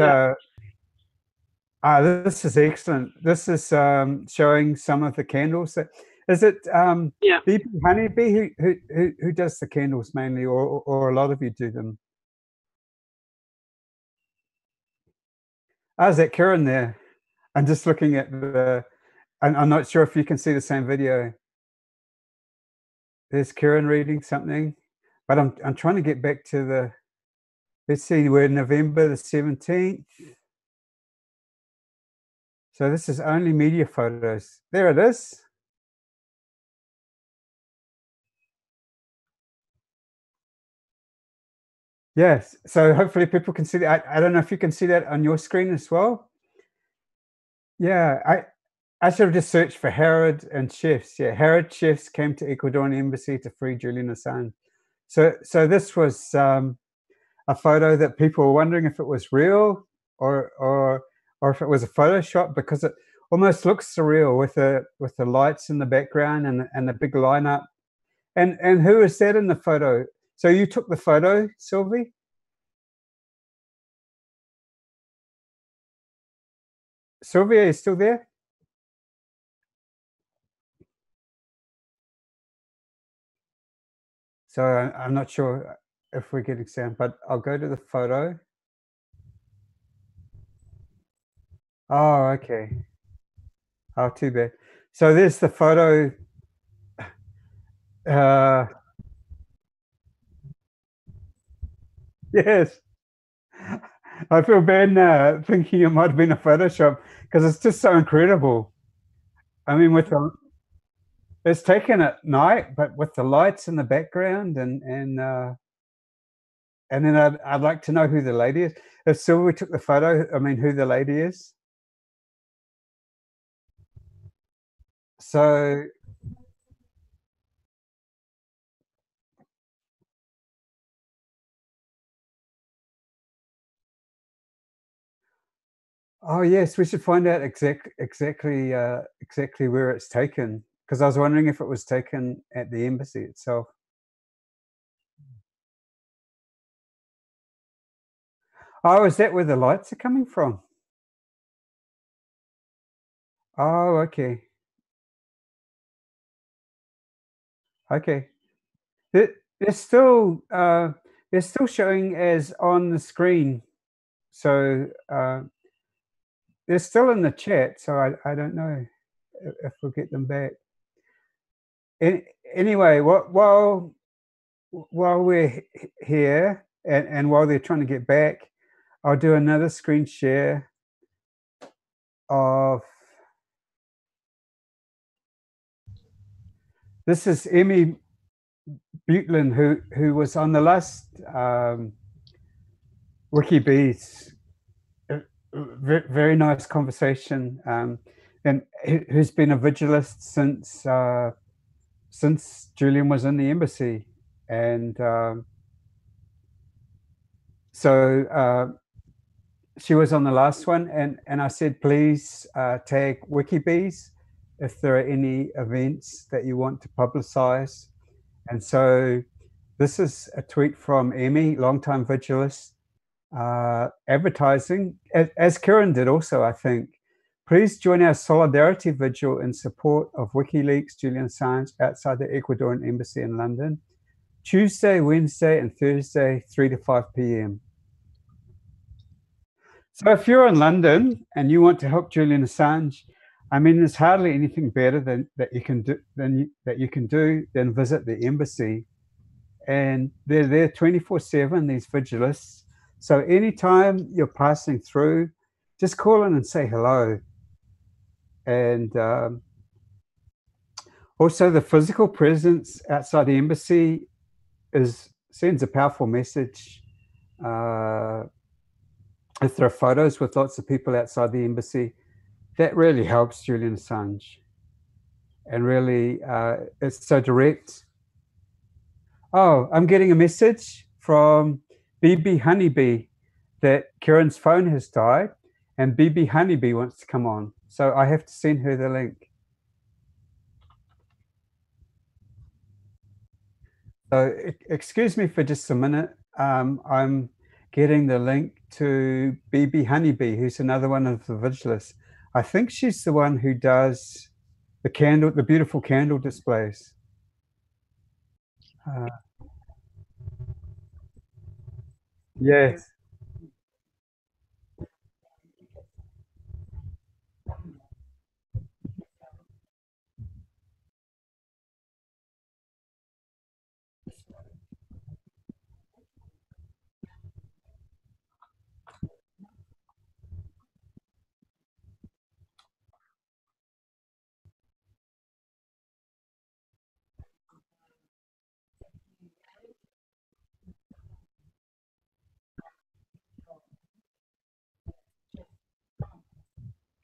This is excellent. This is showing some of the candles. Is it BP Honeybee who does the candles mainly, or a lot of you do them? Is that Karen there? I'm just looking at I'm not sure if you can see the same video. There's Karen reading something, but I'm trying to get back to the. Let's see, we're November the 17th. So this is only media photos. There it is. Yes, so hopefully people can see that. I don't know if you can see that on your screen as well. Yeah, I should have just searched for Harrod and chefs. Yeah, Harrod chefs came to Ecuadorian embassy to free Julian Assange. So this was a photo that people were wondering if it was real or if it was a Photoshop, because it almost looks surreal with the lights in the background and the big lineup. And who is that in the photo? So you took the photo, Sylvie? Sylvia, are you still there? So I'm not sure if we're getting sound, but I'll go to the photo. Oh, okay. Oh, too bad. So there's the photo. Yes. I feel bad now thinking it might have been a Photoshop, because it's just so incredible. I mean, it's taken at night, but with the lights in the background, and then I'd like to know who the lady is. If Sylvie took the photo, I mean, who the lady is. So oh yes, we should find out exactly where it's taken, because I was wondering if it was taken at the embassy itself. Oh, is that where the lights are coming from? Oh, okay. Okay. They're still showing as on the screen, so they're still in the chat. So I don't know if we'll get them back. Anyway, while we're here and while they're trying to get back, I'll do another screen share of. This is Emmy Butlin, who was on the last WikiBees. Very nice conversation, and who's been a vigilist since Julian was in the embassy, and so she was on the last one, and I said, please tag WikiBees if there are any events that you want to publicize. And so this is a tweet from Emmy, longtime vigilist, advertising, as Kieran did also, I think. Please join our solidarity vigil in support of WikiLeaks Julian Assange outside the Ecuadorian embassy in London, Tuesday, Wednesday, and Thursday, 3 to 5 p.m. So if you're in London and you want to help Julian Assange, I mean, there's hardly anything better that you can do than visit the embassy, and they're there 24/7. These vigilists. So anytime you're passing through, just call in and say hello. And also, the physical presence outside the embassy sends a powerful message. If there are photos with lots of people outside the embassy, that really helps Julian Assange. And really, it's so direct. Oh, I'm getting a message from BB Honeybee that Kieran's phone has died, and BB Honeybee wants to come on. So I have to send her the link. So excuse me for just a minute. I'm getting the link to BB Honeybee, who's another one of the vigilists. I think she's the one who does the beautiful candle displays. Yes.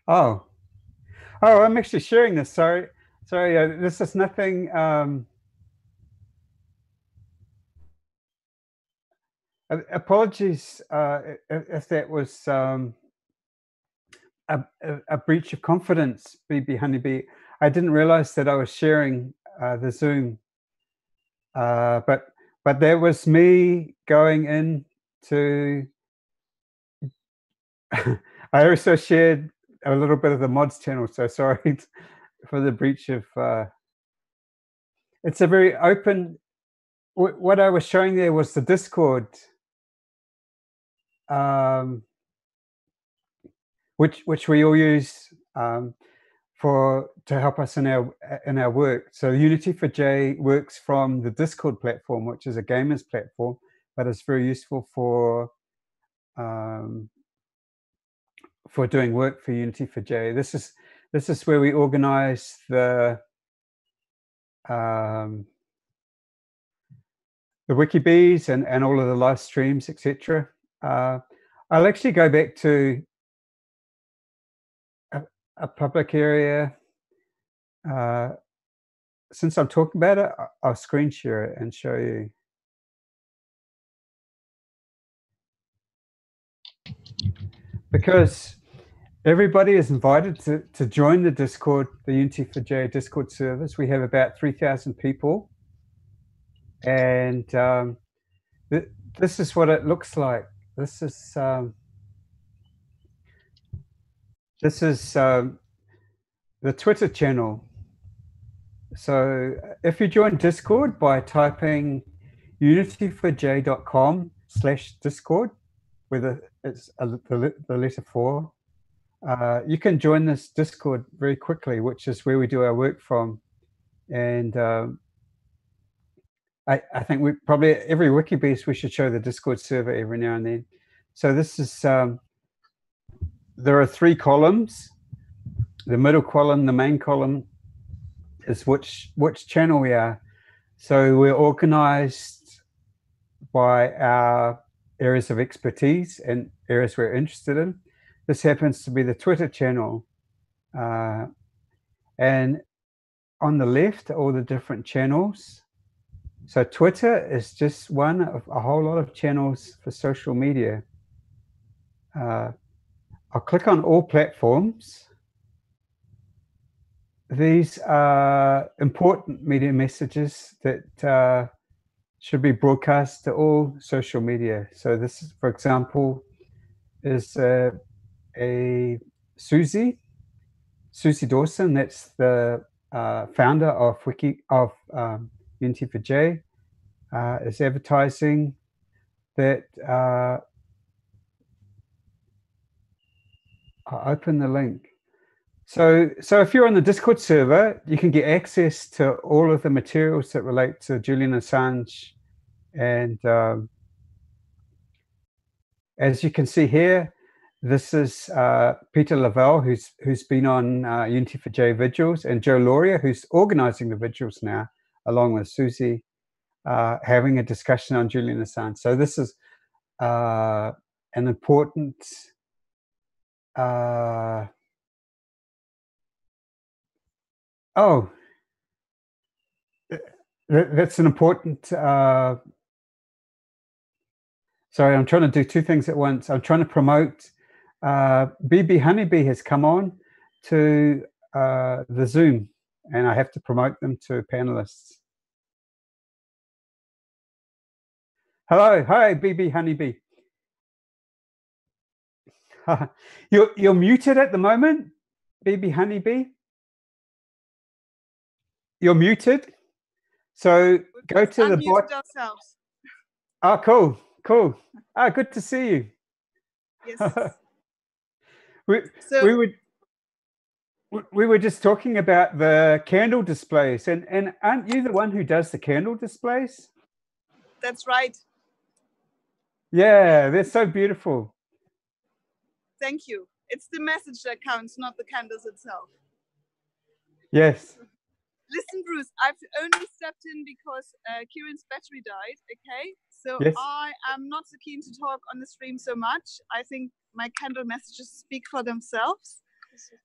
Oh, I'm actually sharing this. Sorry. This is nothing. Apologies if that was a breach of confidence, BB Honeybee. I didn't realize that I was sharing the Zoom, but that was me going into. I also shared a little bit of the mods channel, so sorry for the breach of. It's a very open. What I was showing there was the Discord, which we all use to help us in our work. So Unity for J works from the Discord platform, which is a gamers platform, but it's very useful for doing work for Unity for J. This is where we organize the WikiBees and all of the live streams, etc. I'll actually go back to a public area since I'm talking about it, I'll screen share it and show you. Because everybody is invited to join the Discord, the Unity for J Discord service. We have about 3,000 people. And this is what it looks like. This is the Twitter channel. So if you join Discord by typing unityforj.com/Discord, where it's the letter 4, you can join this Discord very quickly, which is where we do our work from. And I think we probably, every Wikibeast, we should show the Discord server every now and then. So this is, there are 3 columns. The middle column, the main column, is which channel we are. So we're organized by our areas of expertise and areas we're interested in. This happens to be the Twitter channel. And on the left are all the different channels. So Twitter is just one of a whole lot of channels for social media. I'll click on all platforms. These are important media messages that should be broadcast to all social media. So this is, for example, is a Susie Dawson. That's the founder of Unity for J, is advertising that. I'll open the link. So if you're on the Discord server, you can get access to all of the materials that relate to Julian Assange. And as you can see here, this is Peter Lavelle, who's been on Unity for J vigils, and Joe Lauria, who's organizing the vigils now, along with Susie, having a discussion on Julian Assange. So this is an important that's an important sorry, I'm trying to do 2 things at once. I'm trying to promote BB Honeybee has come on to the Zoom, and I have to promote them to panelists. Hello, hi BB Honeybee. You're muted at the moment, BB Honeybee. You're muted. So go to the bottom. Oh, cool. Ah, good to see you. Yes. we were just talking about the candle displays, and aren't you the one who does the candle displays? That's right. Yeah, they're so beautiful. Thank you. It's the message that counts, not the candles itself. Yes. Listen, Bruce, I've only stepped in because Kieran's battery died, okay? So yes. I am not so keen to talk on the stream so much. I think my candle messages speak for themselves.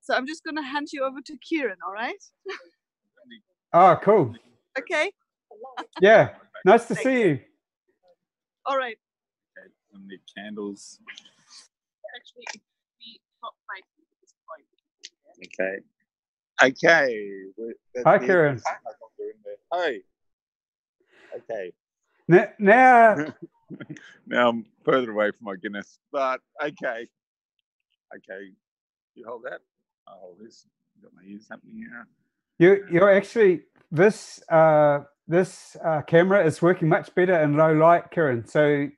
So I'm just going to hand you over to Kieran, all right? Oh, cool. Okay. Yeah, nice to see you. All right. Okay, some need candles. Actually, we top 5 at this point. Okay. Okay. Hi, Kieran. Hi. Okay. Now now I'm further away from my Guinness, but okay. Okay. You hold that. I'll hold this. Got my ears happening here. You're actually this camera is working much better in low light, Kieran. So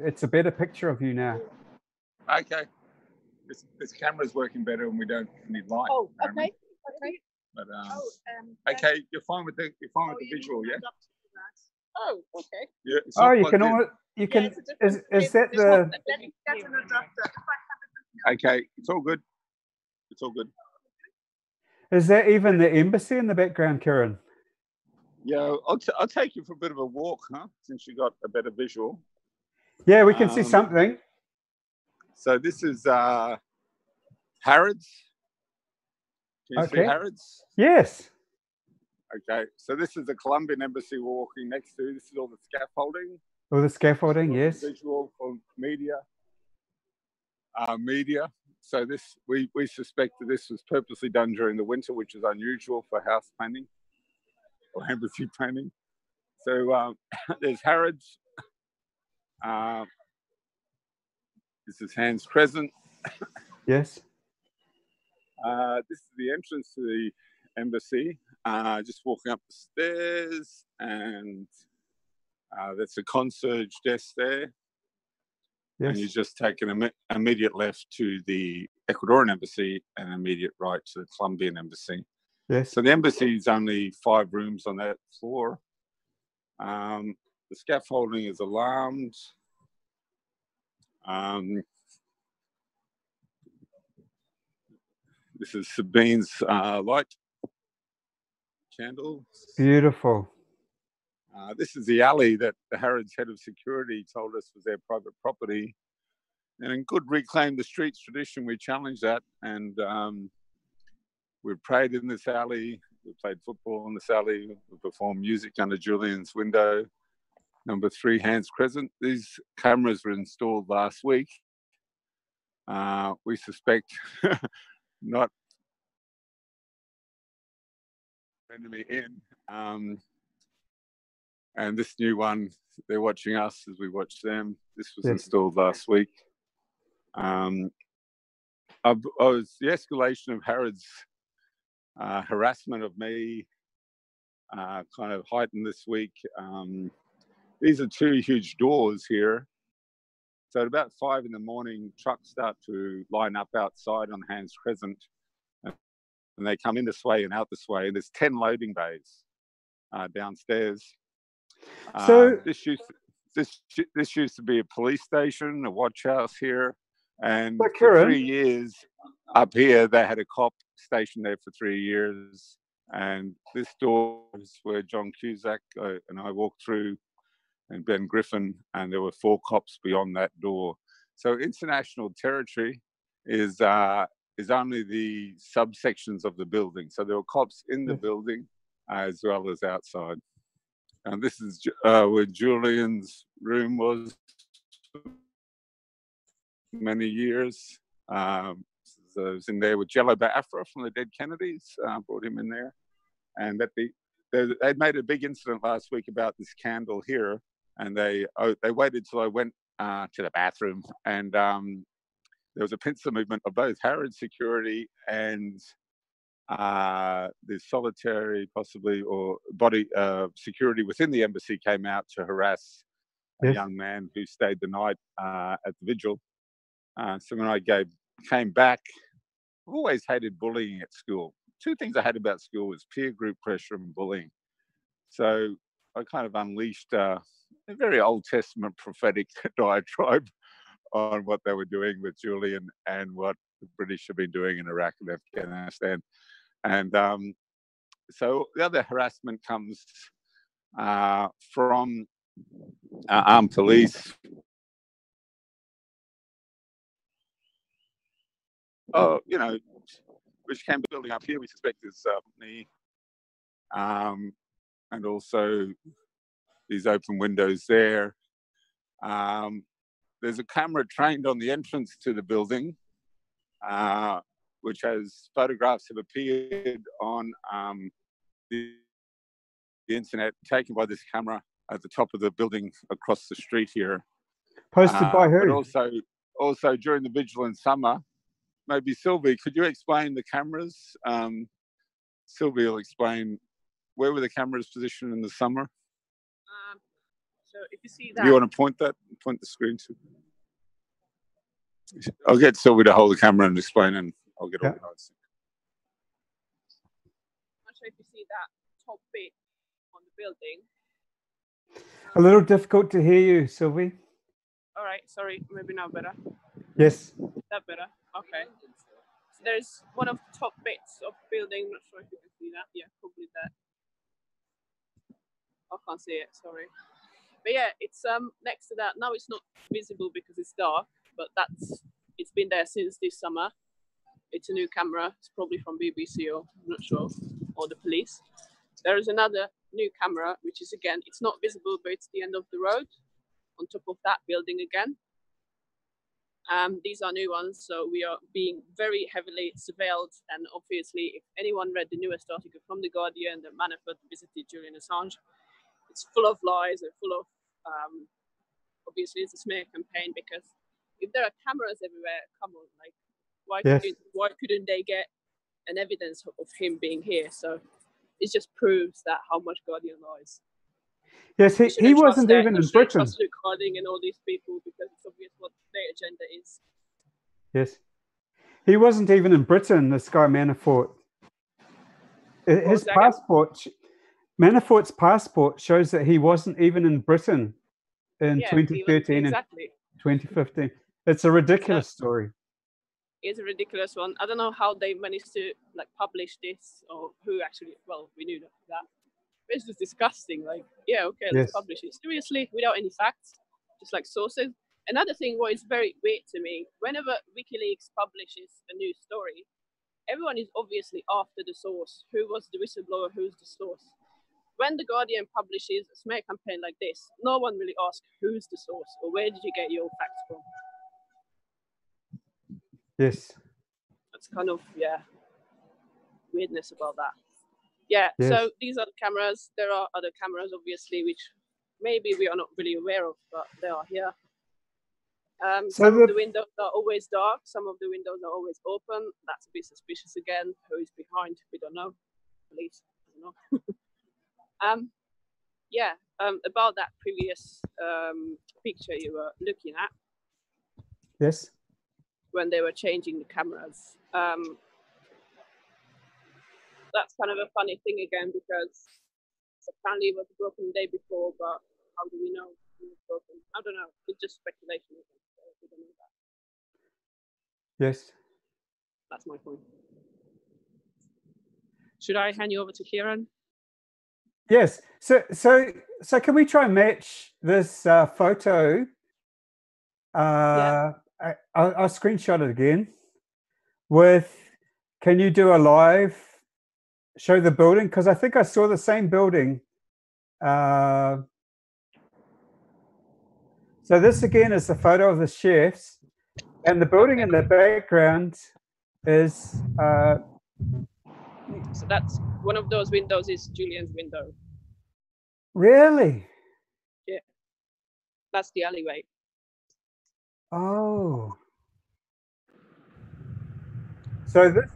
it's a better picture of you now. Okay. This camera's working better when we don't need light. Oh, okay. Okay. But okay, you're fine with the visual, yeah? Oh, okay. Yeah. Oh, you can almost, you can. Yeah, is that the? Okay, it's all good. It's all good. Is that even the embassy in the background, Kieran? Yeah, I'll take you for a bit of a walk, huh? Since you got a better visual. Yeah, we can see something. So this is Harrods. Can you see Harrods? Yes. Okay, so this is the Colombian embassy we're walking next to. This is all the scaffolding. All the scaffolding, yes. Visual for media. So this, we suspect that this was purposely done during the winter, which is unusual for house painting or embassy painting. So there's Harrods. This is Hans Crescent. Yes. This is the entrance to the embassy. Just walking up the stairs, and that's a concierge desk there. Yes. And you just take an immediate left to the Ecuadorian embassy and immediate right to the Colombian embassy. Yes. So the embassy is only 5 rooms on that floor. The scaffolding is alarmed. This is Sabine's light candles. Beautiful. This is the alley that the Harrods head of security told us was their private property. And in good Reclaim the Streets tradition, we challenged that. And we prayed in this alley. We played football in this alley. We performed music under Julian's window. Number 3, Hans Crescent. These cameras were installed last week. We suspect not enemy in. And this new one, they're watching us as we watch them. This was installed last week. The escalation of Harrods' harassment of me kind of heightened this week. These are 2 huge doors here. So at about 5 in the morning, trucks start to line up outside on Hans Crescent, and they come in this way and out this way. And there's 10 loading bays downstairs. So this used to be a police station, a watch house here, and for 3 years up here they had a cop stationed there for 3 years. And this door is where John Kiriakau and I walked through, and Ben Griffin, and there were 4 cops beyond that door. So international territory is only the subsections of the building. So there were cops in the building as well as outside. And this is where Julian's room was for many years. So I was in there with Jello Biafra from the dead Kennedys, brought him in there. And they'd made a big incident last week about this candle here, and they waited till I went to the bathroom, and there was a pincer movement of both Harrods security and the solitary, possibly, or body security within the embassy came out to harass a young man who stayed the night at the vigil. So when I came back, I've always hated bullying at school. 2 things I hated about school was peer group pressure and bullying. So I kind of unleashed a very Old Testament prophetic diatribe on what they were doing with Julian and what the British have been doing in Iraq and Afghanistan. And so the other harassment comes from armed police. Which can be building up here. We suspect is me, and also these open windows there. There's a camera trained on the entrance to the building, which has photographs have appeared on the internet, taken by this camera at the top of the building across the street here. Posted by who? But also during the vigil in summer. Maybe Sylvie, could you explain the cameras? Sylvie will explain where were the cameras positioned in the summer. So if you see that, you want to point the screen to? I'll get Sylvie to hold the camera and explain, and I'll get organised. I'm not sure if you see that top bit on the building. A little difficult to hear you, Sylvie. All right, sorry, maybe now better. Yes. Is that better? Okay. So there's one of the top bits of the building. Not sure if you can see that. Yeah, probably that. I can't see it. Sorry. But yeah, it's next to that. Now it's not visible because it's dark, but it's been there since this summer. It's a new camera. It's probably from BBC or I'm not sure, or the police. There is another new camera, which is again, it's not visible, but it's the end of the road on top of that building again. These are new ones, so we are being very heavily surveilled. And obviously, if anyone read the newest article from The Guardian that Manafort visited Julian Assange, it's full of lies and full of, obviously, it's a smear campaign, because if there are cameras everywhere, come on, like, why couldn't they get an evidence of him being here? So it just proves that how much Guardian lies. Yes, he wasn't even in Britain. Trust Luke Harding and all these people, because it's obvious what their agenda is. Yes. He wasn't even in Britain, this guy Manafort. His passport, Manafort's passport shows that he wasn't even in Britain in 2013 and 2015. It's a ridiculous story. It's a ridiculous one. I don't know how they managed to like publish this, or who actually, well, we knew that. It's just disgusting. Like, yeah, okay, let's publish it. Seriously, without any facts, just like sources. Another thing what is very weird to me, whenever WikiLeaks publishes a new story, everyone is obviously after the source. Who was the whistleblower? Who's the source? When The Guardian publishes a smear campaign like this, no one really asks who's the source or where did you get your facts from? Yes. That's kind of, weirdness about that. Yeah, so these are the cameras. There are other cameras, obviously, which maybe we are not really aware of, but they are here. Some of the windows are always dark. Some of the windows are always open. That's a bit suspicious again. Who is behind? We don't know. Police, I don't know. About that previous picture you were looking at. Yes. When they were changing the cameras. That's kind of a funny thing again, because apparently it was broken the day before, but how do we know it was broken? I don't know. It's just speculation. So we don't know that. Yes. That's my point. Should I hand you over to Kieran? Yes. So can we try and match this photo? I'll screenshot it again. Can you do a live? Show the building, because I think I saw the same building. So this again is the photo of the chefs, and the building in the background is. So that's one of those windows. Is Julian's window? Really? Yeah. That's the alleyway. Oh. So this.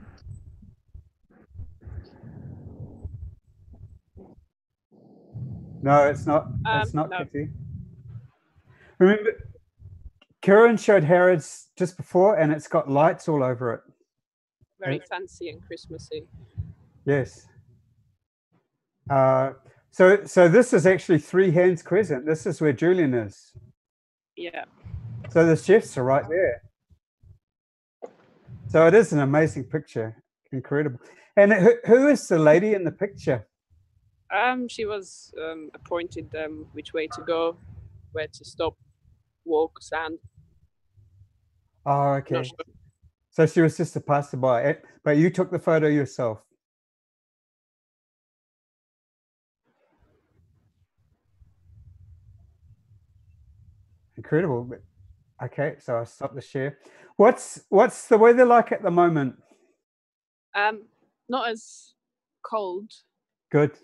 No, it's not. It's not Kitty. Remember, Kieran showed Harrods just before, and it's got lights all over it. Very fancy and Christmassy. Yes. So this is actually Three Hands Crescent. This is where Julian is. Yeah. So the chefs are right there. So it is an amazing picture. Incredible. And who is the lady in the picture? She was appointed which way to go, where to stop, walk, stand. Oh, okay. Sure. So she was just a passerby, but you took the photo yourself. Incredible. Okay, so I stopped the share. What's the weather like at the moment? Not as cold. Good.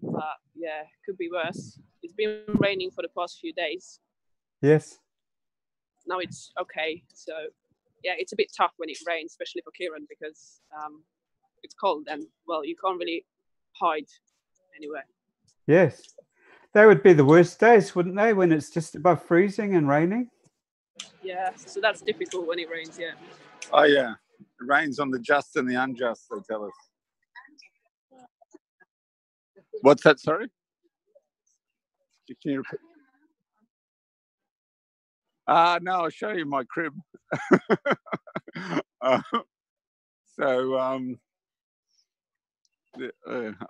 But yeah, could be worse. It's been raining for the past few days. Yes. Now it's okay. So yeah, it's a bit tough when it rains, especially for Kieran, because it's cold and, well, you can't really hide anywhere. Yes. They would be the worst days, wouldn't they, when it's just above freezing and raining? Yeah, so that's difficult when it rains, yeah. Oh, yeah. It rains on the just and the unjust, they tell us. What's that, sorry? Can you repeat? No, I'll show you my crib. I'll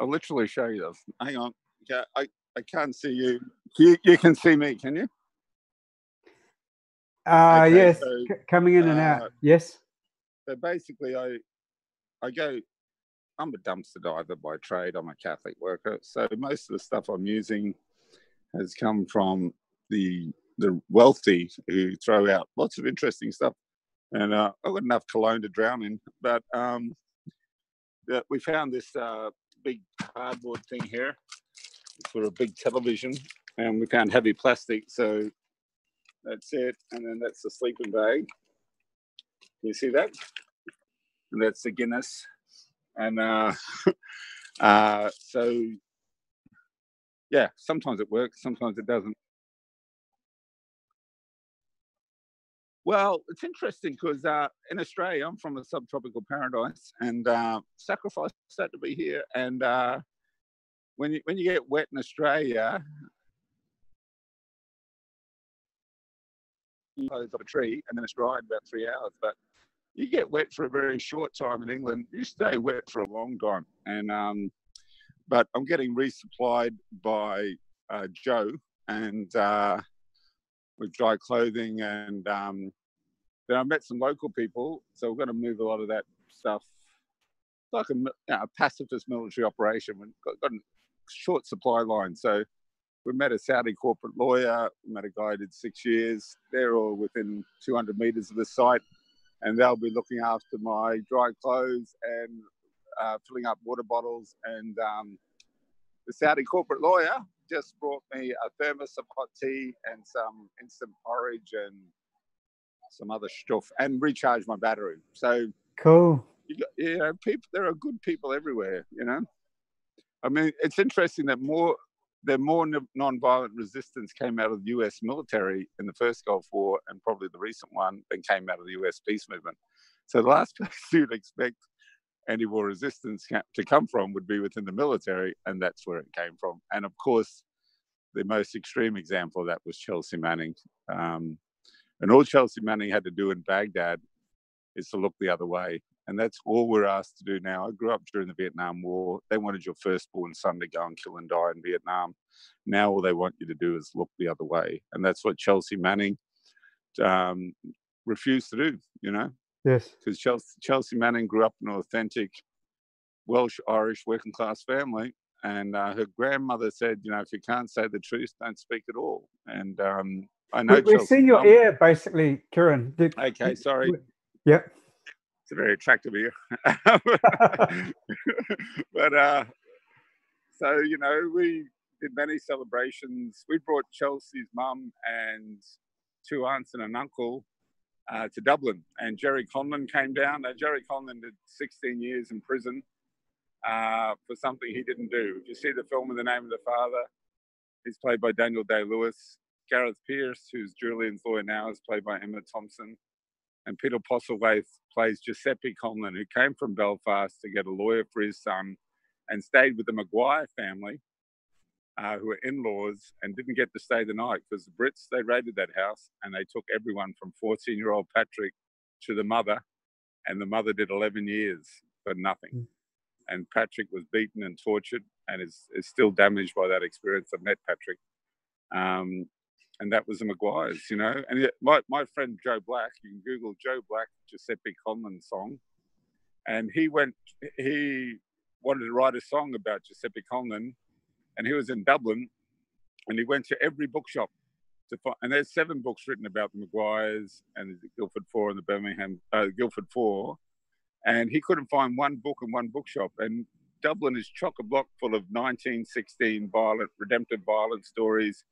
literally show you this. Hang on. Yeah, I can't see you. You can see me, can you? Okay, yes, so, coming in and out. Yes. So basically, I'm a dumpster diver by trade. I'm a Catholic worker. So most of the stuff I'm using has come from the wealthy who throw out lots of interesting stuff. And I've got enough cologne to drown in. But we found this big cardboard thing here for a big television. And we found heavy plastic. So that's it. And then that's the sleeping bag. You see that? And that's the Guinness. And so, yeah, sometimes it works, sometimes it doesn't. Well, it's interesting because in Australia, I'm from a subtropical paradise, and sacrifice had to be here. And when you get wet in Australia, you close up a tree and then it's dry in about 3 hours. But you get wet for a very short time in England. You stay wet for a long time. And but I'm getting resupplied by Joe and with dry clothing, and then I met some local people, so we're going to move a lot of that stuff. It's like a pacifist military operation. We've got a short supply line, so we met a Saudi corporate lawyer, we met a guy who did 6 years. They're all within 200 meters of the site, and they'll be looking after my dry clothes and filling up water bottles. And the Saudi corporate lawyer just brought me a thermos of hot tea and some instant porridge and some other stuff, and recharged my battery. So cool. People, there are good people everywhere. I mean, it's interesting that more non-violent resistance came out of the US military in the first Gulf War, and probably the recent one, than came out of the US peace movement. So the last place you'd expect anti-war resistance to come from would be within the military, and that's where it came from. And of course, the most extreme example of that was Chelsea Manning. And all Chelsea Manning had to do in Baghdad is to look the other way. And that's all we're asked to do now. I grew up during the Vietnam War. They wanted your firstborn son to go and kill and die in Vietnam. Now all they want you to do is look the other way. And that's what Chelsea Manning refused to do, Yes. Because Chelsea Manning grew up in an authentic Welsh-Irish working-class family. And her grandmother said, if you can't say the truth, don't speak at all. And I know we've seen your ear, basically, Kieran. Okay, sorry. Yep. It's a very attractive ear. But so we did many celebrations. We brought Chelsea's mum and 2 aunts and an uncle to Dublin, and Jerry Conlon came down. Now, Jerry Conlon did 16 years in prison for something he didn't do. If you see the film In the Name of the Father, he's played by Daniel Day-Lewis. Gareth Pearce, who's Julian's lawyer now, is played by Emma Thompson. And Peter Postlethwaite plays Giuseppe Conlon, who came from Belfast to get a lawyer for his son and stayed with the Maguire family, who were in-laws, and didn't get to stay the night because the Brits, they raided that house and they took everyone from 14-year-old Patrick to the mother, and the mother did 11 years for nothing. And Patrick was beaten and tortured and is still damaged by that experience. I've met Patrick. And that was the Maguires, And yet, my friend Joe Black, you can Google Joe Black, Giuseppe Conlon song. And he wanted to write a song about Giuseppe Conlon. And he was in Dublin, and he went to every bookshop to find, and there's 7 books written about the Maguires and the Guildford Four and the Birmingham Guildford Four. And he couldn't find one book in one bookshop. And Dublin is chock-a-block full of 1916 redemptive violent stories.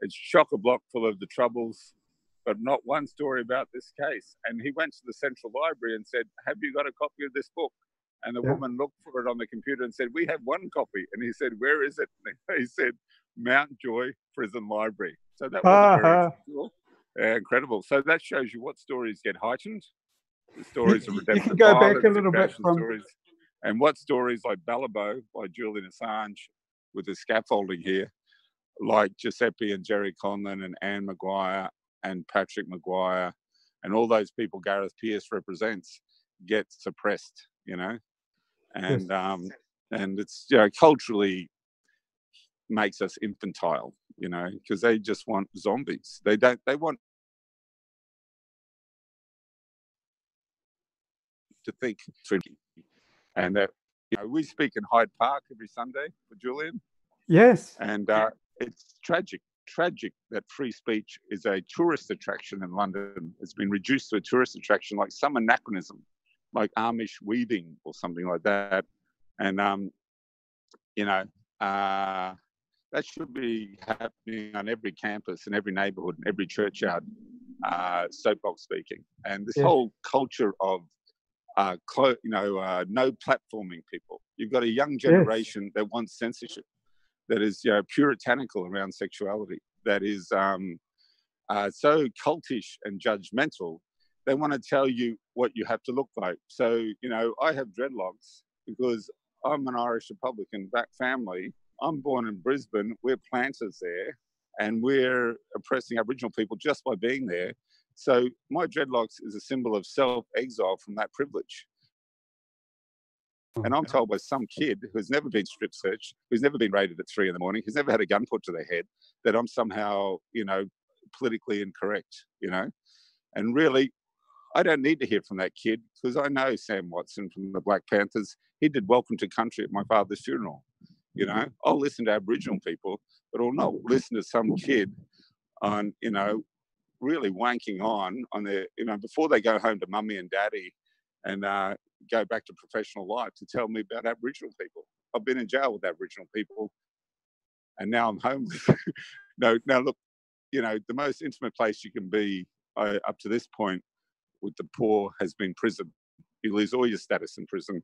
It's chock-a-block full of the Troubles, but not one story about this case. And he went to the Central Library and said, "Have you got a copy of this book?" And the woman looked for it on the computer and said, "We have one copy." And he said, "Where is it?" And he said, "Mountjoy Prison Library." So that was incredible. So that shows you what stories get heightened. The stories of redemptive you can go violence, back a little bit from stories, and what stories like Ballabo by Julian Assange with the scaffolding here, like Giuseppe and Jerry Conlon and Anne Maguire and Patrick Maguire and all those people Gareth Pearce represents, get suppressed, and and it's culturally makes us infantile, because they just want zombies. They want to think through. And that, we speak in Hyde Park every Sunday for Julian. Yes. And it's tragic that free speech is a tourist attraction in London. It's been reduced to a tourist attraction, like some anachronism, like Amish weaving or something like that. And, that should be happening on every campus, in every neighborhood, in every churchyard, soapbox speaking. And this whole culture of, no platforming people. You've got a young generation that wants censorship, that is puritanical around sexuality, that is so cultish and judgmental. They want to tell you what you have to look like. So, I have dreadlocks because I'm an Irish Republican back family. I'm born in Brisbane. We're planters there, and we're oppressing Aboriginal people just by being there. So my dreadlocks is a symbol of self-exile from that privilege. And I'm told by some kid who's never been strip searched, who's never been raided at 3 a.m, who's never had a gun put to their head, that I'm somehow, politically incorrect, And really, I don't need to hear from that kid, because I know Sam Watson from the Black Panthers. He did Welcome to Country at my father's funeral. I'll listen to Aboriginal people, but I'll not listen to some kid on, really wanking on their, before they go home to mummy and daddy and go back to professional life, to tell me about Aboriginal people. I've been in jail with Aboriginal people, and now I'm homeless. Now look, the most intimate place you can be up to this point with the poor has been prison. You lose all your status in prison.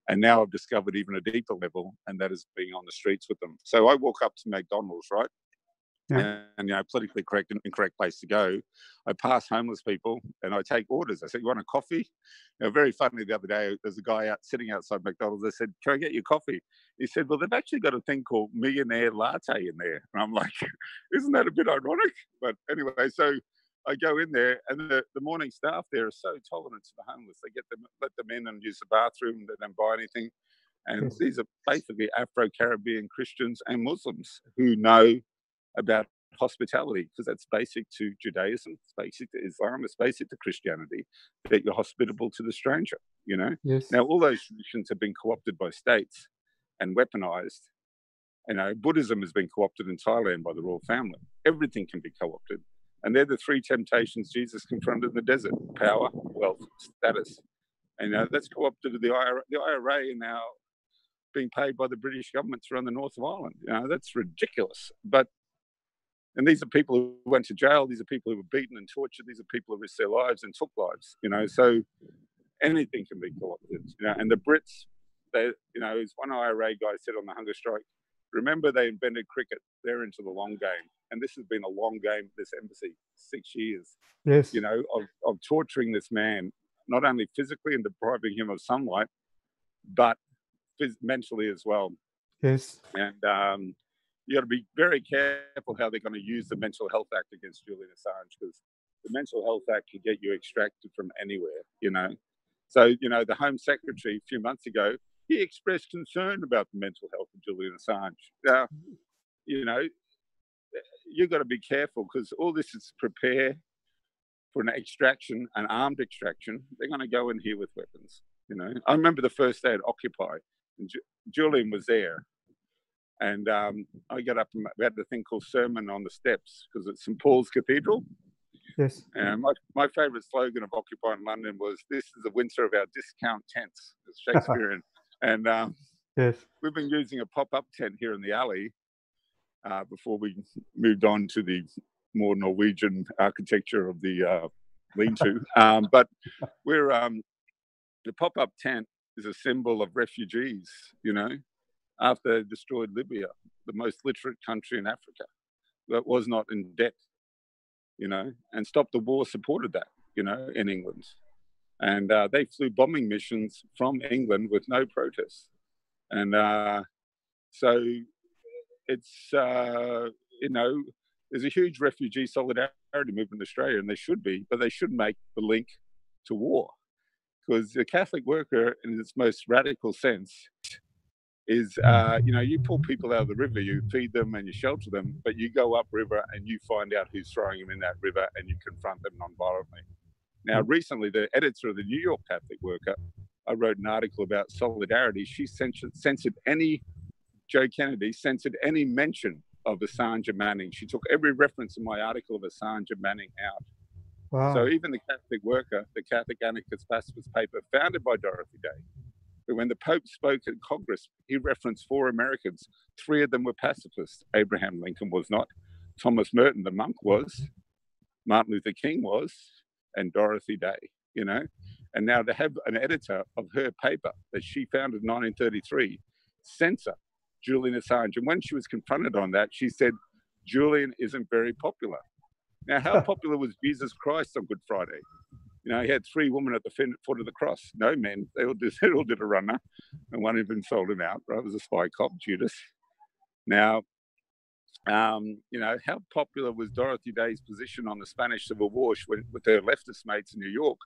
And now I've discovered even a deeper level, and that is being on the streets with them. So I walk up to McDonald's, right? Yeah. And politically correct and incorrect place to go. I pass homeless people and I take orders. I said, "You want a coffee?" Very funny, the other day, there's a guy sitting outside McDonald's. I said, "Can I get your coffee?" He said, "Well, they've actually got a thing called millionaire latte in there." And I'm like, isn't that a bit ironic? But anyway, so I go in there, and the morning staff there are so tolerant to the homeless. They let them in and use the bathroom. They don't buy anything. And these are basically Afro-Caribbean Christians and Muslims who know about hospitality, because that's basic to Judaism, it's basic to Islam, it's basic to Christianity, that you're hospitable to the stranger, Yes. Now, all those traditions have been co-opted by states and weaponized. Buddhism has been co-opted in Thailand by the royal family. Everything can be co-opted. And they're the 3 temptations Jesus confronted in the desert: power, wealth, status. And that's co-opted to the IRA. The IRA are now being paid by the British government to run the north of Ireland. That's ridiculous. And these are people who went to jail. These are people who were beaten and tortured. These are people who risked their lives and took lives. So anything can be co-opted. And the Brits, as one IRA guy said on the hunger strike, remember, they invented cricket. They're into the long game. And this has been a long game, this embassy, 6 years. Yes. Of torturing this man, not only physically and depriving him of sunlight, but mentally as well. Yes. And you got to be very careful how they're going to use the Mental Health Act against Julian Assange, because the Mental Health Act can get you extracted from anywhere, So, the Home Secretary a few months ago, he expressed concern about the mental health of Julian Assange. Now, you've got to be careful, because all this is prepare for an extraction, an armed extraction. They're going to go in here with weapons, I remember the first day at Occupy, and Julian was there. And I got up and we had a thing called Sermon on the Steps, because it's St Paul's Cathedral. Yes. And my favourite slogan of Occupy in London was, "This is the winter of our discount tents." It's Shakespearean. And yes, we've been using a pop-up tent here in the alley before we moved on to the more Norwegian architecture of the lean-to. But we're the pop-up tent is a symbol of refugees, after they destroyed Libya, the most literate country in Africa that was not in debt, and Stop the War supported that, in England. And they flew bombing missions from England with no protests. And so it's, there's a huge refugee solidarity movement in Australia, and they should be, but they shouldn't make the link to war. Because the Catholic worker, in its most radical sense, is, you pull people out of the river, you feed them and you shelter them, but you go upriver and you find out who's throwing them in that river and you confront them non-violently. Now, recently, the editor of the New York Catholic Worker I wrote an article about solidarity. She censored any, Joe Kennedy censored any mention of Assange and Manning. She took every reference in my article of Assange and Manning out. Wow. So even the Catholic Worker, the Catholic Anarchist Pacifist paper founded by Dorothy Day, but when the Pope spoke in Congress, he referenced 4 Americans. 3 of them were pacifists. Abraham Lincoln was not. Thomas Merton, the monk, was. Martin Luther King was. And Dorothy Day, you know. And now to have an editor of her paper that she founded in 1933 censor Julian Assange. And when she was confronted on that, she said, Julian isn't very popular. Now, how popular was Jesus Christ on Good Friday? You know, he had 3 women at the foot of the cross, no men. They all did a runner, and one even sold him out, right? It was a spy cop, Judas. Now, you know, how popular was Dorothy Day's position on the Spanish Civil War with her leftist mates in New York